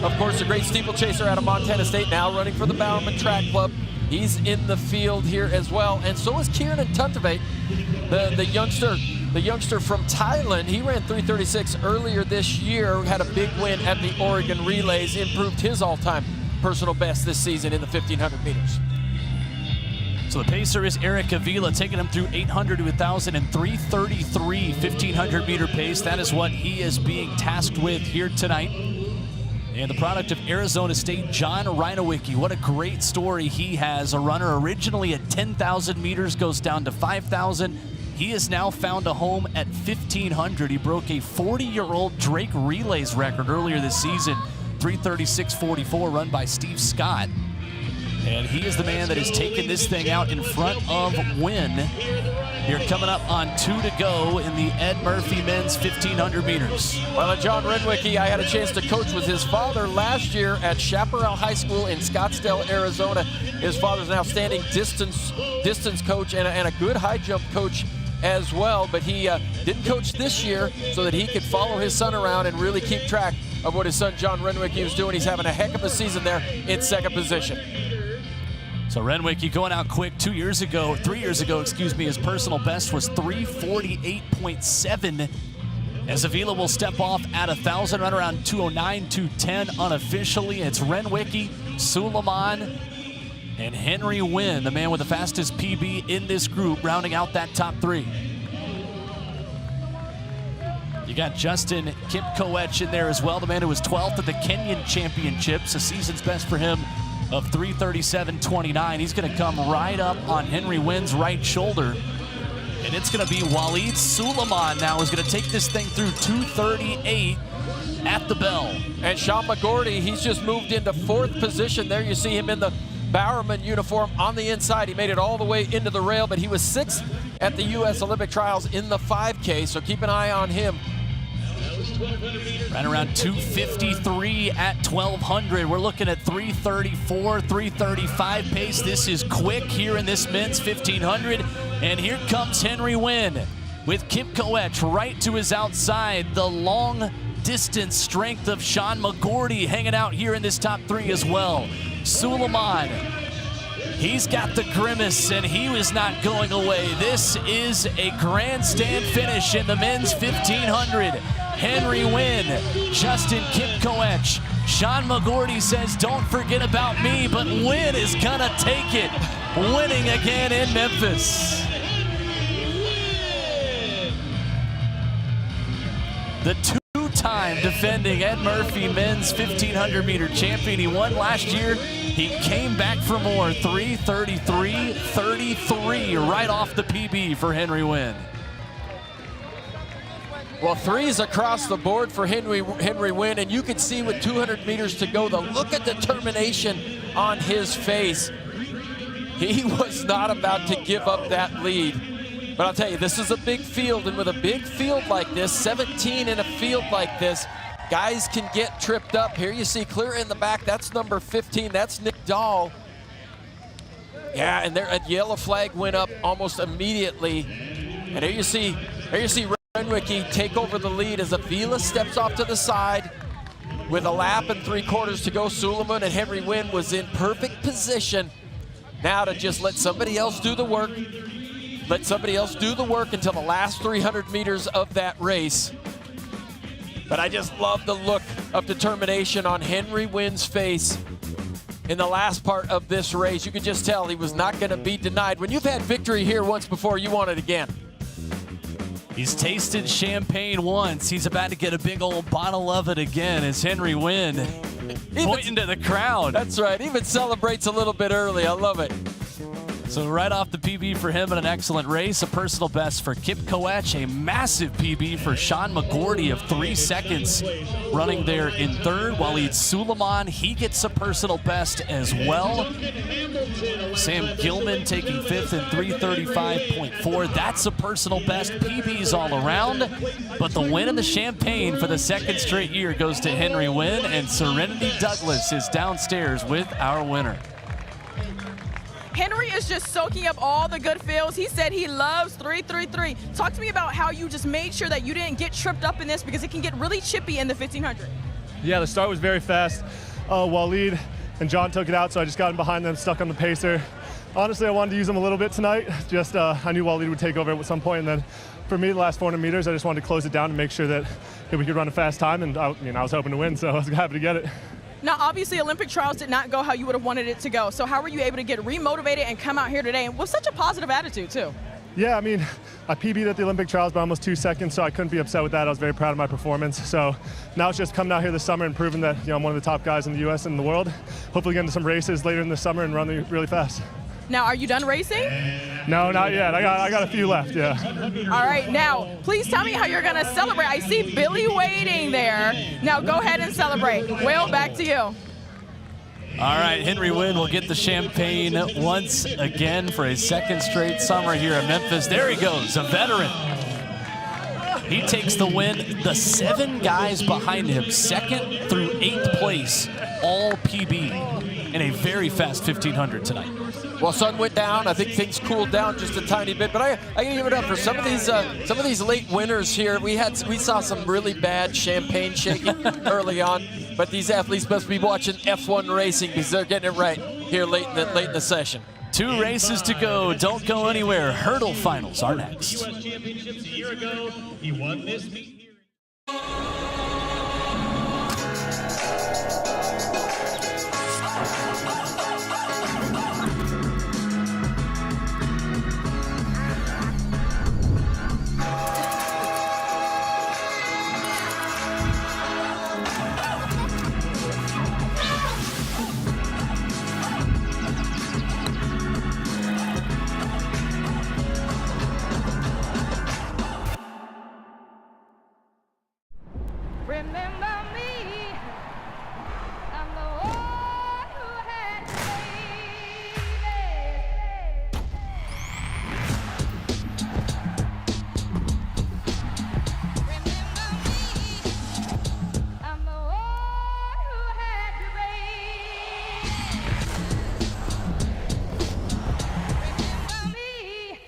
of course, a great steeplechaser out of Montana State, now running for the Bowerman Track Club. He's in the field here as well, and so is Kieran Tuntavate, the youngster from Thailand. He ran 3:36 earlier this year, had a big win at the Oregon Relays, improved his all-time personal best this season in the 1,500 meters. So the pacer is Eric Avila, taking him through 800 to 1,000 and 3:33 1,500-meter pace. That is what he is being tasked with here tonight. And the product of Arizona State, John Reinowicki. What a great story he has. A runner originally at 10,000 meters, goes down to 5,000. He has now found a home at 1,500. He broke a 40-year-old Drake Relays record earlier this season, 3:36.44, run by Steve Scott. And he is the man that has taken this thing out in front of Wynn. Here coming up on 2 to go in the Ed Murphy men's 1,500 meters. Well, John Renwicky, I had a chance to coach with his father last year at Chaparral High School in Scottsdale, Arizona. His father's an outstanding distance coach and a good high jump coach as well, but he didn't coach this year so that he could follow his son around and really keep track of what his son John Renwicky was doing. He's having a heck of a season there in second position. So Renwicky going out quick 3 years ago, his personal best was 3:48.7. As Avila will step off at 1,000, run around 2:09, 2:10 unofficially. It's Renwicky, Suleiman, and Henry Wynn, the man with the fastest PB in this group, rounding out that top 3. You got Justin Kipkoech in there as well, the man who was 12th at the Kenyan Championships, a season's best for him of 3:37.29. He's going to come right up on Henry Wynn's right shoulder. And it's going to be Waleed Suleiman now who's going to take this thing through 2:38 at the bell. And Sean McGordy, he's just moved into 4th position. There you see him in the Bowerman uniform on the inside. He made it all the way into the rail, but he was 6th at the U.S. Olympic trials in the 5K, so keep an eye on him. Right around 2:53 at 1,200. We're looking at 3:34, 3:35 pace. This is quick here in this men's 1,500. And here comes Henry Wynn with Kipkoech right to his outside. The long distance strength of Sean McGordy hanging out here in this top 3 as well. Suleiman, he's got the grimace and he was not going away. This is a grandstand finish in the men's 1,500. Henry Wynn, Justin Kipkoech, Sean McGordy says, don't forget about me, but Wynn is gonna take it, winning again in Memphis. The two-time defending Ed Murphy men's 1,500-meter champion. He won last year. He came back for more, 3:33.33, right off the PB for Henry Wynn. Well, 3s across the board for Henry Wynn, and you can see with 200 meters to go, the look of determination on his face. He was not about to give up that lead. But I'll tell you, this is a big field, and with a big field like this, 17 in a field like this, guys can get tripped up. Here you see clear in the back, that's number 15, that's Nick Dahl. Yeah, and there a yellow flag went up almost immediately. And here you see Renwicky take over the lead as Avila steps off to the side with a lap and 3/4 to go. Suleiman and Henry Wynn was in perfect position now to just let somebody else do the work. Let somebody else do the work until the last 300 meters of that race. But I just love the look of determination on Henry Wynn's face in the last part of this race. You could just tell he was not going to be denied. When you've had victory here once before, you want it again. He's tasted champagne once. He's about to get a big old bottle of it again as Henry Wynn pointing to the crowd. That's right. Even celebrates a little bit early. I love it. So right off the PB for him in an excellent race, a personal best for Kip Koech, a massive PB for Sean McGordy of 3 seconds running there in third. Waleed Suleiman, he gets a personal best as well. Sam Gilman taking fifth in 3:35.4. That's a personal best. PBs all around. But the win in the Champagne for the second straight year goes to Henry Wynn, and Serenity Douglas is downstairs with our winner. Henry is just soaking up all the good feels. He said he loves 333. Talk to me about how you just made sure that you didn't get tripped up in this, because it can get really chippy in the 1500. Yeah, the start was very fast. Waleed and John took it out, so I just got in behind them, stuck on the pacer. Honestly, I wanted to use them a little bit tonight. Just I knew Waleed would take over at some point, and then for me, the last 400 meters, I just wanted to close it down and make sure that we could run a fast time, and I was hoping to win, so I was happy to get it. Now, obviously, Olympic trials did not go how you would have wanted it to go. So how were you able to get remotivated and come out here today and with such a positive attitude, too? Yeah, I mean, I PB'd at the Olympic trials by almost 2 seconds, so I couldn't be upset with that. I was very proud of my performance. So now it's just coming out here this summer and proving that I'm one of the top guys in the U.S. and the world. Hopefully get into some races later in the summer and run really fast. Now, are you done racing? No, not yet. I got a few left, yeah. All right, now, please tell me how you're going to celebrate. I see Billy waiting there. Now, go ahead and celebrate. Will, back to you. All right, Henry Wynn will get the champagne once again for his second straight summer here in Memphis. There he goes, a veteran. He takes the win. The 7 guys behind him, second through 8th place, all PB in a very fast 1500 tonight. Well, sun went down. I think things cooled down just a tiny bit, but I can give it up for some of these late winners here. We saw some really bad champagne shaking early on, but these athletes must be watching F1 racing because they're getting it right here late in the session. 2 races to go. Don't go anywhere. Hurdle finals are next. US Championships a year ago, he won this meet. Remember me, I'm the one who had I'm the one who had to Remember me.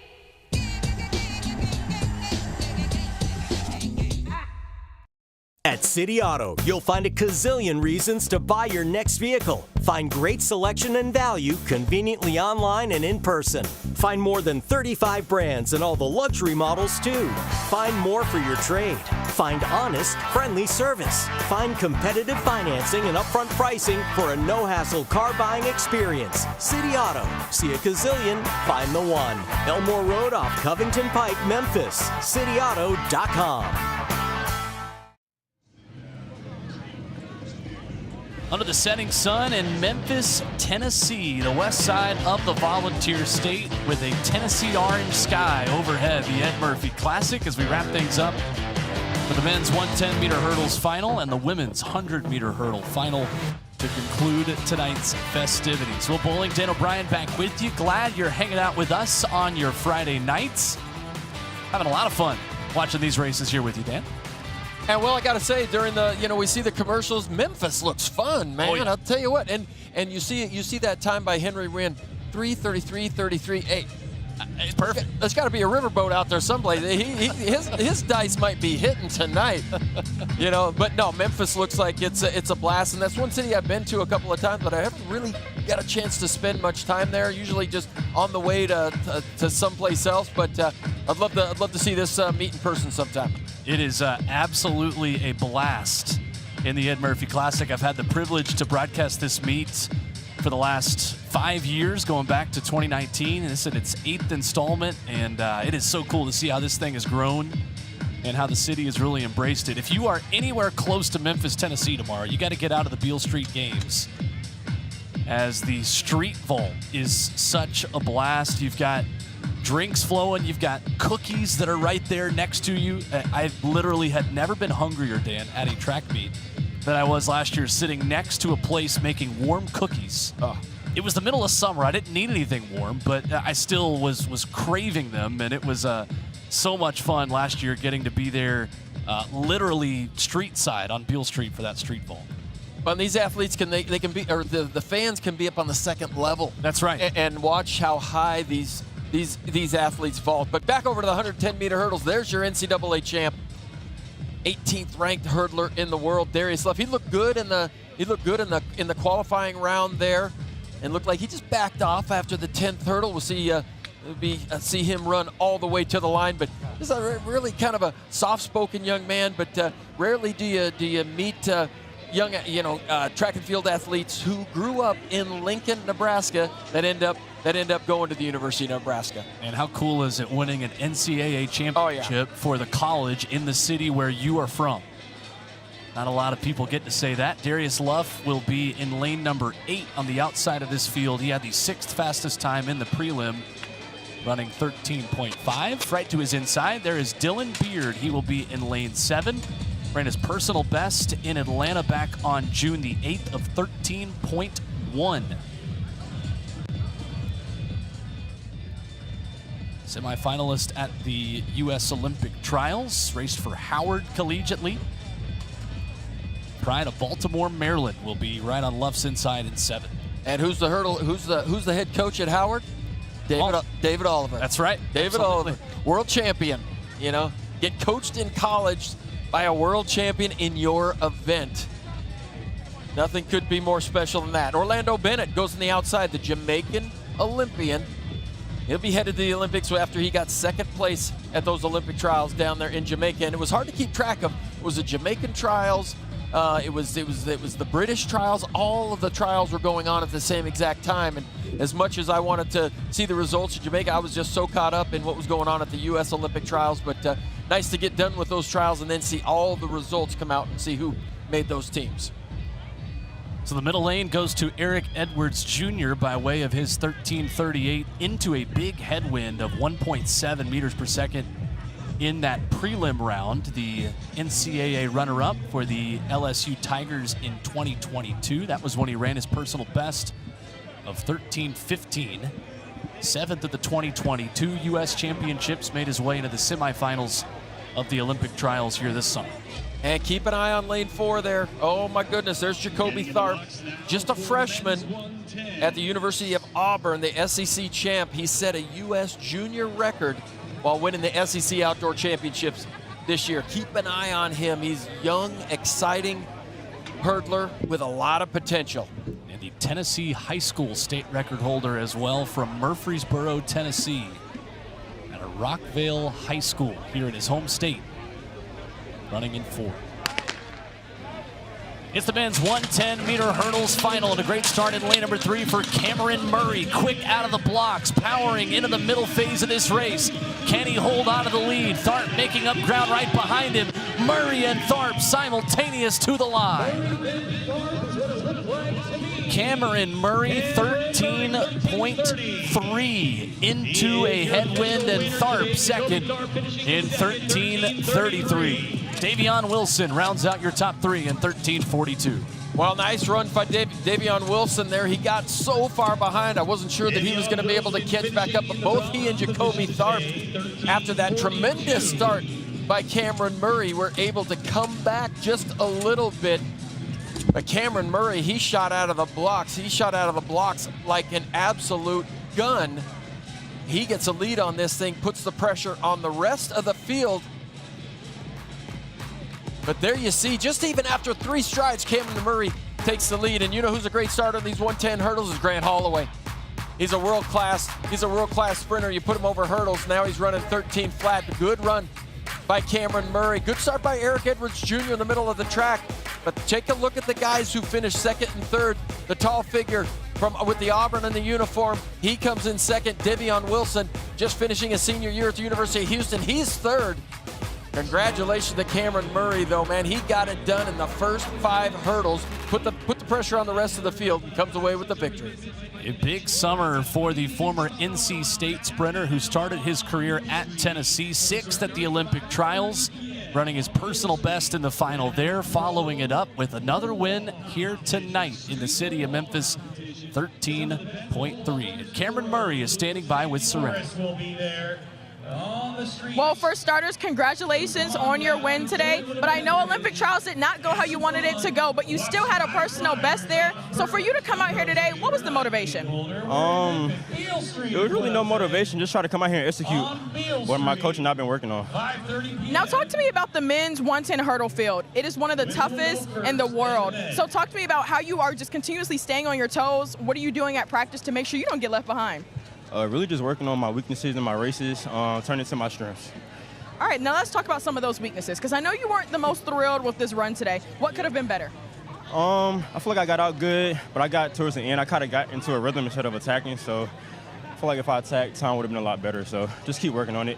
At City Auto, you'll find a gazillion reasons to buy your next vehicle. Find great selection and value conveniently online and in person. Find more than 35 brands and all the luxury models too. Find more for your trade. Find honest, friendly service. Find competitive financing and upfront pricing for a no-hassle car buying experience. City Auto. See a gazillion, find the one. Elmore Road off Covington Pike, Memphis. CityAuto.com. Under the setting sun in Memphis, Tennessee, the west side of the Volunteer State, with a Tennessee orange sky overhead. The Ed Murphey Classic as we wrap things up for the men's 110-meter hurdles final and the women's 100-meter hurdle final to conclude tonight's festivities. Will Bowling, Dan O'Brien back with you. Glad you're hanging out with us on your Friday nights. Having a lot of fun watching these races here with you, Dan. And well, I got to say, during the, we see the commercials, Memphis looks fun, man. Oh, yeah. I'll tell you what. And you see that time by Henry Wynn, 3:33.33. Hey, it's perfect. There's got to be a riverboat out there someplace. His dice might be hitting tonight, But no, Memphis looks like it's a blast, and that's one city I've been to a couple of times, but I haven't really got a chance to spend much time there. Usually just on the way to someplace else, but I'd love to see this meet in person sometime. It is absolutely a blast in the Ed Murphey Classic. I've had the privilege to broadcast this meet for the last 5 years, going back to 2019. And this is its 8th installment, and it is so cool to see how this thing has grown and how the city has really embraced it. If you are anywhere close to Memphis, Tennessee tomorrow, you got to get out of the Beale Street Games, as the street vault is such a blast. You've got drinks flowing, you've got cookies that are right there next to you. I literally had never been hungrier, Dan, at a track meet than I was last year, sitting next to a place making warm cookies. It was the middle of summer. I didn't need anything warm, but I still was craving them, and it was so much fun last year getting to be there literally street side on Beale Street for that street vault. But these athletes can be, or the fans can be up on the second level. That's right. And watch how high these athletes vault. But back over to the 110-meter hurdles. There's your NCAA champ, 18th ranked hurdler in the world, Darius Luff. He looked good in the qualifying round there, and looked like he just backed off after the 10th hurdle. We'll see him run all the way to the line. But this is a really kind of a soft-spoken young man. But rarely do you meet young, track and field athletes who grew up in Lincoln, Nebraska, that end up going to the University of Nebraska. And how cool is it winning an NCAA championship for the college in the city where you are from? Not a lot of people get to say that. Darius Luff will be in lane number 8 on the outside of this field. He had the 6th fastest time in the prelim, running 13.5. Right to his inside, there is Dylan Beard. He will be in lane 7. Ran his personal best in Atlanta back on June the 8th of 13.1. Semi-finalist at the U.S. Olympic Trials, raced for Howard collegiately. Pride of Baltimore, Maryland will be right on Luff's inside in 7. And who's the head coach at Howard? David Oliver. That's right. David Oliver, world champion. Get coached in college by a world champion in your event. Nothing could be more special than that. Orlando Bennett goes on the outside, the Jamaican Olympian. He'll be headed to the Olympics after he got 2nd place at those Olympic trials down there in Jamaica. And it was hard to keep track of. It was the Jamaican trials. It was the British trials. All of the trials were going on at the same exact time. And as much as I wanted to see the results of Jamaica, I was just so caught up in what was going on at the U.S. Olympic trials. But nice to get done with those trials and then see all the results come out and see who made those teams. So the middle lane goes to Eric Edwards Jr. by way of his 13:38 into a big headwind of 1.7 meters per second in that prelim round. The NCAA runner-up for the LSU Tigers in 2022. That was when he ran his personal best of 13:15. 7th at the 2022 U.S. Championships, made his way into the semifinals of the Olympic trials here this summer. And keep an eye on lane 4 there. Oh my goodness, there's Jacoby Tharp, just a freshman at the University of Auburn, the SEC champ. He set a U.S. junior record while winning the SEC Outdoor Championships this year. Keep an eye on him. He's young, exciting hurdler with a lot of potential. And the Tennessee high school state record holder as well from Murfreesboro, Tennessee, at a Rockvale High School here in his home state, running in 4. It's the men's 110-meter hurdles final, and a great start in lane number 3 for Cameron Murray. Quick out of the blocks, powering into the middle phase of this race. Can he hold on to the lead? Tharp making up ground right behind him. Murray and Tharp simultaneous to the line. Cameron Murray 13.3 into a headwind, and Tharp second in 13.33. Davion Wilson rounds out your top 3 in 13.42. Well, nice run by Davion Wilson there. He got so far behind, I wasn't sure that he was going to be able to catch back up, but both he and Jacoby Tharp, after that tremendous start by Cameron Murray, were able to come back just a little bit. But Cameron Murray, he shot out of the blocks. He shot out of the blocks like an absolute gun. He gets a lead on this thing, puts the pressure on the rest of the field. But there you see, just even after 3 strides, Cameron Murray takes the lead. And you know who's a great starter in these 110 hurdles is Grant Holloway. He's a world-class sprinter. You put him over hurdles. Now he's running 13 flat. Good run by Cameron Murray. Good start by Eric Edwards Jr. in the middle of the track. But take a look at the guys who finished second and third. The tall figure with the Auburn in the uniform, he comes in second. Devion Wilson, just finishing his senior year at the University of Houston, he's third. Congratulations to Cameron Murray, though, man. He got it done in the first 5 hurdles, put the pressure on the rest of the field, and comes away with the victory. A big summer for the former NC State sprinter who started his career at Tennessee, 6th at the Olympic trials, running his personal best in the final there, following it up with another win here tonight in the city of Memphis, 13.3. And Cameron Murray is standing by with Serenity. Well, for starters, congratulations on your win today. But I know Olympic trials did not go how you wanted it to go, but you still had a personal best there. So for you to come out here today, what was the motivation? There was really no motivation, just try to come out here and execute what my coach and I have been working on. Now talk to me about the men's 110 hurdle field. It is one of the toughest in the world. So talk to me about how you are just continuously staying on your toes. What are you doing at practice to make sure you don't get left behind? Really just working on my weaknesses in my races, turning to my strengths. All right, now let's talk about some of those weaknesses, because I know you weren't the most thrilled with this run today. What could have been better? I feel like I got out good, but I got towards the end, I kind of got into a rhythm instead of attacking, so I feel like if I attacked, time would have been a lot better, so just keep working on it.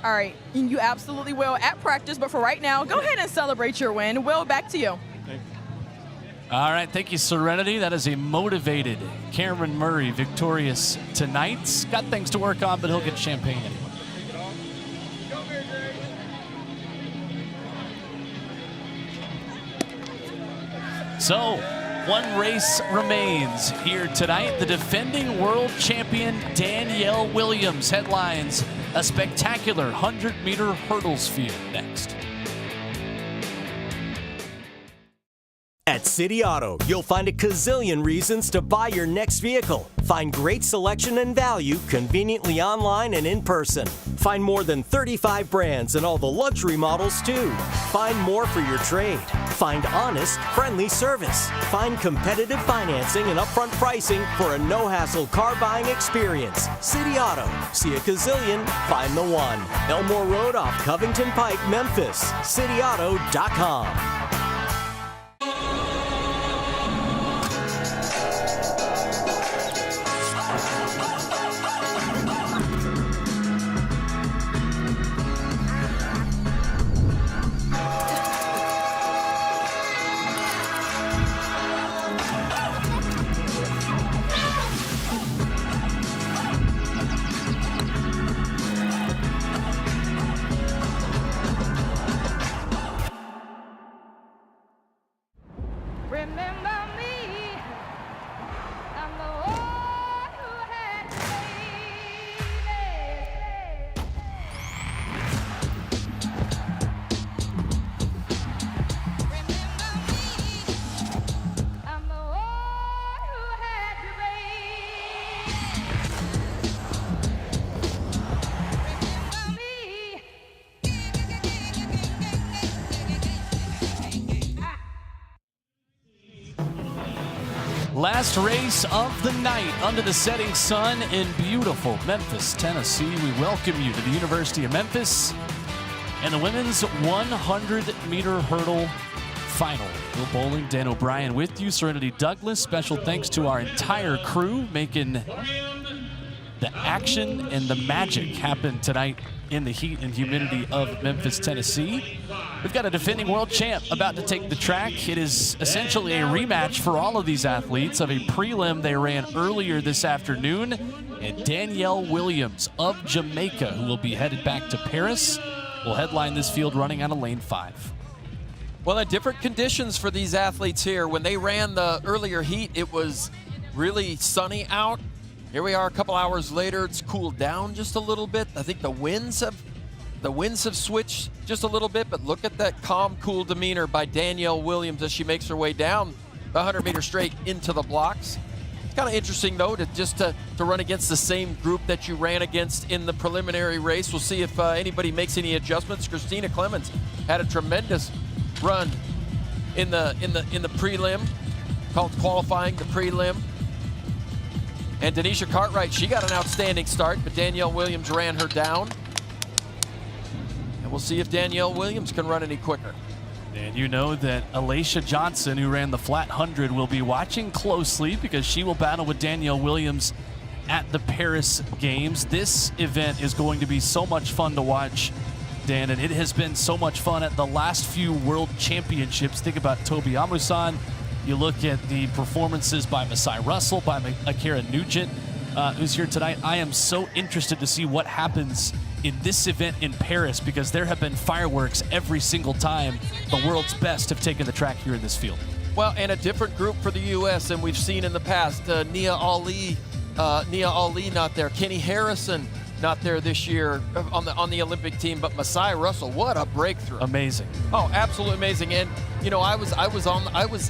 All right, you absolutely will at practice, but for right now, go ahead and celebrate your win. Will, back to you. All right, thank you, Serenity. That is a motivated Cameron Murray victorious tonight. Got things to work on, but he'll get champagne anyway. So, one race remains here tonight. The defending world champion Danielle Williams headlines a spectacular 100-meter hurdles field next. At City Auto, you'll find a gazillion reasons to buy your next vehicle. Find great selection and value conveniently online and in person. Find more than 35 brands and all the luxury models too. Find more for your trade. Find honest, friendly service. Find competitive financing and upfront pricing for a no-hassle car buying experience. City Auto. See a gazillion, find the one. Elmore Road off Covington Pike, Memphis. CityAuto.com. Last race of the night under the setting sun in beautiful Memphis, Tennessee. We welcome you to the University of Memphis and the women's 100-meter hurdle final. Will Bowling, Dan O'Brien with you, Serenity Douglas. Special thanks to our entire crew making the action and the magic happen tonight in the heat and humidity of Memphis, Tennessee. We've got a defending world champ about to take the track. It is essentially a rematch for all of these athletes of a prelim they ran earlier this afternoon. And Danielle Williams of Jamaica, who will be headed back to Paris, will headline this field running on a lane 5. Well, at different conditions for these athletes here. When they ran the earlier heat, it was really sunny out. Here we are a couple hours later. It's cooled down just a little bit. I think the winds have switched just a little bit, but look at that calm, cool demeanor by Danielle Williams as she makes her way down the 100-meter straight into the blocks. It's kind of interesting, though, to run against the same group that you ran against in the preliminary race. We'll see if anybody makes any adjustments. Christina Clemens had a tremendous run in the prelim. called qualifying, the prelim. And Denisha Cartwright, she got an outstanding start, but Danielle Williams ran her down. And we'll see if Danielle Williams can run any quicker. And you know that Alaysha Johnson, who ran the flat 100, will be watching closely because she will battle with Danielle Williams at the Paris Games. This event is going to be so much fun to watch, Dan, and it has been so much fun at the last few World Championships. Think about Toby Amusan. You look at the performances by Masai Russell, by Akira Nugent, who's here tonight. I am so interested to see what happens in this event in Paris because there have been fireworks every single time the world's best have taken the track here in this field. Well, and a different group for the U.S. than we've seen in the past. Nia Ali not there. Kenny Harrison not there this year on the Olympic team, but Masai Russell, what a breakthrough! Amazing. Oh, absolutely amazing. And you know, I was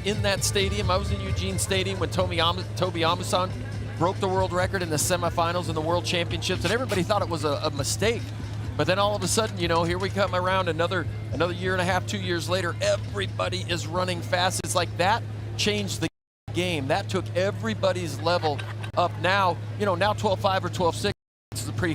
in that stadium. I was in Eugene Stadium when Toby Amusan broke the world record in the semifinals in the World Championships, and everybody thought it was a mistake. But then all of a sudden, you know, here we come around another year and a half, 2 years later, everybody is running fast. It's like that changed the game. That took everybody's level up. Now, you know, now 12.5 or 12.6 is a pretty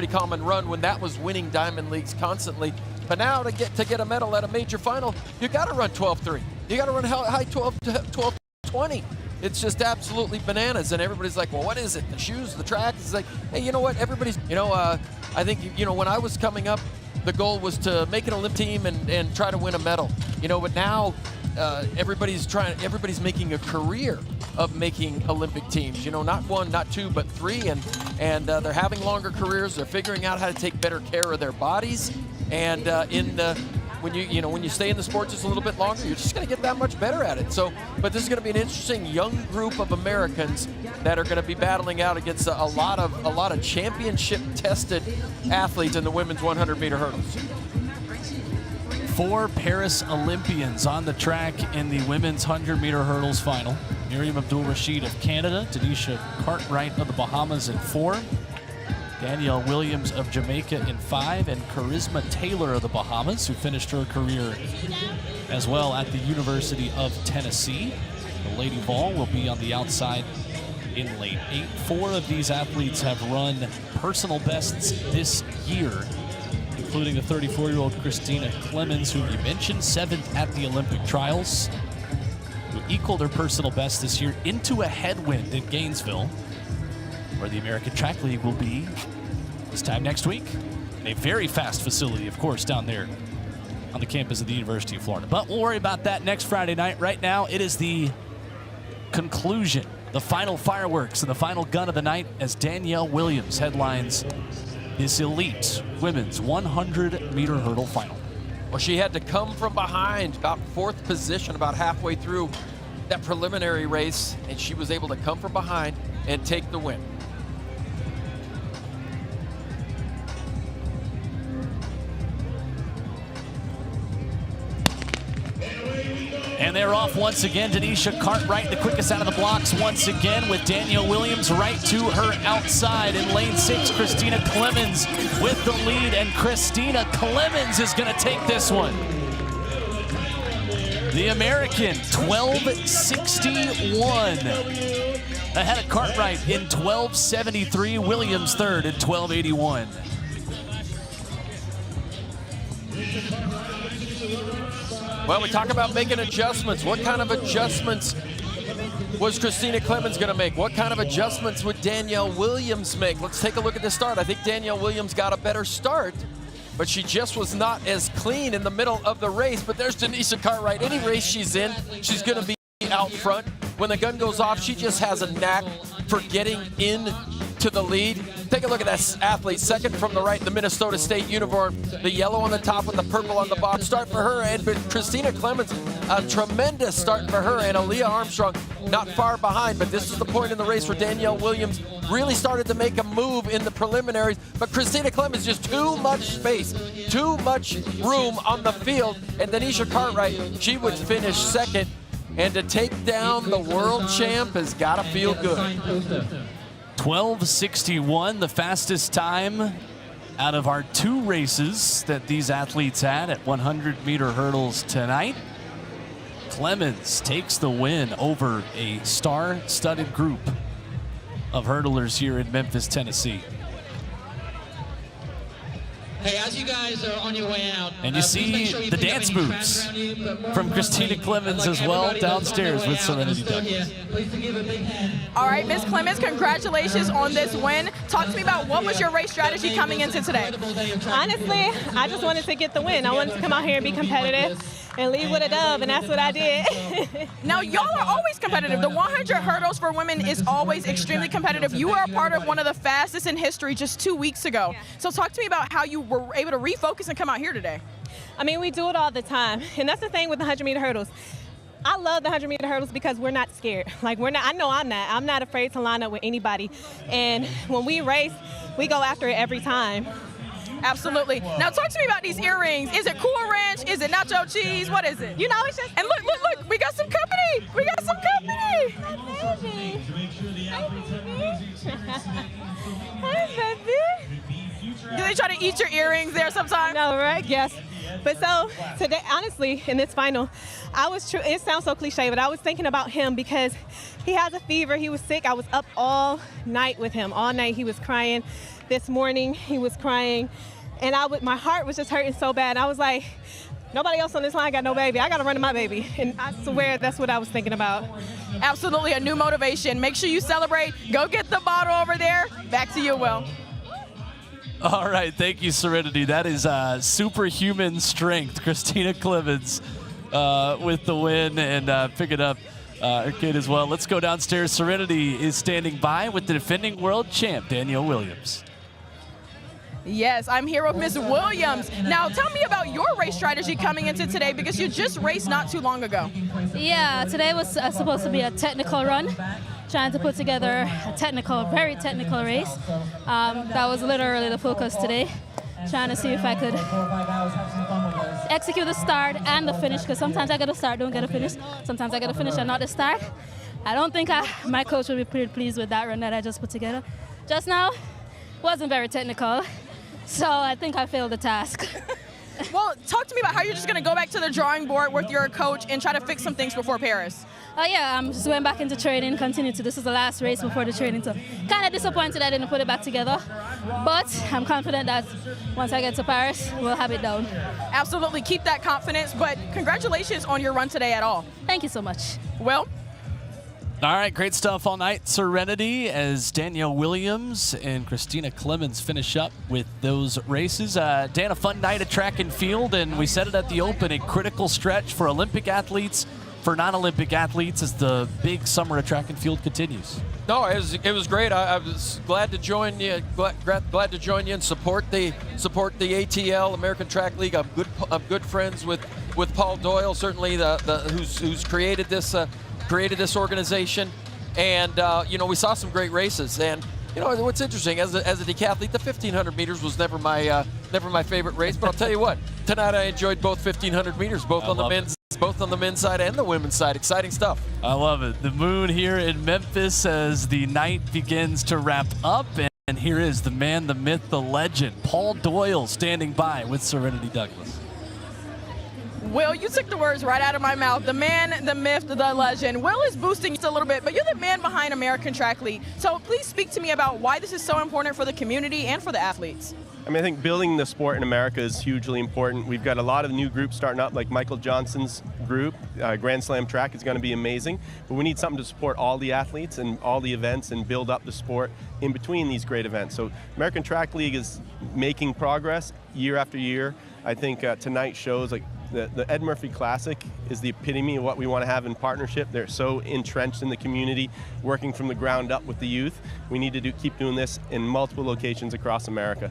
common run when that was winning Diamond Leagues constantly. But now to get a medal at a major final, you got to run 12.3. You got to run high 12.20. It's just absolutely bananas, and everybody's like, well, what is it? The shoes, the track? It's like, hey, you know what? Everybody's, you know, I think, you know, when I was coming up, the goal was to make an Olympic team and try to win a medal. You know, but now everybody's making a career of making Olympic teams. You know, not one, not two, but three, and they're having longer careers. They're figuring out how to take better care of their bodies, and when you stay in the sport just a little bit longer, you're just going to get that much better at it. So, but this is going to be an interesting young group of Americans that are going to be battling out against a lot of championship-tested athletes in the women's 100-meter hurdles. 4 Paris Olympians on the track in the women's 100-meter hurdles final. Miriam Abdul-Rashid of Canada, Denisha Cartwright of the Bahamas in 4, Danielle Williams of Jamaica in 5, and Charisma Taylor of the Bahamas, who finished her career as well at the University of Tennessee. The Lady Vol will be on the outside in lane 8. 4 of these athletes have run personal bests this year, including a 34-year-old Christina Clemens, who you mentioned, 7th at the Olympic trials, who equaled her personal best this year into a headwind in Gainesville, where the American Track League will be this time next week. In a very fast facility, of course, down there on the campus of the University of Florida. But we'll worry about that next Friday night. Right now, it is the conclusion, the final fireworks and the final gun of the night as Danielle Williams headlines this elite women's 100-meter hurdle final. Well, she had to come from behind, about 4th position, about halfway through that preliminary race, and she was able to come from behind and take the win. And they're off once again. Denisha Cartwright, the quickest out of the blocks once again, with Danielle Williams right to her outside. In lane 6, Christina Clemens with the lead, and Christina Clemens is going to take this one. The American, 12:61. Ahead of Cartwright in 12:73. Williams third in 12:81. Well, we talk about making adjustments. What kind of adjustments was Christina Clemens going to make? What kind of adjustments would Danielle Williams make? Let's take a look at this start. I think Danielle Williams got a better start, but she just was not as clean in the middle of the race. But there's Denisha Cartwright. Any race she's in, she's going to be out front. When the gun goes off, she just has a knack for getting in to the lead. Take a look at that athlete, second from the right, the Minnesota State uniform, the yellow on the top with the purple on the bottom. Start for her, and Christina Clemens, a tremendous start for her, and Aaliyah Armstrong not far behind. But this is the point in the race where Danielle Williams really started to make a move in the preliminaries, but Christina Clemens, just too much space, too much room on the field, and Denisha Cartwright, she would finish second. And to take down the world champ has got to feel good. 12:61, the fastest time out of our 2 races that these athletes had at 100-meter hurdles tonight. Clemens takes the win over a star-studded group of hurdlers here in Memphis, Tennessee. Hey, as you guys are on your way out, and you see the dance moves from Christina Clemens as well downstairs with Serenity Douglas. All right, Ms. Clemens, congratulations on this win. Talk to me about what was your race strategy coming into today? Honestly, I just wanted to get the win. I wanted to come out here and be competitive and leave with a dub, and that's what I did. Now, y'all are always competitive. The 100 hurdles for women is always extremely competitive. You were a part of one of the fastest in history just 2 weeks ago. So talk to me about how you were able to refocus and come out here today. I mean, we do it all the time, and that's the thing with the 100-meter hurdles. I love the 100-meter hurdles because we're not scared. Like, we're not, I know I'm not. I'm not afraid to line up with anybody. And when we race, we go after it every time. Absolutely. Now talk to me about these earrings. Is it Cool Ranch? Is it nacho cheese? What is it? You know, it's just... And look, look, look, we got some company. We got some company. Hi, baby. Hi, baby. Do they try to eat your earrings there sometimes? No, right? Yes. But so today, honestly, in this final, it sounds so cliche, but I was thinking about him because he has a fever. He was sick. I was up all night with him. All night he was crying. This morning he was crying. And my heart was just hurting so bad. I was like, nobody else on this line got no baby. I got to run to my baby. And I swear that's what I was thinking about. Absolutely, a new motivation. Make sure you celebrate. Go get the bottle over there. Back to you, Will. All right, thank you, Serenity. That is superhuman strength. Christina Clemens with the win and picking up her kid as well. Let's go downstairs. Serenity is standing by with the defending world champ, Danielle Williams. Yes, I'm here with Ms. Williams. Now, tell me about your race strategy coming into today because you just raced not too long ago. Yeah, today was supposed to be a technical run, trying to put together a technical, very technical race. That was literally the focus today, trying to see if I could execute the start and the finish, because sometimes I get a start, don't get a finish. Sometimes I get a finish and not the start. I don't think my coach will be pretty pleased with that run that I just put together. Just now, wasn't very technical. So I think I failed the task. Well, talk to me about how you're just going to go back to the drawing board with your coach and try to fix some things before Paris. Yeah, I'm just going back into training, continue to. This is the last race before the training, so kind of disappointed I didn't put it back together. But I'm confident that once I get to Paris, we'll have it down. Absolutely, keep that confidence, but congratulations on your run today at all. Thank you so much. Will? All right, great stuff all night. Serenity as Danielle Williams and Christina Clemens finish up with those races. Dan, a fun night at track and field, and we said it at the open, a critical stretch for Olympic athletes, for non-Olympic athletes as the big summer of track and field continues. No, it was great. I was glad to join you. Glad to join you and support the ATL American Track League. I'm good friends with Paul Doyle, certainly who's created this organization, and we saw some great races. And what's interesting as a decathlete, the 1500 meters was never my favorite race. But I'll tell you what, tonight I enjoyed both 1500 meters, both on the men's side and the women's side. Exciting stuff. I love it. The moon here in Memphis as the night begins to wrap up, and here is the man, the myth, the legend, Paul Doyle, standing by with Serenity Douglas. Will, you took the words right out of my mouth. The man, the myth, the legend. Will is boosting just a little bit, but you're the man behind American Track League. So please speak to me about why this is so important for the community and for the athletes. I mean, I think building the sport in America is hugely important. We've got a lot of new groups starting up, like Michael Johnson's group. Grand Slam Track is going to be amazing. But we need something to support all the athletes and all the events and build up the sport in between these great events. So American Track League is making progress year after year. I think tonight shows like the Ed Murphey Classic is the epitome of what we want to have in partnership. They're so entrenched in the community, working from the ground up with the youth. We need to keep doing this in multiple locations across America.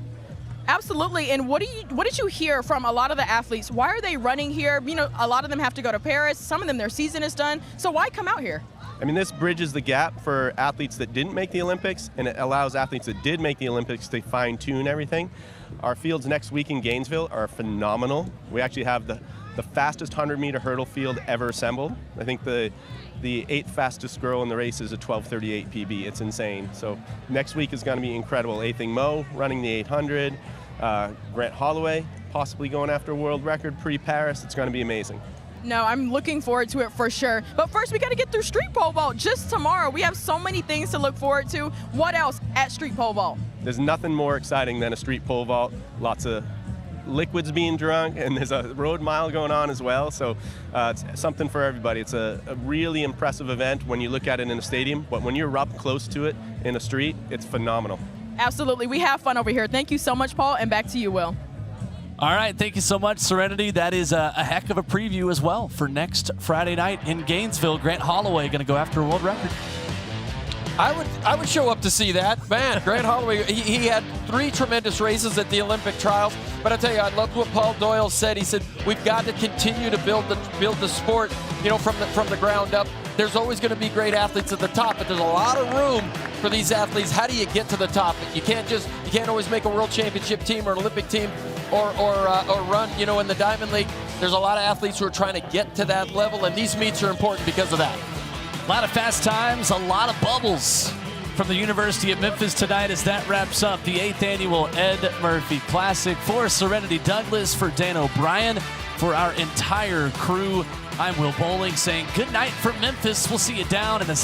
Absolutely. And what did you hear from a lot of the athletes? Why are they running here? A lot of them have to go to Paris. Some of them, their season is done. So why come out here? I mean, this bridges the gap for athletes that didn't make the Olympics, and it allows athletes that did make the Olympics to fine-tune everything. Our fields next week in Gainesville are phenomenal. We actually have the fastest 100-meter hurdle field ever assembled. I think the 8th fastest girl in the race is a 12:38 PB. It's insane. So next week is going to be incredible. Athing Mo running the 800. Grant Holloway possibly going after a world record pre-Paris. It's going to be amazing. No, I'm looking forward to it for sure. But first, we got to get through street pole vault just tomorrow. We have so many things to look forward to. What else at street pole vault? There's nothing more exciting than a street pole vault. Lots of liquids being drunk, and there's a road mile going on as well. So it's something for everybody. It's a really impressive event when you look at it in a stadium, but when you're up close to it in a street, it's phenomenal. Absolutely. We have fun over here. Thank you so much, Paul, and back to you, Will. All right, thank you so much, Serenity. That is a heck of a preview as well for next Friday night in Gainesville. Grant Holloway going to go after a world record. I would show up to see that. Man, Grant Holloway, he had 3 tremendous races at the Olympic trials. But I tell you, I loved what Paul Doyle said. He said, we've got to continue to build the sport, you know, from the ground up. There's always going to be great athletes at the top, but there's a lot of room for these athletes. How do you get to the top? You can't always make a world championship team or an Olympic team or run, you know, in the Diamond League. There's a lot of athletes who are trying to get to that level, and these meets are important because of that. A lot of fast times, a lot of bubbles from the University of Memphis tonight as that wraps up the 8th annual Ed Murphey Classic. For Serenity Douglas, for Dan O'Brien, for our entire crew, I'm Will Bowling saying good night from Memphis. We'll see you down in the